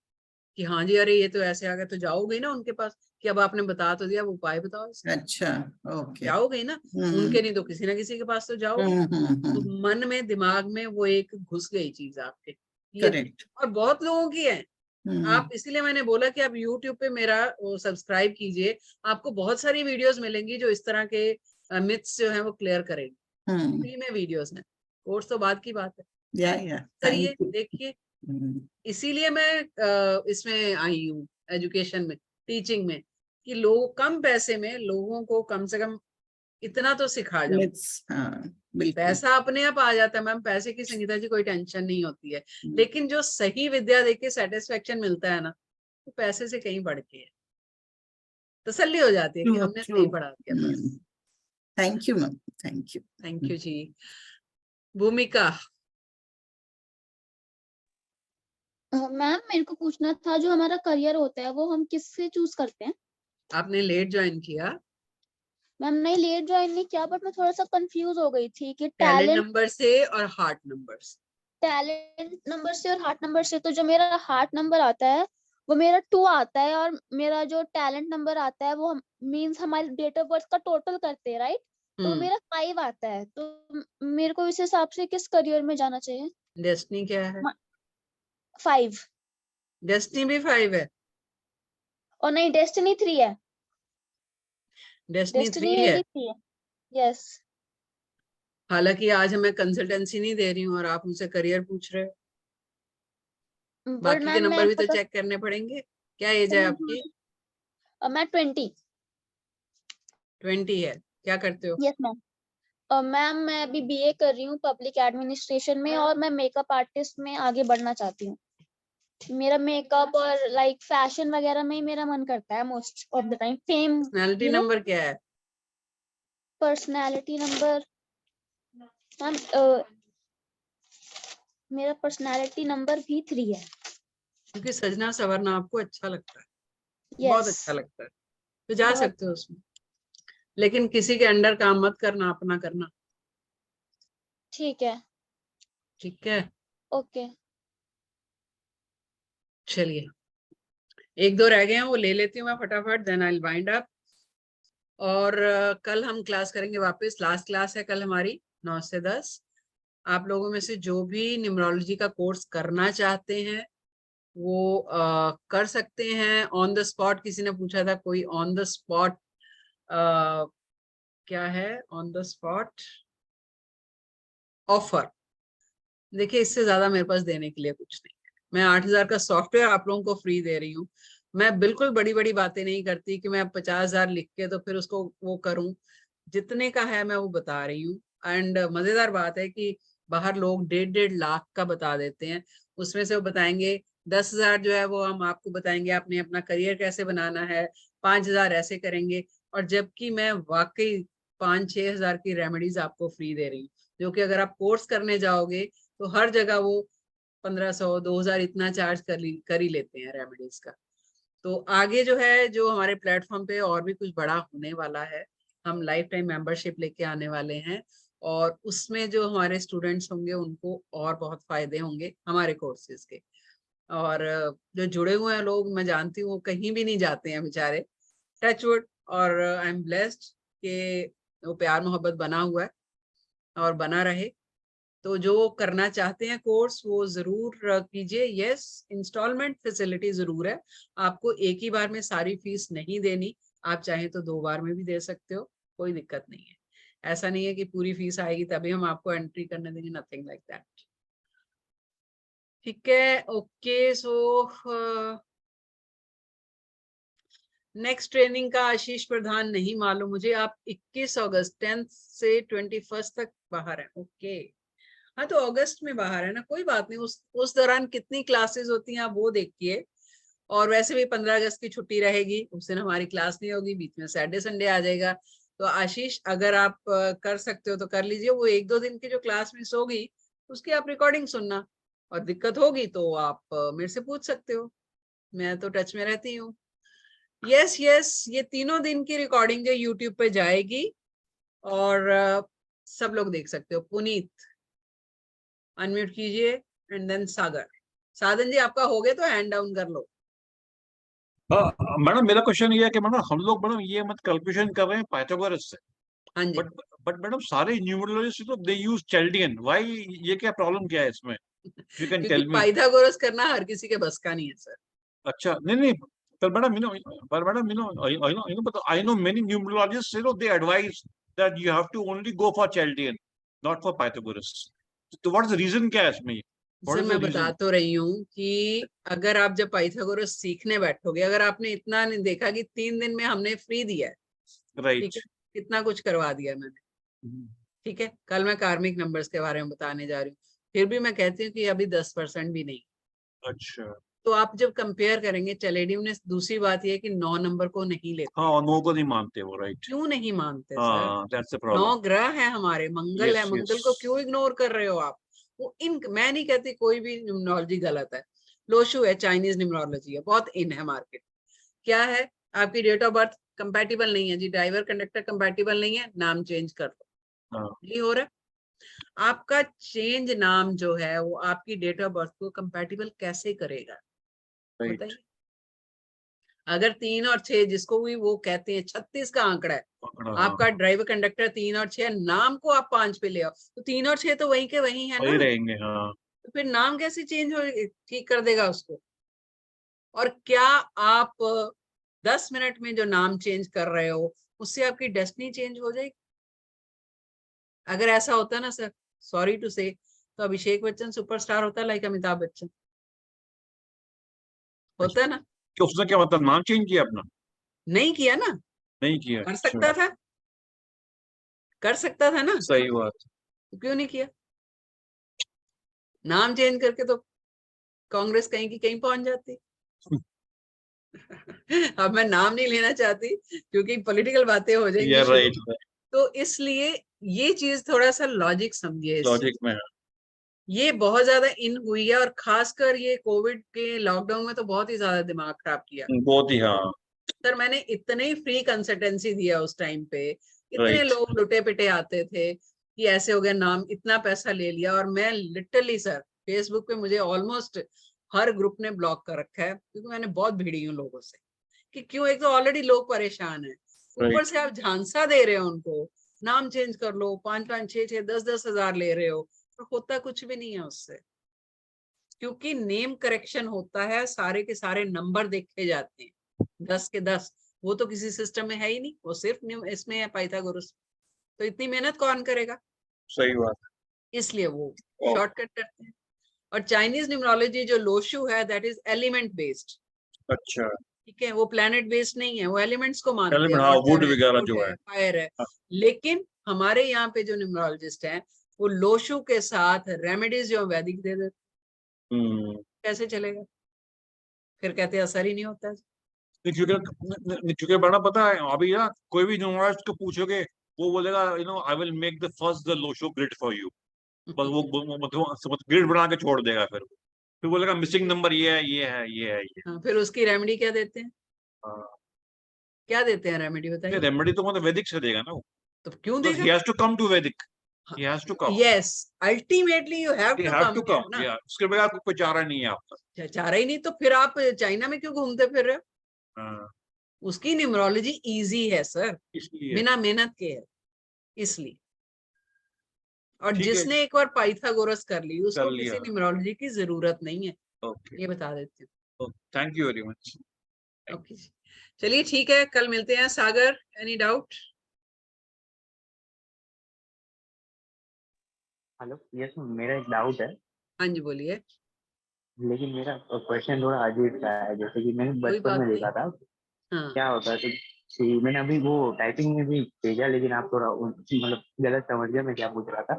Speaker 1: कि हाँ जी अरे ये तो ऐसे आ गए, तो जाओगे ना उनके पास कि अब आपने बता तो दिया, वो उपाय बताओ इसका।
Speaker 15: अच्छा, ओके,
Speaker 1: जाओगे ना उनके, नहीं तो किसी ना किसी के पास तो जाओगे। तो मन में दिमाग में वो एक घुस गई चीज आपके,
Speaker 15: करेक्ट।
Speaker 1: और बहुत लोगों की है। आप, इसीलिए मैंने बोला कि आप YouTube पे मेरा वो सब्सक्राइब कीजिए, आपको बहुत सारी वीडियोस मिलेंगी जो इस तरह के मिथ्स जो है वो क्लियर करेंगे। फ्री में वीडियोस में, कोर्स तो बात की बात है। करिए, देखिए, इसीलिए मैं इसमें आई हूँ एजुकेशन में, टीचिंग में, कि लोग कम पैसे में लोगों को कम से कम इतना तो सिखा जाओ। पैसा अपने आप आ जाता है मैम, पैसे की संगीता जी कोई टेंशन नहीं होती है, लेकिन जो सही विद्या देके सेटिस्फेक्शन मिलता है ना, वो पैसे से कहीं बढ़ के है, तसल्ली हो जाती है कि हमने सही पढ़ा दिया।
Speaker 15: Thank you ma'am, thank you.
Speaker 1: Thank you जी। भूमिका।
Speaker 16: मैम मेरे को पूछना था, जो हमारा करियर होता है वो हम किससे चूज करते हैं?
Speaker 1: आपने लेट ज्वाइन किया?
Speaker 16: मैम नहीं, लेट ज्वाइन नहीं किया, बट मैं थोड़ा सा कंफ्यूज हो गई थी कि
Speaker 1: टैलेंट नंबर से और हार्ट नंबर से।
Speaker 16: टैलेंट नंबर से और हार्ट नंबर से, तो जो मेरा हार्ट नंबर आता है वो मेरा 2 आता है, और मेरा जो टैलेंट नंबर आता है वो मींस हमारे डेट ऑफ बर्थ का टोटल करते हैं, राइट? तो मेरा 5 आता है, तो मेरे को इस हिसाब से किस करियर में जाना चाहिए?
Speaker 1: डेस्टिनी क्या है?
Speaker 16: 5।
Speaker 1: डेस्टिनी भी 5 है?
Speaker 16: और नहीं, डेस्टिनी 3 है।
Speaker 1: डेस्टिनी 3 है?
Speaker 16: यस।
Speaker 1: हालांकि आज मैं कंसल्टेंसी नहीं दे रही हूँ और आप मुझसे करियर पूछ रहे हो। बाकी के नंबर भी तो चेक करने पड़ेंगे। क्या एज है आपकी?
Speaker 16: मैं
Speaker 1: 20 है। क्या करते हो?
Speaker 16: Yes ma'am. मैम मैं अभी BA कर रही हूँ पब्लिक एडमिनिस्ट्रेशन में, और मैं मेकअप आर्टिस्ट में आगे बढ़ना चाहती हूँ। मेरा मेकअप और लाइक फैशन वगैरह में ही मेरा मन करता है most of the time. Fame.
Speaker 1: Personality number क्या है?
Speaker 16: पर्सनालिटी नंबर मैम, मेरा पर्सनालिटी नंबर भी 3 है।
Speaker 1: क्योंकि सजना सवरना आपको अच्छा लगता है।
Speaker 16: yes.
Speaker 1: बहुत अच्छा लगता है, तो जा सकते हो उसमें, लेकिन किसी के अंडर काम मत करना, अपना करना।
Speaker 16: ठीक है।
Speaker 1: ठीक है,
Speaker 16: ओके।
Speaker 1: चलिए 1-2 रह गए हैं, वो ले लेती हूँ मैं फटाफट, then I will wind up. और कल हम क्लास करेंगे वापस, लास्ट क्लास है कल हमारी 9 से 10। आप लोगों में से जो भी न्यूमरोलॉजी का कोर्स करना चाहते हैं वो कर सकते हैं ऑन द स्पॉट। किसी ने पूछा था कोई ऑन द स्पॉट क्या है? ऑन द स्पॉट ऑफर, देखिए इससे ज्यादा मेरे पास देने के लिए कुछ नहीं। मैं 8,000 का सॉफ्टवेयर आप लोगों को फ्री दे रही हूँ। मैं बिल्कुल बड़ी बड़ी बातें नहीं करती कि मैं 50,000 लिख के तो फिर उसको वो करूं। जितने का है मैं वो बता रही हूँ। एंड मजेदार बात है कि बाहर लोग 1.5 लाख का बता देते हैं, उसमें से वो बताएंगे 10,000 जो है वो हम आपको बताएंगे आपने अपना करियर कैसे बनाना है, 5,000 ऐसे करेंगे। और जबकि मैं वाकई 5-6 हजार की रेमेडीज आपको फ्री दे रही हूँ, जो कि अगर आप कोर्स करने जाओगे तो हर जगह वो 1,500-2,000 इतना चार्ज कर ही लेते हैं रेमेडीज का। तो आगे जो है, जो हमारे प्लेटफॉर्म पे और भी कुछ बड़ा होने वाला है, हम लाइफ टाइम मेंबरशिप लेके आने वाले हैं, और उसमें जो हमारे स्टूडेंट्स होंगे उनको और बहुत फायदे होंगे हमारे कोर्सेज के। और जो जुड़े हुए हैं लोग, मैं जानती हूँ वो कहीं भी नहीं जाते हैं बेचारे, टचवुड, और आई एम ब्लेस्ड कि वो प्यार मोहब्बत बना हुआ है और बना रहे। तो जो करना चाहते हैं कोर्स वो जरूर कीजिए। यस, इंस्टॉलमेंट फैसिलिटी जरूर है, आपको एक ही बार में सारी फीस नहीं देनी, आप चाहें तो 2 बार में भी दे सकते हो, कोई दिक्कत नहीं है। ऐसा नहीं है कि पूरी फीस आएगी तभी हम आपको एंट्री करने देंगे, नथिंग लाइक दैट। ठीक है, ओके। सो नेक्स्ट ट्रेनिंग का आशीष प्रधान नहीं मालूम मुझे, आप 21 अगस्त 10 से 21 तक बाहर हैं। ओके, हाँ तो अगस्त में बाहर है ना, कोई बात नहीं। उस दौरान कितनी क्लासेस होती हैं आप वो देखिए। और वैसे भी 15 अगस्त की छुट्टी रहेगी, उस दिन हमारी क्लास नहीं होगी, बीच में सैटरडे संडे आ जाएगा। तो आशीष अगर आप कर सकते हो तो कर लीजिए। वो 1-2 दिन की जो क्लास मिस होगी उसकी आप रिकॉर्डिंग सुनना, और दिक्कत होगी तो आप मेरे से पूछ सकते हो, मैं तो टच में रहती हूँ। यस यस, ये 3 दिन की रिकॉर्डिंग है, यूट्यूब पे जाएगी और सब लोग देख सकते हो। पुनीत अनम्यूट कीजिए एंड देन सागर। साधन जी आपका हो गया तो हैंड डाउन कर लो।
Speaker 5: मैडम मेरा क्वेश्चन ये है कि मैडम हम लोग मैडम ये मत कैलकुलेशन कर रहे हैं पाइथागोरस से,
Speaker 1: हाँ जी,
Speaker 5: बट मैडम सारे न्यूमरोलॉजिस्ट तो दे यूज चैल्डियन, व्हाई? ये क्या प्रॉब्लम क्या है इसमें? यू कैन
Speaker 1: क्योंकि
Speaker 5: टेल मी।
Speaker 1: पाइथागोरस करना हर किसी के बस का नहीं है सर।
Speaker 5: अच्छा, नहीं पर madam but I know many numerologists, they advise that you have to only go for Chaldean, not for Pythagoras. So what is the reason क्या है इसमें? What
Speaker 1: सर
Speaker 5: is the
Speaker 1: मैं बता
Speaker 5: reason?
Speaker 1: तो रही हूँ कि अगर आप जब पाइथागोरस सीखने बैठोगे, अगर आपने इतना नहीं देखा कि 3 दिन में हमने फ्री दिया है,
Speaker 5: Right.
Speaker 1: ठीक है, कितना कुछ करवा दिया मैंने, ठीक है। कल मैं कार्मिक नंबर्स के बारे में बताने जा रही हूँ, फिर भी मैं कहती हूँ कि अभी 10% भी नहीं।
Speaker 5: अच्छा,
Speaker 1: तो आप जब कंपेयर करेंगे, चलेडियम ने दूसरी बात यह है कि 9 नंबर को नहीं लेते।
Speaker 5: हाँ, 9 को नहीं मानते वो, राइट?
Speaker 1: क्यों नहीं मानते सर?
Speaker 5: हाँ, that's the
Speaker 1: 9
Speaker 5: problem.
Speaker 1: ग्रह है हमारे, मंगल
Speaker 5: Yes,
Speaker 1: है, मंगल
Speaker 5: yes.
Speaker 1: को क्यों इग्नोर कर रहे हो आप? वो मैं नहीं कहती कोई भी न्यूमरोलॉजी गलत है। लोशु है, चाइनीज न्यूमरोलॉजी है, बहुत इन है मार्केट। क्या है, आपकी डेट ऑफ बर्थ कंपैटिबल नहीं है जी, ड्राइवर कंडक्टर कंपैटिबल नहीं है, नाम चेंज कर लो।
Speaker 5: हाँ,
Speaker 1: ये हो रहा है। आपका चेंज नाम जो है वो आपकी डेट ऑफ बर्थ को कंपैटिबल कैसे करेगा,
Speaker 5: right.
Speaker 1: बताइए। अगर 3 और 6 जिसको भी वो कहते हैं 36 का आंकड़ा है,
Speaker 5: पकड़ा,
Speaker 1: आपका
Speaker 5: हाँ,
Speaker 1: ड्राइवर कंडक्टर 3 और 6, नाम को आप 5 पे ले आओ, तो 3 और 6 तो वहीं के वहीं है
Speaker 5: वही
Speaker 1: ना,
Speaker 5: रहेंगे, हाँ।
Speaker 1: तो फिर नाम कैसे चेंज हो, ठीक कर देगा उसको? और क्या आप 10 मिनट में जो नाम चेंज कर रहे हो उससे आपकी डेस्टिनी चेंज हो जाएगी? अगर ऐसा होता ना सर, सॉरी टू से, तो अभिषेक बच्चन सुपरस्टार होता लाइक अमिताभ बच्चन, होता है ना?
Speaker 5: कि उसने क्या मतलब नाम चेंज किया अपना?
Speaker 1: नहीं किया ना,
Speaker 5: नहीं किया।
Speaker 1: कर
Speaker 5: अच्छा,
Speaker 1: सकता था, कर सकता था ना,
Speaker 5: सही बात।
Speaker 1: तो क्यों नहीं किया? नाम चेंज करके तो कांग्रेस कहीं की कहीं पहुंच जाती। अब मैं नाम नहीं लेना चाहती क्योंकि पॉलिटिकल बातें हो जाएंगी शुरू।
Speaker 5: राइट,
Speaker 1: तो इसलिए ये चीज थोड़ा सा लॉजिक समझिए।
Speaker 5: लॉजिक में है।
Speaker 1: ये बहुत ज्यादा इन हुई है और खासकर ये कोविड के लॉकडाउन में तो बहुत ही ज्यादा दिमाग खराब किया।
Speaker 5: बहुत ही, हाँ,
Speaker 1: सर मैंने इतने फ्री कंसल्टेंसी दिया उस टाइम पे, इतने
Speaker 5: राइट।
Speaker 1: लोग लुटे पिटे आते थे कि ऐसे हो गया, नाम इतना पैसा ले लिया। और मैं लिटरली सर फेसबुक पे मुझे ऑलमोस्ट हर ग्रुप ने ब्लॉक कर रखा है क्योंकि मैंने बहुत भिड़ी हूँ लोगों से कि क्यों, एक तो ऑलरेडी लोग परेशान है, ऊपर से आप झांसा दे रहे हो उनको, नाम चेंज कर लो, 5-5, 6-6, 10-10 हजार ले रहे हो, और होता कुछ भी नहीं है उससे। क्योंकि नेम करेक्शन होता है, सारे के सारे नंबर देखे जाते हैं 10 के 10, वो तो किसी सिस्टम में है ही नहीं, वो सिर्फ इसमें है पाइथागोरस। तो इतनी मेहनत कौन करेगा?
Speaker 5: सही बात।
Speaker 1: इसलिए वो शॉर्टकट करते हैं। और चाइनीज न्यूमरोलॉजी जो लोशु है दैट इज एलिमेंट बेस्ड।
Speaker 5: अच्छा,
Speaker 1: ठीक है, वो प्लेनेट बेस्ड नहीं है, वो एलिमेंट्स को मानते हैं,
Speaker 5: एलिमेंट, हाँ, वुड
Speaker 1: वाटर है,
Speaker 5: वगैरह
Speaker 1: वुड
Speaker 5: जो
Speaker 1: है,
Speaker 5: है।
Speaker 1: फायर है।
Speaker 5: हाँ।
Speaker 1: लेकिन हमारे यहाँ पे जो न्यूमरोलॉजिस्ट हैं वो लोशु के साथ रेमेडीज जो वैदिक दे देते, कैसे चलेगा? फिर कहते असर ही नहीं होता।
Speaker 5: क्योंकि बड़ा पता है अभी ना, कोई भी न्यूमरोलॉजिस्ट को पूछोगे वो बोलेगा I will make the first the Lo Shu grid for you, बस वो मतलब ग्रिड बना के छोड़ देगा। फिर बोलेगा मिसिंग नंबर ये है, ये है, ये है, ये।
Speaker 1: हाँ, फिर उसकी रेमेडी क्या देते हैं? क्या देते हैं रेमेडी, बताइए?
Speaker 5: रेमेडी तो मतलब वैदिक से देगा ना वो,
Speaker 1: तो क्यों
Speaker 5: because
Speaker 1: देगा?
Speaker 5: he has to come to Vedic. He has to come.
Speaker 1: Yes, ultimately you have
Speaker 5: He
Speaker 1: to
Speaker 5: have
Speaker 1: come
Speaker 5: to come.
Speaker 1: here, ना?
Speaker 5: Yeah. उसके बगैर कोई चारा नहीं है आपका।
Speaker 1: चारा ही नहीं तो फिर आप चाइना में क्यों घूमते फिर रहे हो?
Speaker 5: हाँ।
Speaker 1: उसकी न्यूमरोलॉजी इजी है सर,
Speaker 5: इसलिए
Speaker 1: बिना मेहनत के है, इसलिए। और
Speaker 5: ठीक है,
Speaker 1: जिसने एक बार पाइथागोरस कर ली उसको
Speaker 5: कर
Speaker 1: किसी
Speaker 5: लिया।
Speaker 1: न्यूमरोलॉजी की जरूरत नहीं है,
Speaker 5: ओके,
Speaker 1: ये बता देती हूँ।
Speaker 5: Thank you very much.
Speaker 1: Okay जी, चलिए ठीक है, कल मिलते हैं। Sagar, any doubt?
Speaker 17: Hello, yes मेरा एक डाउट है।
Speaker 1: हाँ जी बोलिए।
Speaker 17: लेकिन मेरा क्वेश्चन थोड़ा अजीब सा है, जैसे कि मैंने
Speaker 1: कोई
Speaker 17: बचपन
Speaker 1: बात
Speaker 17: में
Speaker 1: नहीं।
Speaker 17: देखा था
Speaker 1: हाँ,
Speaker 17: क्या होता है। तो मैंने अभी वो टाइपिंग में भी भेजा, लेकिन आप थोड़ा मतलब गलत समझ गए। मैं क्या पूछ रहा था,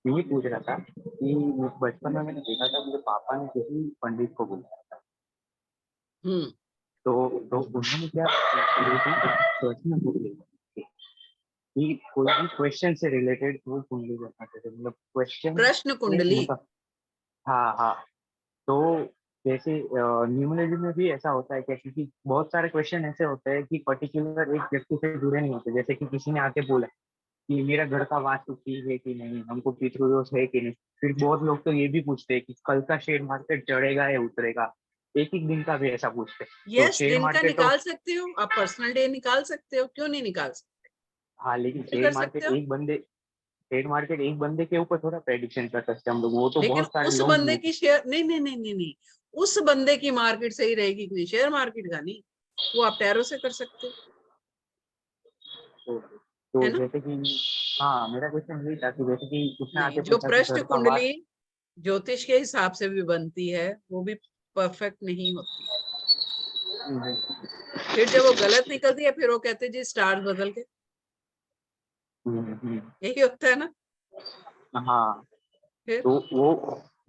Speaker 17: ये पूछ रहा था कि बचपन में मैंने देखा था मेरे पापा ने किसी पंडित को बुलाया था, तो उन्होंने क्या प्रश्न पूछे कि कोई भी क्वेश्चन से रिलेटेड वो कुंडली बताते थे, मतलब क्वेश्चन
Speaker 1: प्रश्न कुंडली।
Speaker 17: मतलब हाँ हाँ। तो जैसे न्यूमरोलॉजी में भी ऐसा होता है क्या, क्योंकि बहुत सारे क्वेश्चन ऐसे होते हैं कि पर्टिकुलर एक व्यक्ति से जुड़े नहीं होते। जैसे कि किसी ने आके बोला कि मेरा घर का वास्तु ठीक है कि नहीं, हमको पितृदोष है कि नहीं। फिर बहुत लोग तो ये भी पूछते हैं कि कल का शेयर मार्केट चढ़ेगा या उतरेगा, एक एक दिन का भी ऐसा पूछते हैं।
Speaker 1: यस, दिन का निकाल सकते हो आप, पर्सनल डे निकाल सकते हो, क्यों नहीं निकाल सकते?
Speaker 17: हाँ, लेकिन
Speaker 1: कर सकते हो।
Speaker 17: शेयर मार्केट एक बंदे के ऊपर थोड़ा प्रेडिक्शन कर सकते हैं हम लोग। वो तो
Speaker 1: लेकिन
Speaker 17: बहुत सारे
Speaker 1: उस
Speaker 17: लोग
Speaker 1: बंदे की शेयर नहीं, उस बंदे की मार्केट सही रहेगी कि नहीं, शेयर मार्केट का नहीं, वो आप टैरो से कर सकते हो।
Speaker 17: तो जैसे कि हाँ, मेरा क्वेश्चन यही था कि जैसे कि उसने आके
Speaker 1: जो
Speaker 17: पूछा कि
Speaker 1: पृष्ठ
Speaker 17: घर का
Speaker 1: कुंडली ज्योतिष के हिसाब से भी बनती है, वो भी परफेक्ट नहीं होती। फिर जब वो गलत निकलती है, फिर वो कहते हैं जी स्टार्स बदल के, यही होता है ना।
Speaker 17: हाँ,
Speaker 1: फिर
Speaker 17: तो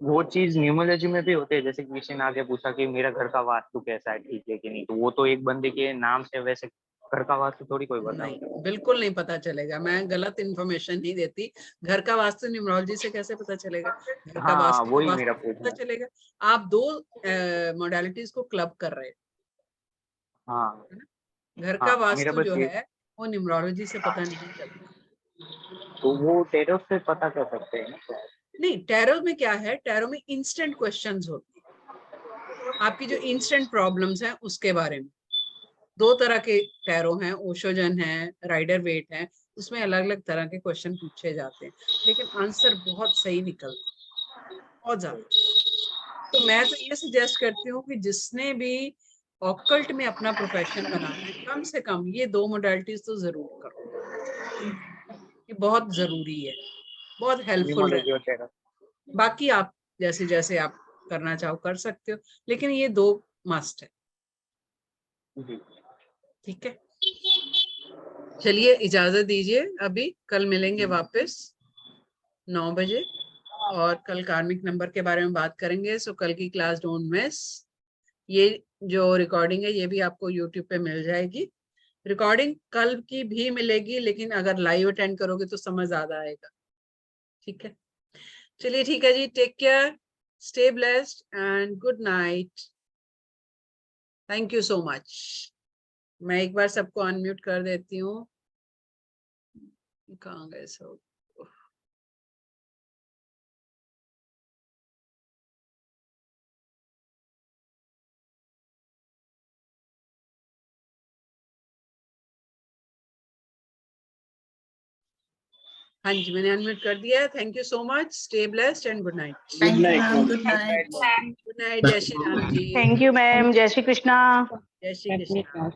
Speaker 17: वो चीज न्यूमरोलॉजी में भी होती है। जैसे कि किसी ने आगे पूछा कि मेरा घर का वास्तु कैसा है, ठीक है कि नहीं, तो वो तो एक बंदे के नाम से, वैसे घर का वास्तु थोड़ी कोई बता।
Speaker 1: नहीं, बिल्कुल नहीं पता चलेगा। मैं गलत इंफॉर्मेशन नहीं देती। घर का वास्तु न्यूमरोलॉजी से कैसे पता चलेगा? घर का
Speaker 17: हाँ,
Speaker 1: वास्तु
Speaker 17: वही मेरा
Speaker 1: पता चलेगा। आप दो मोडालिटीज को क्लब कर रहे हो।
Speaker 17: हाँ,
Speaker 1: घर का
Speaker 17: मेरा
Speaker 1: वास्तु
Speaker 17: बस
Speaker 1: जो
Speaker 17: ये,
Speaker 1: है वो न्यूमरोलॉजी से पता नहीं चलता।
Speaker 17: तो वो टैरो से पता कर सकते हैं ना?
Speaker 1: नहीं, टैरो में क्या है, टैरो में इंस्टेंट क्वेश्चंस होते हैं, आपकी जो इंस्टेंट प्रॉब्लम्स हैं उसके बारे में। दो तरह के टैरो हैं, ओशोजन है, राइडर वेट है, उसमें अलग अलग तरह के क्वेश्चन पूछे जाते हैं, लेकिन आंसर बहुत सही निकलता है, बहुत ज्यादा। तो मैं तो ये सजेस्ट करती हूँ कि जिसने भी ऑकल्ट में अपना प्रोफेशन बनाना है, कम से कम ये दो मोडालिटीज तो जरूर करो। ये बहुत जरूरी है, बहुत हेल्पफुल है। बाकी आप जैसे जैसे आप करना चाहो कर सकते हो, लेकिन ये दो मस्ट है। ठीक है, चलिए इजाजत दीजिए अभी। कल मिलेंगे वापस 9 बजे, और कल कार्मिक नंबर के बारे में बात करेंगे। सो कल की क्लास डोंट मिस। ये जो रिकॉर्डिंग है ये भी आपको यूट्यूब पे मिल जाएगी। रिकॉर्डिंग कल की भी मिलेगी, लेकिन अगर लाइव अटेंड करोगे तो समझ ज्यादा आएगा। ठीक है, चलिए ठीक है जी, take care, stay blessed and good night. Thank you so much. मैं एक बार सबको अनम्यूट कर देती हूँ। कहाँ गए सब? हाँ जी, मैंने अनम्यूट कर दिया है। Thank you so much, stay blessed and good night.
Speaker 15: Good night. Good night.
Speaker 1: Good night, जय Shri Ram ji.
Speaker 11: Thank you ma'am, जय श्री कृष्णा।
Speaker 1: जय श्री कृष्णा।